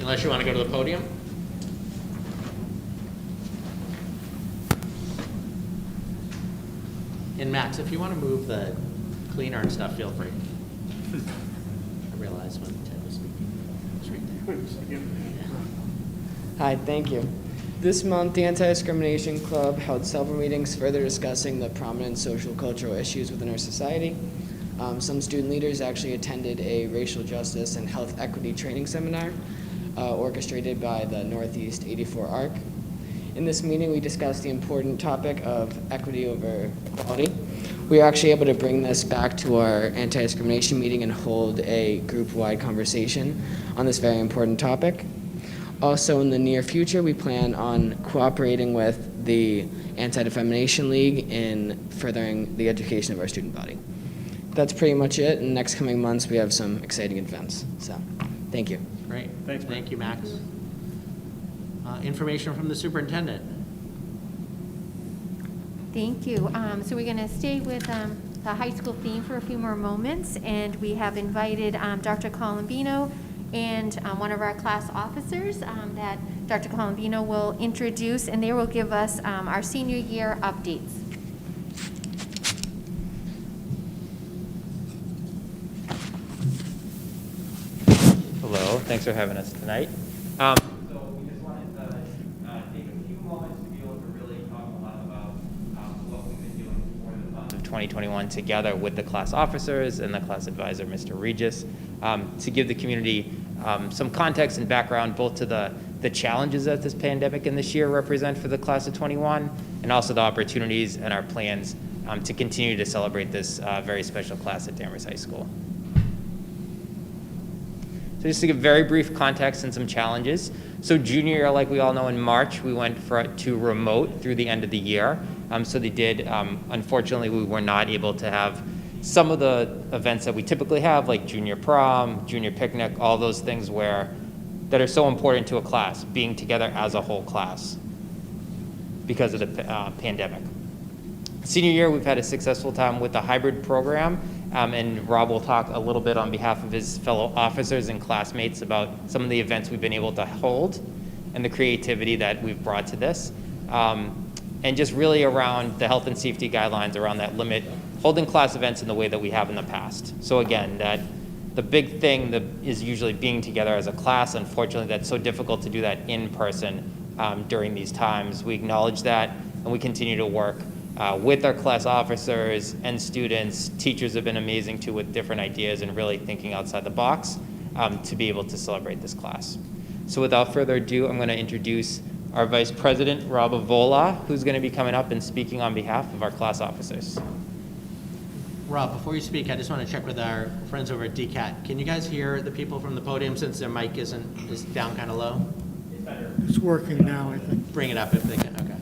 Unless you want to go to the podium. And Max, if you want to move the cleaner and stuff, feel free. I realized when Ted was speaking, it's right there. Hi, thank you. This month, the Anti-Discrimination Club held several meetings further discussing the prominent social cultural issues within our society. Some student leaders actually attended a racial justice and health equity training seminar orchestrated by the Northeast 84 ARC. In this meeting, we discussed the important topic of equity over equality. We were actually able to bring this back to our anti-discrimination meeting and hold a group-wide conversation on this very important topic. Also, in the near future, we plan on cooperating with the Anti-Defamation League in furthering the education of our student body. That's pretty much it. In the next coming months, we have some exciting events. So, thank you. Great. Thanks. Thank you, Max. Information from the superintendent. Thank you. So we're going to stay with the high school theme for a few more moments, and we have invited Dr. Colombino and one of our class officers that Dr. Colombino will introduce, and they will give us our senior year updates. Hello, thanks for having us tonight. So we just wanted to take a few moments to be able to really talk a lot about what we've been doing for the class of 2021 together with the class officers and the class advisor, Mr. Regis, to give the community some context and background both to the challenges that this pandemic and this year represent for the class of 21, and also the opportunities and our plans to continue to celebrate this very special class at Danvers High School. So just to give very brief context and some challenges. So junior year, like we all know, in March, we went to remote through the end of the year. So they did, unfortunately, we were not able to have some of the events that we typically have, like junior prom, junior picnic, all those things that are so important to a class, being together as a whole class because of the pandemic. Senior year, we've had a successful time with the hybrid program, and Rob will talk a little bit on behalf of his fellow officers and classmates about some of the events we've been able to hold and the creativity that we've brought to this. And just really around the health and safety guidelines around that limit, holding class events in the way that we have in the past. So again, that the big thing that is usually being together as a class. Unfortunately, that's so difficult to do that in person during these times. We acknowledge that, and we continue to work with our class officers and students. Teachers have been amazing too with different ideas and really thinking outside the box to be able to celebrate this class. So without further ado, I'm going to introduce our Vice President, Rob Avola, who's going to be coming up and speaking on behalf of our class officers. Rob, before you speak, I just want to check with our friends over at DCAT. Can you guys hear the people from the podium since their mic is down kind of low? It's better. It's working now, I think. Bring it up if they can. Okay.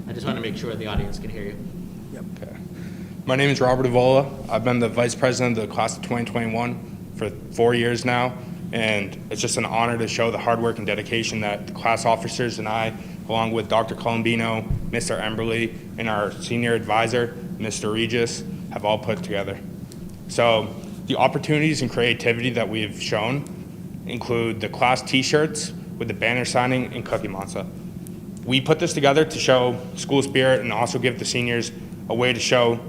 I just want to make sure the audience can hear you. Yep. Okay. My name is Robert Avola. I've been the Vice President of the class of 2021 for 4 years now, and it's just an honor to show the hard work and dedication that the class officers and I, along with Dr. Colombino, Mr. Emberley, and our senior advisor, Mr. Regis, have all put together. So the opportunities and creativity that we've shown include the class t-shirts with the banner signing and Cookie Monster. We put this together to show school spirit and also give the seniors a way to show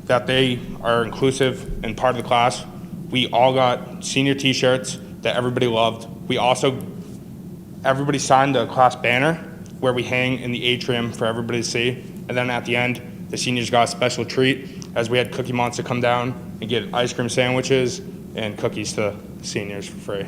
that they are inclusive and part of the class. We all got senior t-shirts that everybody loved. Everybody signed the class banner where we hang in the atrium for everybody to see. And then at the end, the seniors got a special treat as we had Cookie Monster come down and give ice cream sandwiches and cookies to the seniors for free.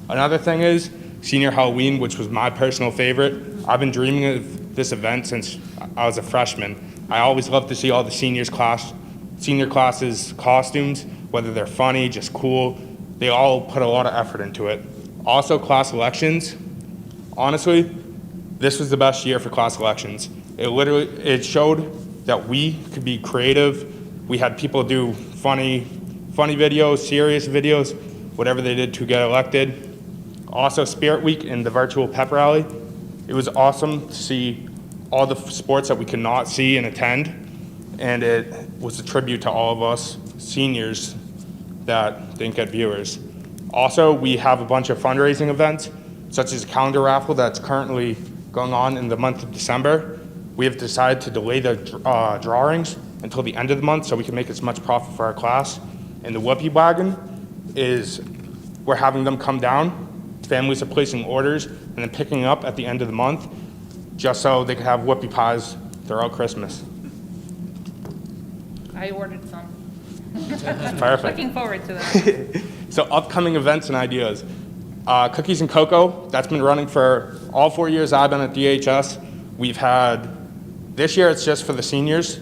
Another thing is Senior Halloween, which was my personal favorite. I've been dreaming of this event since I was a freshman. I always love to see all the senior classes costumes, whether they're funny, just cool. They all put a lot of effort into it. Also, class elections. Honestly, this was the best year for class elections. It showed that we could be creative. We had people do funny videos, serious videos, whatever they did to get elected. Also, Spirit Week and the virtual pep rally. It was awesome to see all the sports that we could not see and attend, and it was a tribute to all of us seniors that didn't get viewers. Also, we have a bunch of fundraising events, such as a calendar raffle that's currently going on in the month of December. We have decided to delay the drawings until the end of the month so we can make as much profit for our class. And the Whoopie Wagon is, we're having them come down. Families are placing orders and then picking up at the end of the month just so they can have whoopie pies throughout Christmas. I ordered some. Perfect. Looking forward to that. So upcoming events and ideas. Cookies and Cocoa, that's been running for all 4 years I've been at DHS. We've had, this year it's just for the seniors.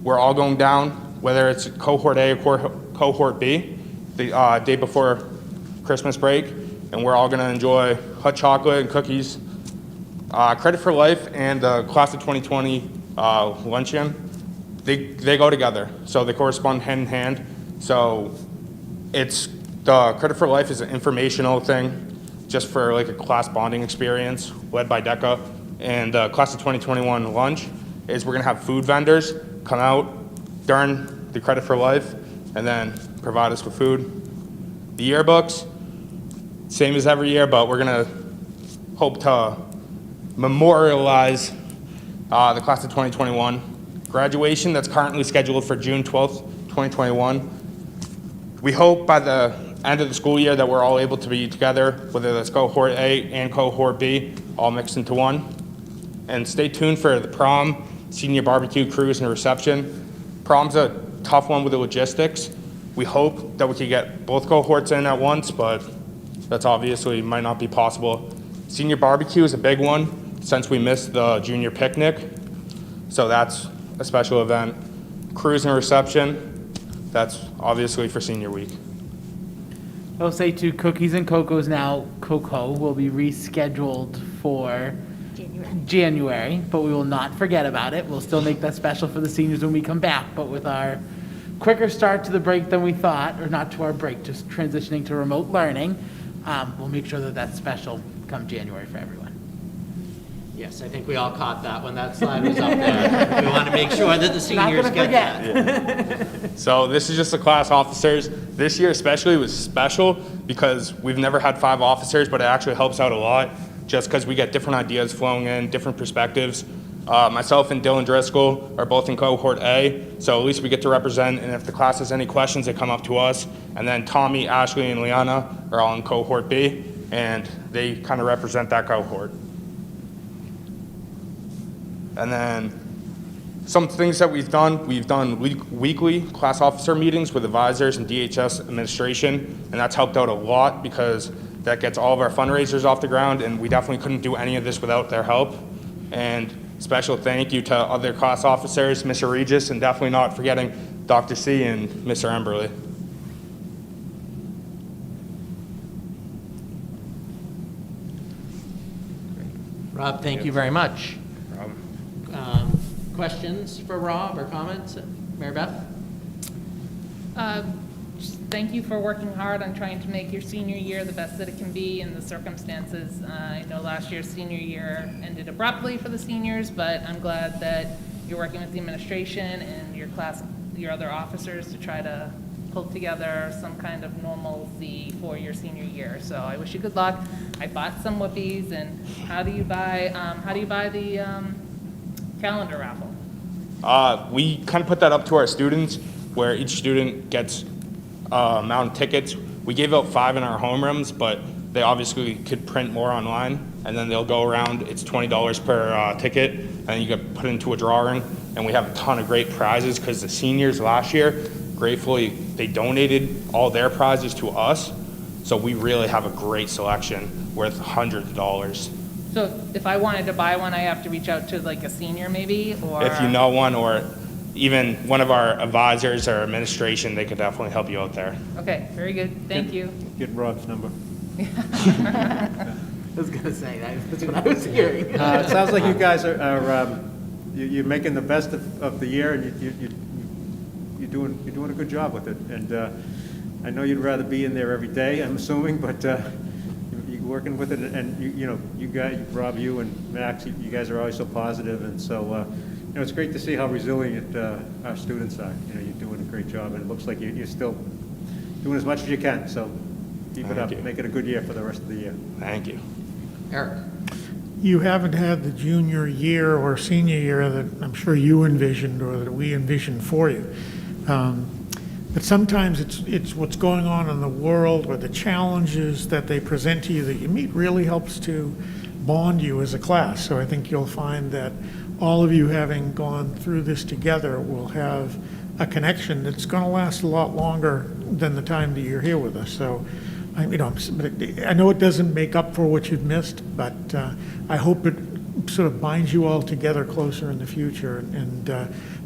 We're all going down, whether it's cohort A or cohort B, the day before Christmas break, and we're all gonna enjoy hot chocolate and cookies. Credit for Life and the class of 2020 luncheon, they go together, so they correspond hand in hand. So it's, the Credit for Life is an informational thing, just for like a class bonding experience led by DECA. And the class of 2021 lunch is we're gonna have food vendors come out during the Credit for Life and then provide us with food. The yearbooks, same as every year, but we're gonna hope to memorialize the class of 2021. Graduation that's currently scheduled for June 12th, 2021. We hope by the end of the school year that we're all able to be together, whether that's cohort A and cohort B, all mixed into one. And stay tuned for the prom, senior barbecue, cruise, and reception. Prom's a tough one with the logistics. We hope that we could get both cohorts in at once, but that's obviously might not be possible. Senior barbecue is a big one since we missed the junior picnic, so that's a special event. Cruise and reception, that's obviously for senior week. I'll say too, Cookies and Coco's now, Cocoa will be rescheduled for January, but we will not forget about it. We'll still make that special for the seniors when we come back, but with our quicker start to the break than we thought, or not to our break, just transitioning to remote learning, we'll make sure that that's special come January for everyone. Yes, I think we all caught that when that slide was up there. We want to make sure that the seniors get that. So this is just the class officers. This year especially was special because we've never had 5 officers, but it actually helps out a lot just because we get different ideas flowing in, different perspectives. Myself and Dylan Driscoll are both in cohort A, so at least we get to represent, and if the class has any questions, they come up to us. And then Tommy, Ashley, and Liana are all in cohort B, and they kind of represent that cohort. And then some things that we've done weekly class officer meetings with advisors and DHS administration, and that's helped out a lot because that gets all of our fundraisers off the ground, and we definitely couldn't do any of this without their help. And special thank you to other class officers, Mr. Regis, and definitely not forgetting Dr. C and Mr. Emberley. Rob, thank you very much. Questions for Rob or comments? Mary Beth? Just thank you for working hard on trying to make your senior year the best that it can be in the circumstances. I know last year's senior year ended abruptly for the seniors, but I'm glad that you're working with the administration and your other officers to try to pull together some kind of normalcy for your senior year. So I wish you good luck. I bought some whoopies, and how do you buy the calendar raffle? We kind of put that up to our students, where each student gets amount of tickets. We gave out 5 in our homerooms, but they obviously could print more online, and then they'll go around. It's $20 per ticket, and then you get put into a drawing. And we have a ton of great prizes because the seniors last year, gratefully, they donated all their prizes to us. So we really have a great selection worth hundreds of dollars. So if I wanted to buy one, I have to reach out to like a senior maybe, or? If you know one, or even one of our advisors or administration, they could definitely help you out there. Okay, very good. Thank you. Get Rob's number. I was going to say, that's what I was hearing. It sounds like you guys you're making the best of the year, and you're doing a good job with it. And I know you'd rather be in there every day, I'm assuming, but you're working with it, and you guys, Rob, you and Max, you guys are always so positive, and so it's great to see how resilient our students are. You're doing a great job, and it looks like you're still doing as much as you can. So keep it up. Make it a good year for the rest of the year. Thank you. Eric? You haven't had the junior year or senior year that I'm sure you envisioned or that we envisioned for you. But sometimes it's what's going on in the world or the challenges that they present to you that you meet really helps to bond you as a class. So I think you'll find that all of you, having gone through this together, will have a connection that's going to last a lot longer than the time that you're here with us. So I know it doesn't make up for what you've missed, but I hope it sort of binds you all together closer in the future. And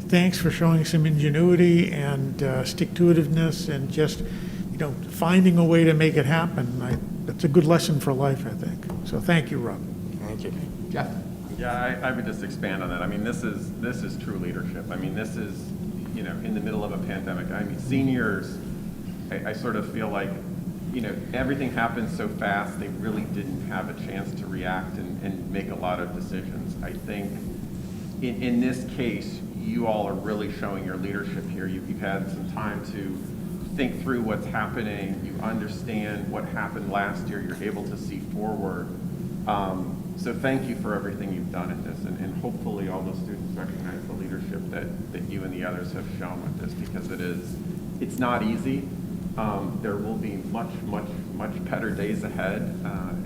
thanks for showing some ingenuity and stick-to-itiveness and just, finding a way to make it happen. It's a good lesson for life, I think. So thank you, Rob. Thank you. Jeff? Yeah, I would just expand on that. I mean, this is true leadership. I mean, this is, in the middle of a pandemic. I mean, seniors, I sort of feel like, everything happened so fast, they really didn't have a chance to react and make a lot of decisions. I think in this case, you all are really showing your leadership here. You've had some time to think through what's happening. You understand what happened last year. You're able to see forward. So thank you for everything you've done in this, and hopefully all those students recognize the leadership that you and the others have shown with this, because it's not easy. There will be much better days ahead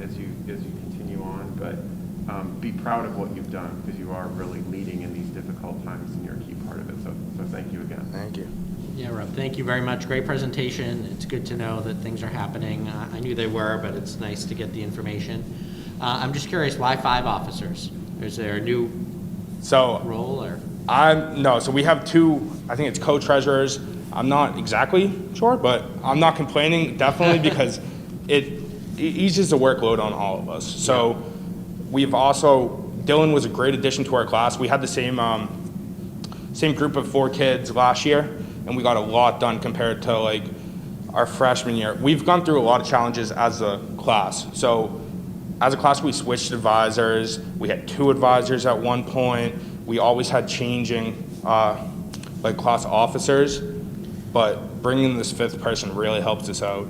as you continue on, but be proud of what you've done, because you are really leading in these difficult times, and you're a key part of it. So thank you again. Thank you. Yeah, Rob, thank you very much. Great presentation. It's good to know that things are happening. I knew they were, but it's nice to get the information. I'm just curious, why 5 officers? Is there a new role, or? No, so we have 2, I think it's co-treasurers. I'm not exactly sure, but I'm not complaining, definitely, because it eases the workload on all of us. So we've also, Dylan was a great addition to our class. We had the same group of 4 kids last year, and we got a lot done compared to like our freshman year. We've gone through a lot of challenges as a class. So as a class, we switched advisors. We had 2 advisors at one point. We always had changing like class officers, but bringing this 5th person really helps us out.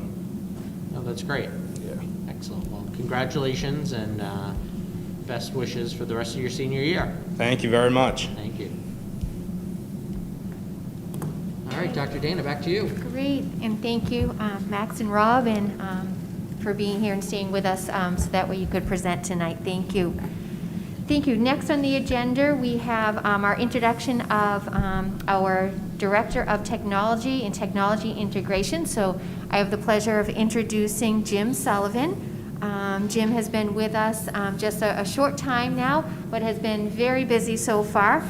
Oh, that's great. Yeah. Excellent. Well, congratulations and best wishes for the rest of your senior year. Thank you very much. Thank you. All right, Dr. Dana, back to you. Great, and thank you, Max and Rob, and for being here and staying with us so that way you could present tonight. Thank you. Thank you. Next on the agenda, we have our introduction of our Director of Technology and Technology Integration. So I have the pleasure of introducing Jim Sullivan. Jim has been with us just a short time now, but has been very busy so far.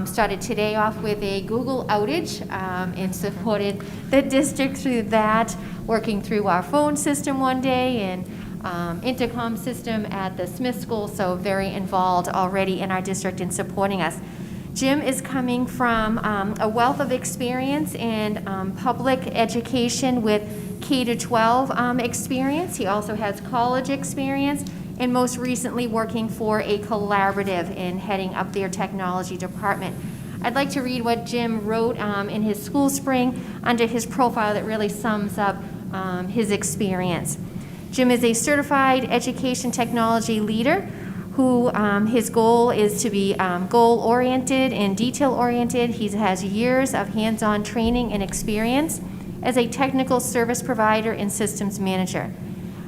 Started today off with a Google outage and supported the district through that, working through our phone system one day and intercom system at the Smith School, so very involved already in our district in supporting us. Jim is coming from a wealth of experience in public education with K-12 experience. He also has college experience, and most recently working for a collaborative in heading up their technology department. I'd like to read what Jim wrote in his school spring under his profile that really sums up his experience. Jim is a certified education technology leader who his goal is to be goal-oriented and detail-oriented. He has years of hands-on training and experience as a technical service provider and systems manager.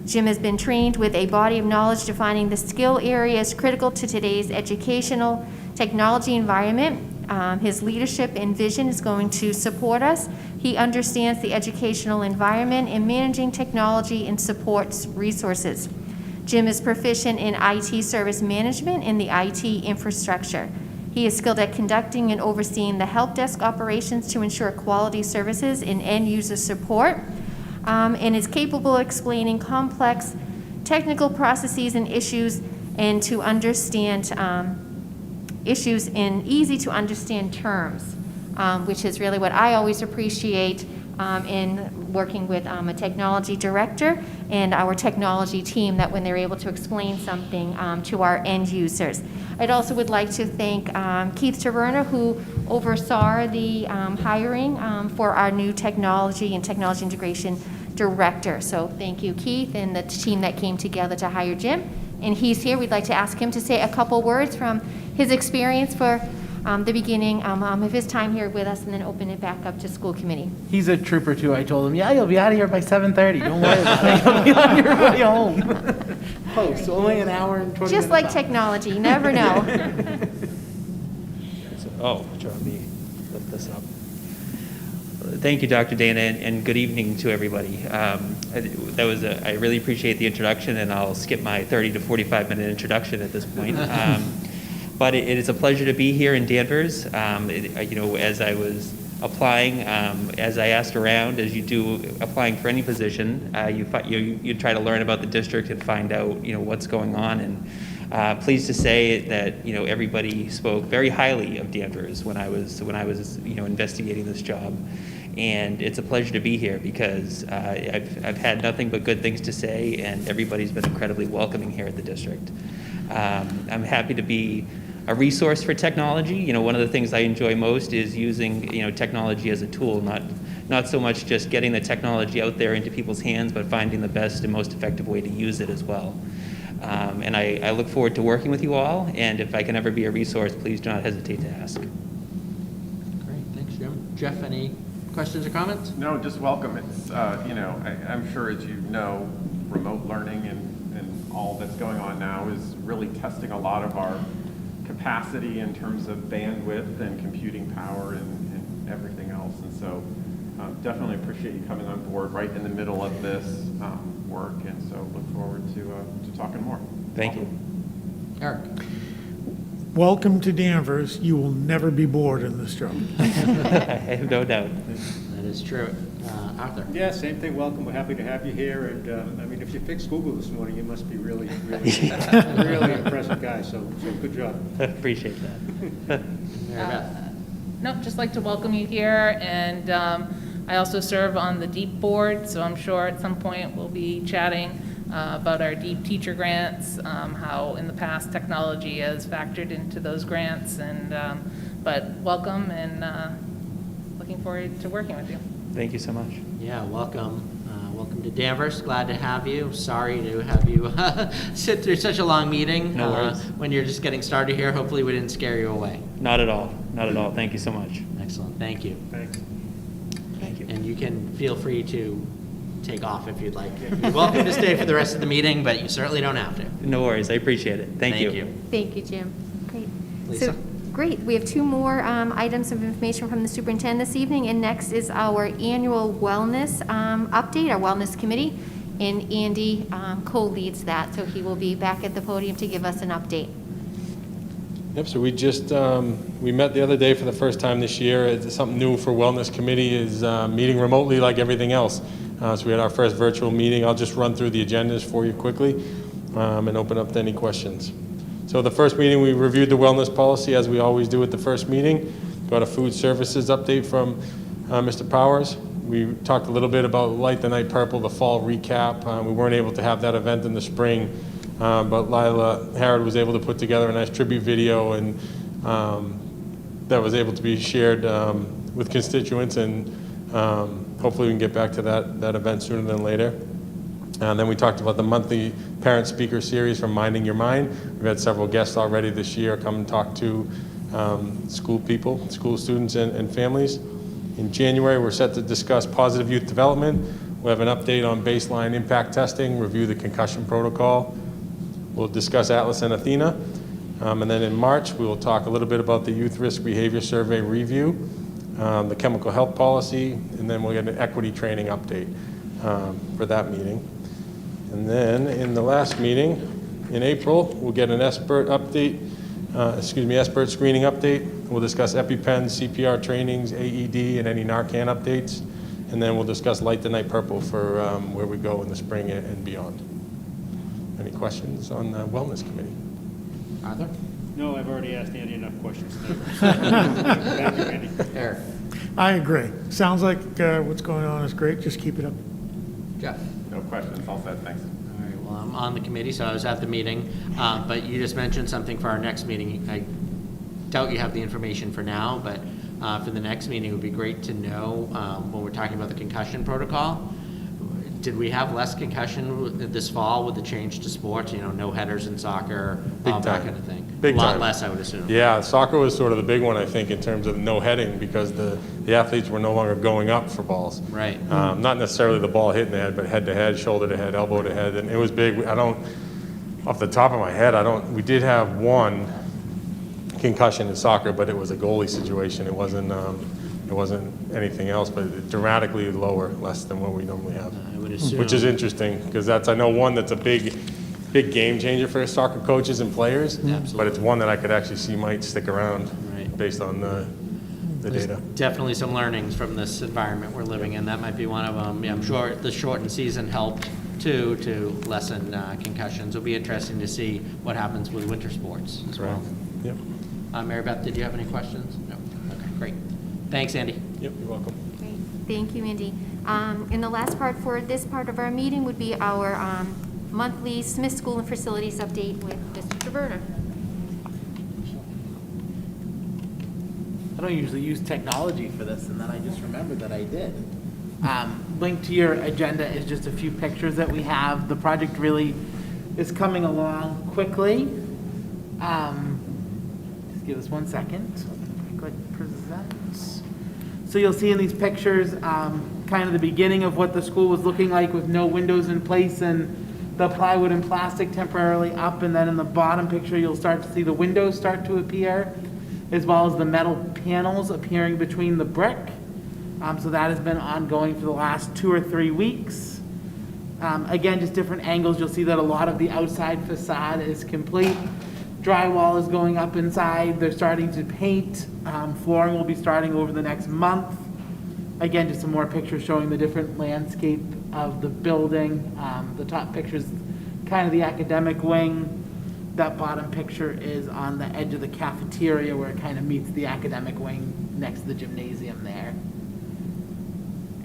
Jim has been trained with a body of knowledge defining the skill areas critical to today's educational technology environment. His leadership and vision is going to support us. He understands the educational environment and managing technology and supports resources. Jim is proficient in IT service management and the IT infrastructure. He is skilled at conducting and overseeing the help desk operations to ensure quality services and end user support, and is capable of explaining complex technical processes and issues and to understand issues in easy to understand terms, which is really what I always appreciate in working with a technology director and our technology team, that when they're able to explain something to our end users. I'd also would like to thank Keith Taverna, who oversaw the hiring for our new technology and technology integration director. So thank you, Keith, and the team that came together to hire Jim. And he's here. We'd like to ask him to say a couple words from his experience for the beginning of his time here with us, and then open it back up to school committee. He's a trooper too. I told him, yeah, you'll be out of here by 7:30. Don't worry about it. You'll be on your way home. Close, only an hour and 20 minutes. Just like out. technology, you never know. Oh, let me lift this up. Thank you, Dr. Dana, and good evening to everybody. I really appreciate the introduction, and I'll skip my 30 to 45-minute introduction at this point. But it is a pleasure to be here in Danvers. As I was applying, as I asked around, as you do applying for any position, you try to learn about the district and find out what's going on. And pleased to say that everybody spoke very highly of Danvers when I was investigating this job. And it's a pleasure to be here because I've had nothing but good things to say, and everybody's been incredibly welcoming here at the district. I'm happy to be a resource for technology. One of the things I enjoy most is using technology as a tool, not so much just getting the technology out there into people's hands, but finding the best and most effective way to use it as well. And I look forward to working with you all, and if I can ever be a resource, please do not hesitate to ask. Great, thanks, Jim. Jeff, any questions or comments? No, just welcome. It's, I'm sure as you know, remote learning and all that's going on now is really testing a lot of our capacity in terms of bandwidth and computing power and everything else. And so definitely appreciate you coming on board right in the middle of this work. And so look forward to talking more. Thank you. Eric. Welcome to Danvers. You will never be bored in this job. I have no doubt. That is true. Arthur. Yeah, same thing. Welcome. We're happy to have you here. And if you fixed Google this morning, you must be really, really, really impressive guy. So good job. Appreciate that. No, just like to welcome you here, and I also serve on the DEEP board, so I'm sure at some point we'll be chatting about our deep teacher grants, how in the past technology has factored into those grants, and but welcome, and looking forward to working with you. Thank you so much. Yeah, welcome. Welcome to Danvers. Glad to have you. Sorry to have you sit through such a long meeting. No worries. When you're just getting started here. Hopefully we didn't scare you away. Not at all. Not at all. Thank you so much. Excellent. Thank you. Thanks. Thank you. And you can feel free to take off if you'd like. You're welcome to stay for the rest of the meeting, but you certainly don't have to. No worries. I appreciate it. Thank you. Thank you, Jim. Great. Lisa? So, great. We have two more items of information from the superintendent this evening, and next is our annual wellness update, our wellness committee, and Andy co-leads that, so he will be back at the podium to give us an update. Yep, so we just, we met the other day for the first time this year. It's something new for Wellness Committee is meeting remotely like everything else. So we had our first virtual meeting. I'll just run through the agendas for you quickly and open up to any questions. So the first meeting, we reviewed the wellness policy as we always do at the first meeting. Got a food services update from Mr. Powers. We talked a little bit about Light the Night Purple, the fall recap. We weren't able to have that event in the spring, but Lila Harrod was able to put together a nice tribute video, and that was able to be shared with constituents, and hopefully we can get back to that event sooner than later. And then we talked about the monthly parent speaker series from Minding Your Mind. We've had several guests already this year come and talk to school people, school students and families. In January, we're set to discuss positive youth development. We'll have an update on baseline impact testing, review the concussion protocol. We'll discuss Atlas and Athena. And then in March, we will talk a little bit about the Youth Risk Behavior Survey review, the chemical health policy, and then we'll get an equity training update for that meeting. And then in the last meeting, in April, we'll get an expert update, expert screening update. We'll discuss EpiPen, CPR trainings, AED, and any Narcan updates. And then we'll discuss Light the Night Purple for where we go in the spring and beyond. Any questions on the Wellness Committee? Arthur? No, I've already asked Andy enough questions. Thank you, Andy. Eric? I agree. Sounds like what's going on is great. Just keep it up. Jeff? No questions, all set, thanks. All right, well, I'm on the committee, so I was at the meeting, but you just mentioned something for our next meeting. I doubt you have the information for now, but for the next meeting, it would be great to know when we're talking about the concussion protocol. Did we have less concussion this fall with the change to sports? You know, no headers in soccer, all that kind of thing. Big a lot time. less, I would assume. Yeah, soccer was sort of the big one, I think, in terms of no heading, because the athletes were no longer going up for balls. Right. Not necessarily the ball hitting the head, but head to head, shoulder to head, elbow to head, and it was big. Off the top of my head, we did have one concussion in soccer, but it was a goalie situation. It wasn't anything else, but dramatically less than what we normally have. I would assume. Which is interesting, because I know one that's a big game changer for soccer coaches and players. Absolutely. But it's one that I could actually see might stick around based on the There's data. definitely some learnings from this environment we're living in. That might be one of them. Yeah, I'm sure the shortened season helped too to lessen concussions. It'll be interesting to see what happens with winter sports as well. Yep. Mary Beth, did you have any questions? No. Okay, great. Thanks, Andy. Yep, you're welcome. Great. Thank you, Andy. And the last part for this part of our meeting would be our monthly Smith School and Facilities update with Mr. Taverna. I don't usually use technology for this, and then I just remembered that I did. Linked to your agenda is just a few pictures that we have. The project really is coming along quickly. Just give us 1 second. Click present. So you'll see in these pictures kind of the beginning of what the school was looking like with no windows in place and the plywood and plastic temporarily up, and then in the bottom picture you'll start to see the windows start to appear, as well as the metal panels appearing between the brick. So that has been ongoing for the last 2 or 3 weeks. Again, just different angles. You'll see that a lot of the outside facade is complete. Drywall is going up inside. They're starting to paint. Flooring will be starting over the next month. Again, just some more pictures showing the different landscape of the building. The top picture is kind of the academic wing. That bottom picture is on the edge of the cafeteria where it kind of meets the academic wing next to the gymnasium there.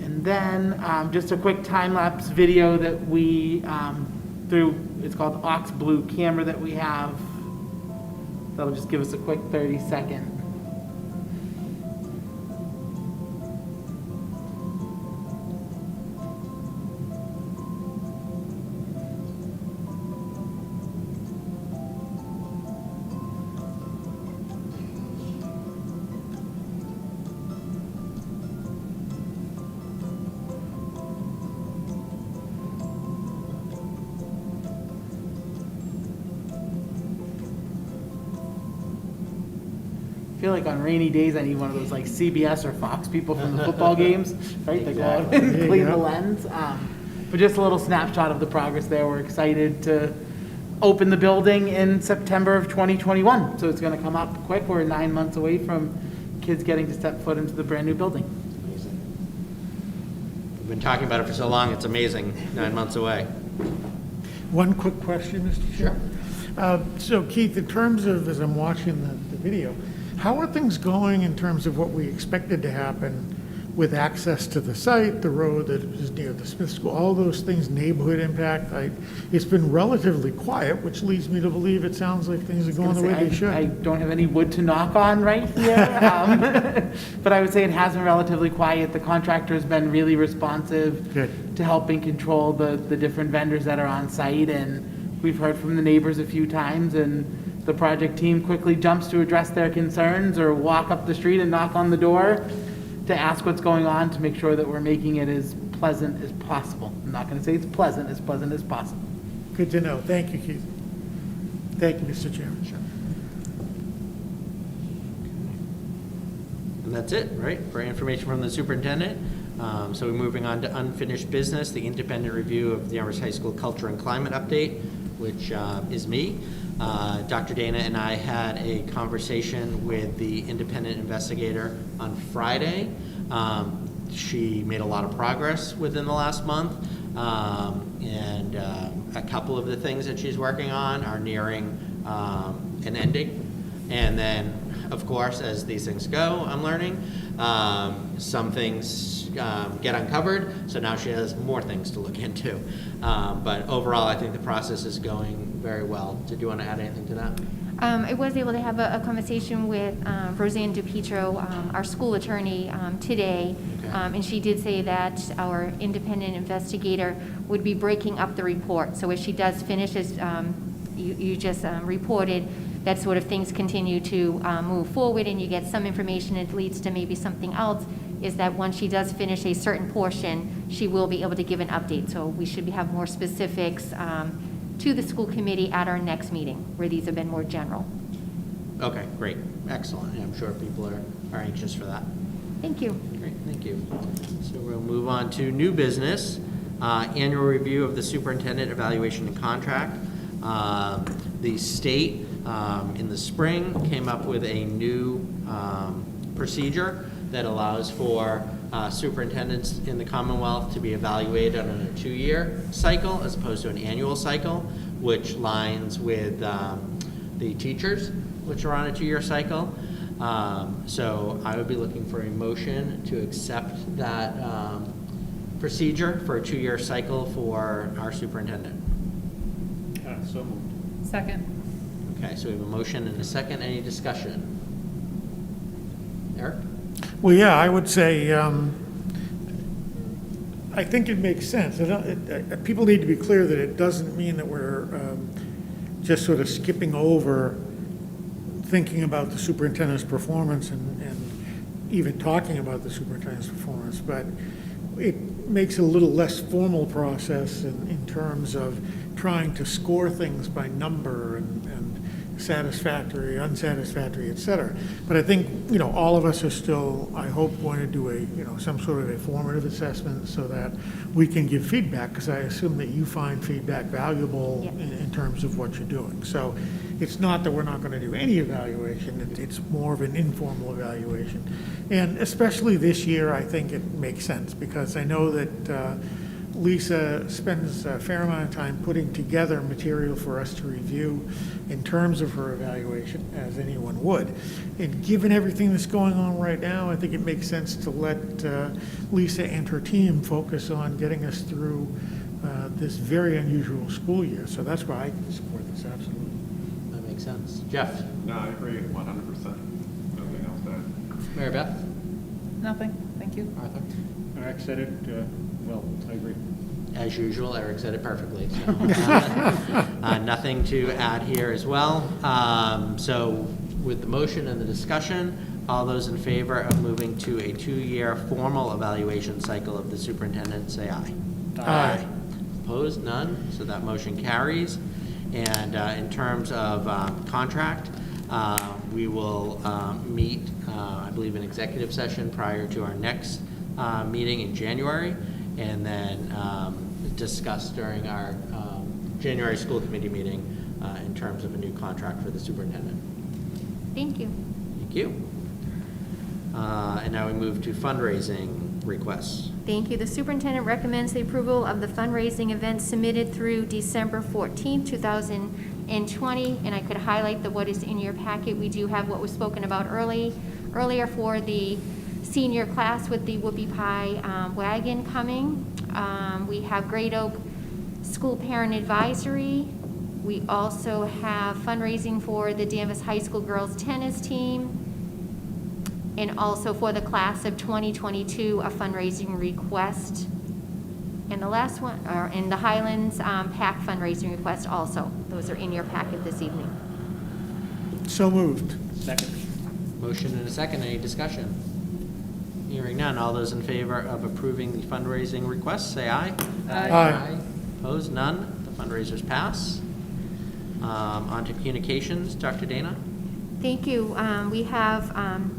And then just a quick time-lapse video that we through, it's called Ox Blue camera that we have. That'll just give us a quick 30-second. I feel like on rainy days I need one of those like CBS or Fox people from the football games, right? They go out and clean the lens. But just a little snapshot of the progress there. We're excited to open the building in September of 2021. So it's going to come up quick. We're 9 months away from kids getting to step foot into the brand new building. We've been talking about it for so long, it's amazing, 9 months away. One quick question, Mr. Chair. So Keith, in terms of, as I'm watching the video, how are things going in terms of what we expected to happen with access to the site, the road that is near the Smith School, all those things, neighborhood impact? It's been relatively quiet, which leads me to believe it sounds like things are going the way they should. I don't have any wood to knock on right here, but I would say it has been relatively quiet. The contractor has been really responsive to helping control the different vendors that are on site, and we've heard from the neighbors a few times, and the project team quickly jumps to address their concerns or walk up the street and knock on the door to ask what's going on to make sure that we're making it as pleasant as possible. I'm not going to say it's pleasant as possible. Good to know. Thank you, Keith. Thank you, Mr. Chairman. Sure. And that's it, right, for information from the superintendent. So we're moving on to unfinished business, the independent review of the Danvers High School Culture and Climate Update, which is me. Dr. Dana and I had a conversation with the independent investigator on Friday. She made a lot of progress within the last month, and a couple of the things that she's working on are nearing an ending. And then, of course, as these things go, I'm learning, some things get uncovered, so now she has more things to look into. But overall, I think the process is going very well. Did you want to add anything to that? I was able to have a conversation with Roseanne DiPietro, our school attorney, today, and she did say that our independent investigator would be breaking up the report. So as she does finish, as you just reported, that sort of things continue to move forward, and you get some information, it leads to maybe something else, is that once she does finish a certain portion, she will be able to give an update. So we should have more specifics to the school committee at our next meeting, where these have been more general. Okay, great, excellent. I'm sure people are anxious for that. Thank you. Great, thank you. So we'll move on to new business, annual review of the superintendent evaluation and contract. The state in the spring came up with a new procedure that allows for superintendents in the Commonwealth to be evaluated on a 2-year cycle as opposed to an annual cycle, which lines with the teachers, which are on a 2-year cycle. So I would be looking for a motion to accept that procedure for a 2-year cycle for our superintendent. So moved. Second. Okay, so we have a motion and a second. Any discussion? Eric? Well, yeah, I would say, I think it makes sense. People need to be clear that it doesn't mean that we're just sort of skipping over thinking about the superintendent's performance and even talking about the superintendent's performance, but it makes it a little less formal process in terms of trying to score things by number and satisfactory, unsatisfactory, et cetera. But I think, all of us are still, I hope, going to do some sort of a formative assessment so that we can give feedback, because I assume that you find feedback valuable in terms of what you're doing. So it's not that we're not going to do any evaluation, it's more of an informal evaluation. And especially this year, I think it makes sense, because I know that Lisa spends a fair amount of time putting together material for us to review in terms of her evaluation, as anyone would. And given everything that's going on right now, I think it makes sense to let Lisa and her team focus on getting us through this very unusual school year. So that's why I can support this, absolutely. That makes sense. Jeff? No, I agree 100%. Nothing else to add. Mary Beth? Nothing, thank you. Arthur? Eric said it, well, I agree. As usual, Eric said it perfectly. So, nothing to add here as well. So with the motion and the discussion, all those in favor of moving to a 2-year formal evaluation cycle of the superintendent, say aye. Aye. Opposed? None. So that motion carries. And in terms of contract, we will meet, I believe, in executive session prior to our next meeting in January, and then discuss during our January school committee meeting in terms of a new contract for the superintendent. Thank you. Thank you. And now we move to fundraising requests. Thank you. The superintendent recommends the approval of the fundraising events submitted through December 14th, 2020. And I could highlight what is in your packet. We do have what was spoken about earlier for the senior class with the whoopie pie wagon coming. We have Great Oak School Parent Advisory. We also have fundraising for the Danvers High School girls tennis team. And also for the class of 2022, a fundraising request. And the last one, in the Highlands PAC fundraising request also. Those are in your packet this evening. So moved. Second. Motion and a second. Any discussion? Hearing none. All those in favor of approving the fundraising requests, say aye. Aye. Opposed? None. The fundraisers pass. On to communications. Dr. Dana? Thank you. We have,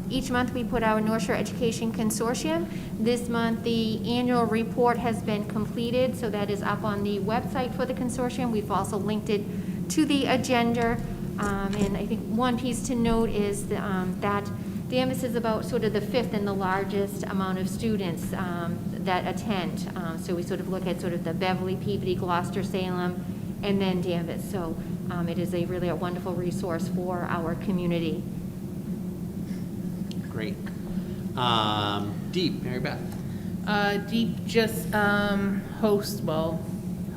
each month we put our North Shore Education Consortium. This month, the annual report has been completed, so that is up on the website for the consortium. We've also linked it to the agenda. And I think one piece to note is that Danvers is about sort of the 5th and the largest amount of students that attend. So we sort of look at sort of the Beverly, Peabody, Gloucester, Salem, and then Danvers. So it is really a wonderful resource for our community. Great. Deep, Mary Beth. Deep just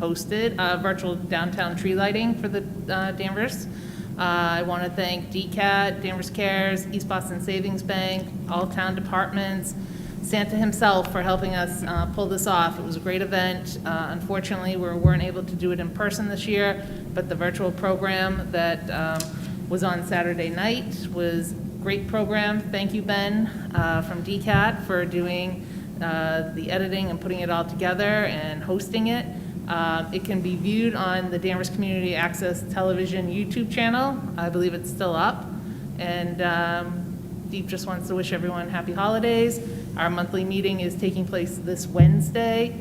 hosted a virtual downtown tree lighting for the Danvers. I want to thank DCAT, Danvers Cares, East Boston Savings Bank, all town departments, Santa himself for helping us pull this off. It was a great event. Unfortunately, we weren't able to do it in person this year, but the virtual program that was on Saturday night was a great program. Thank you, Ben, from DCAT for doing the editing and putting it all together and hosting it. It can be viewed on the Danvers Community Access Television YouTube channel. I believe it's still up. And Deep just wants to wish everyone happy holidays. Our monthly meeting is taking place this Wednesday.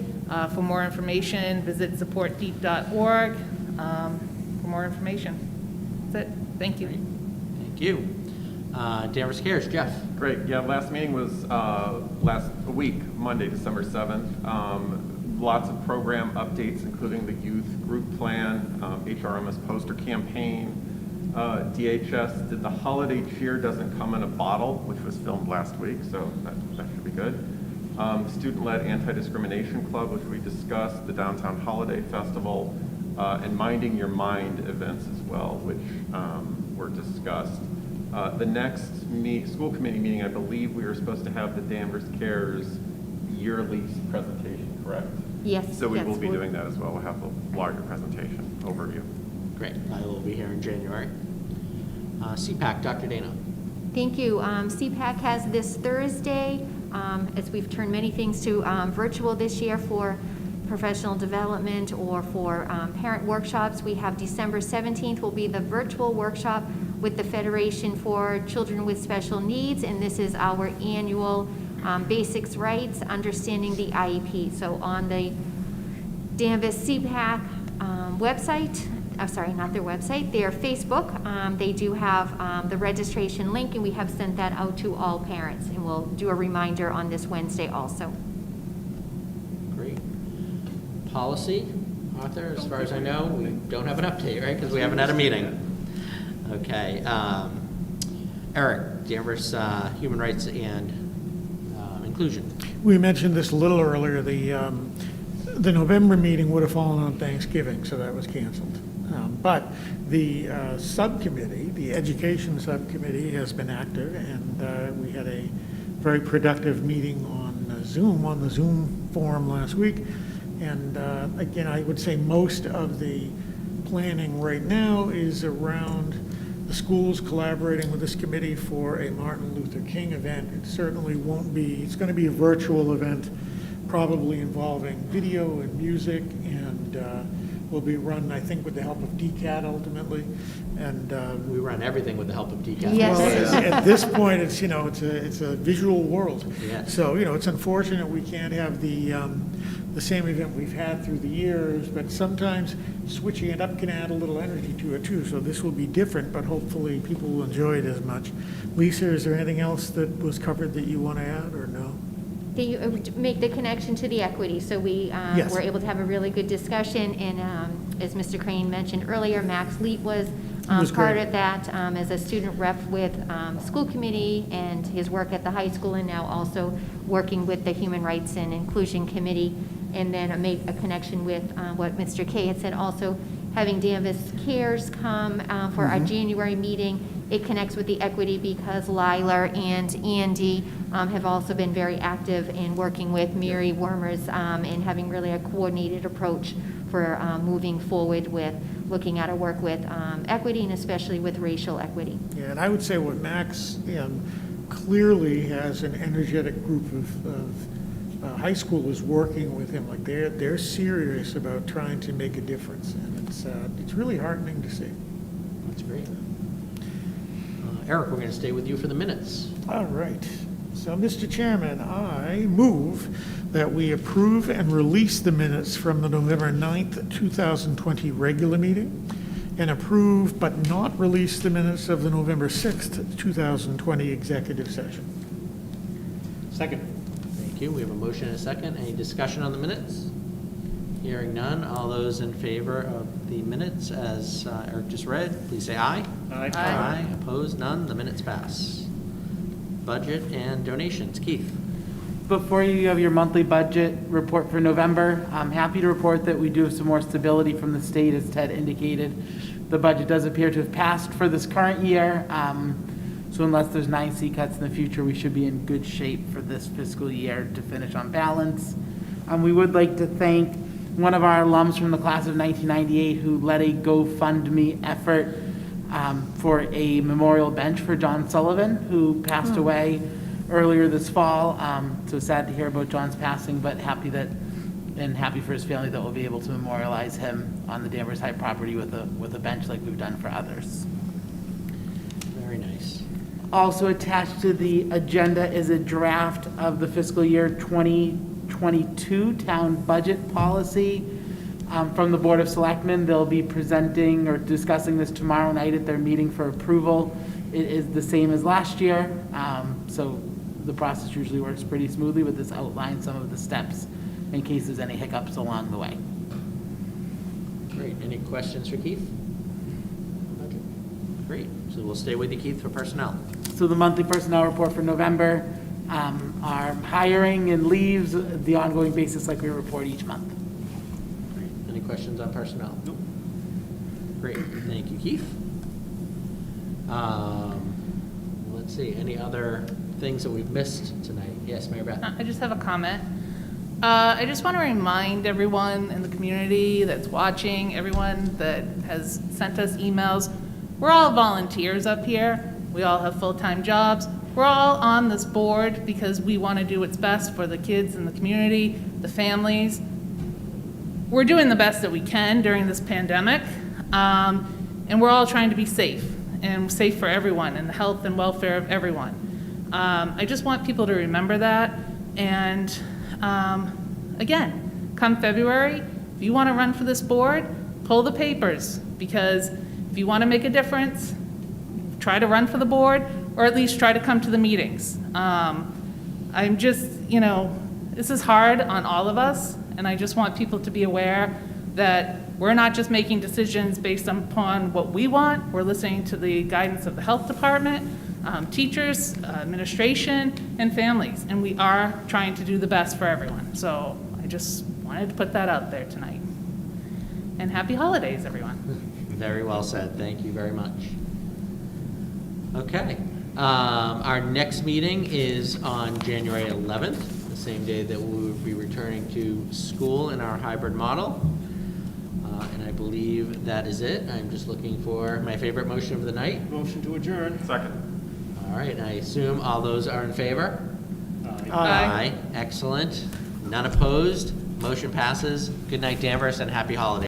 For more information, visit supportdeep.org for more information. That's it. Thank you. Thank you. Danvers Cares, Jeff. Great. Yeah, last meeting was last week, Monday, December 7th. Lots of program updates, including the youth group plan, HRMS poster campaign. DHS did the holiday cheer doesn't come in a bottle, which was filmed last week, so that should be good. Student-led anti-discrimination club, which we discussed, the downtown holiday festival, and Minding Your Mind events as well, which were discussed. The next school committee meeting, I believe we were supposed to have the Danvers Cares yearly presentation, correct? Yes. So we yes, will be doing that as well. We'll have a larger presentation overview. Great. I will be here in January. CPAC, Dr. Dana. Thank you. CPAC has this Thursday, as we've turned many things to virtual this year for professional development or for parent workshops. We have December 17th will be the virtual workshop with the Federation for Children with Special Needs, and this is our annual Basics Rights, Understanding the IEP. So on the Danvers CPAC website, I'm sorry, not their website, their Facebook, they do have the registration link, and we have sent that out to all parents, and we'll do a reminder on this Wednesday also. Great. Policy, Arthur, as far as I know, we don't have an update, right? Because we haven't had a meeting. Okay. Eric, Danvers Human Rights and Inclusion. We mentioned this a little earlier. the November meeting would have fallen on Thanksgiving, so that was canceled. But the subcommittee, the education subcommittee, has been active, and we had a very productive meeting on the Zoom forum last week. And again, I would say most of the planning right now is around the schools collaborating with this committee for a Martin Luther King event. It certainly won't be, it's going to be a virtual event, probably involving video and music, and will be run, I think, with the help of DCAT ultimately. And We run everything with the help of DCAT. Yes. well, at this point, it's, you know, it's a visual world. Yes. So, you know, it's unfortunate we can't have the same event we've had through the years, but sometimes switching it up can add a little energy to it too. So this will be different, but hopefully people will enjoy it as much. Lisa, is there anything else that was covered that you want to add, or no? They make the connection to the equity, so we Yes. were able to have a really good discussion, and as Mr. Crane mentioned earlier, Max Leet was was part great. of that as a student rep with school committee and his work at the high school, and now also working with the Human Rights and Inclusion Committee, and then make a connection with what Mr. Kay had said, also having Danvers Cares come for our January meeting. It connects with the equity because Lila and Andy have also been very active in working with Mary Wormers and having really a coordinated approach for moving forward with looking at our work with equity, and especially with racial equity. Yeah, and I would say what Max clearly has an energetic group of high schoolers working with him. Like they're serious about trying to make a difference, and it's really heartening to see. That's great. Eric, we're going to stay with you for the minutes. All right. So, Mr. Chairman, I move that we approve and release the minutes from the November 9th, 2020 regular meeting, and approve but not release the minutes of the November 6th, 2020 executive session. Second. Thank you. We have a motion and a second. Any discussion on the minutes? Hearing none. All those in favor of the minutes as Eric just read, please say aye. Aye. Aye. Opposed? None. The minutes pass. Budget and donations. Keith? Before you have your monthly budget report for November, I'm happy to report that we do have some more stability from the state, as Ted indicated. The budget does appear to have passed for this current year, so unless there's 9C cuts in the future, we should be in good shape for this fiscal year to finish on balance. We would like to thank one of our alums from the class of 1998 who led a GoFundMe effort for a memorial bench for John Sullivan, who passed away earlier this fall. So sad to hear about John's passing, but happy for his family that we'll be able to memorialize him on the Danvers High property with a bench like we've done for others. Very nice. Also attached to the agenda is a draft of the fiscal year 2022 town budget policy from the Board of Selectmen. They'll be presenting or discussing this tomorrow night at their meeting for approval. It is the same as last year, so the process usually works pretty smoothly, but this outlines some of the steps in case there's any hiccups along the way. Great. Any questions for Keith? Great. So we'll stay with you, Keith, for personnel. So the monthly personnel report for November, our hiring and leaves, the ongoing basis like we report each month. Great. Any questions on personnel? Nope. Great. Thank you, Keith. Let's see, any other things that we've missed tonight? Yes, Mary Beth? I just have a comment. I just want to remind everyone in the community that's watching, everyone that has sent us emails, we're all volunteers up here. We all have full-time jobs. We're all on this board because we want to do what's best for the kids in the community, the families. We're doing the best that we can during this pandemic, and we're all trying to be safe and safe for everyone and the health and welfare of everyone. I just want people to remember that. And again, come February, if you want to run for this board, pull the papers, because if you want to make a difference, try to run for the board, or at least try to come to the meetings. I'm just, this is hard on all of us, and I just want people to be aware that we're not just making decisions based upon what we want. We're listening to the guidance of the health department, teachers, administration, and families, and we are trying to do the best for everyone. So I just Wanted to put that out there tonight. And happy holidays, everyone. Very well said. Thank you very much. Okay. Our next meeting is on January 11th, the same day that we will be returning to school in our hybrid model. And I believe that is it. I'm just looking for my favorite motion of the night. Motion to adjourn. Second. All right, and I assume all those are in favor? Aye. Excellent. None opposed? Motion passes. Good night, Danvers, and happy holidays.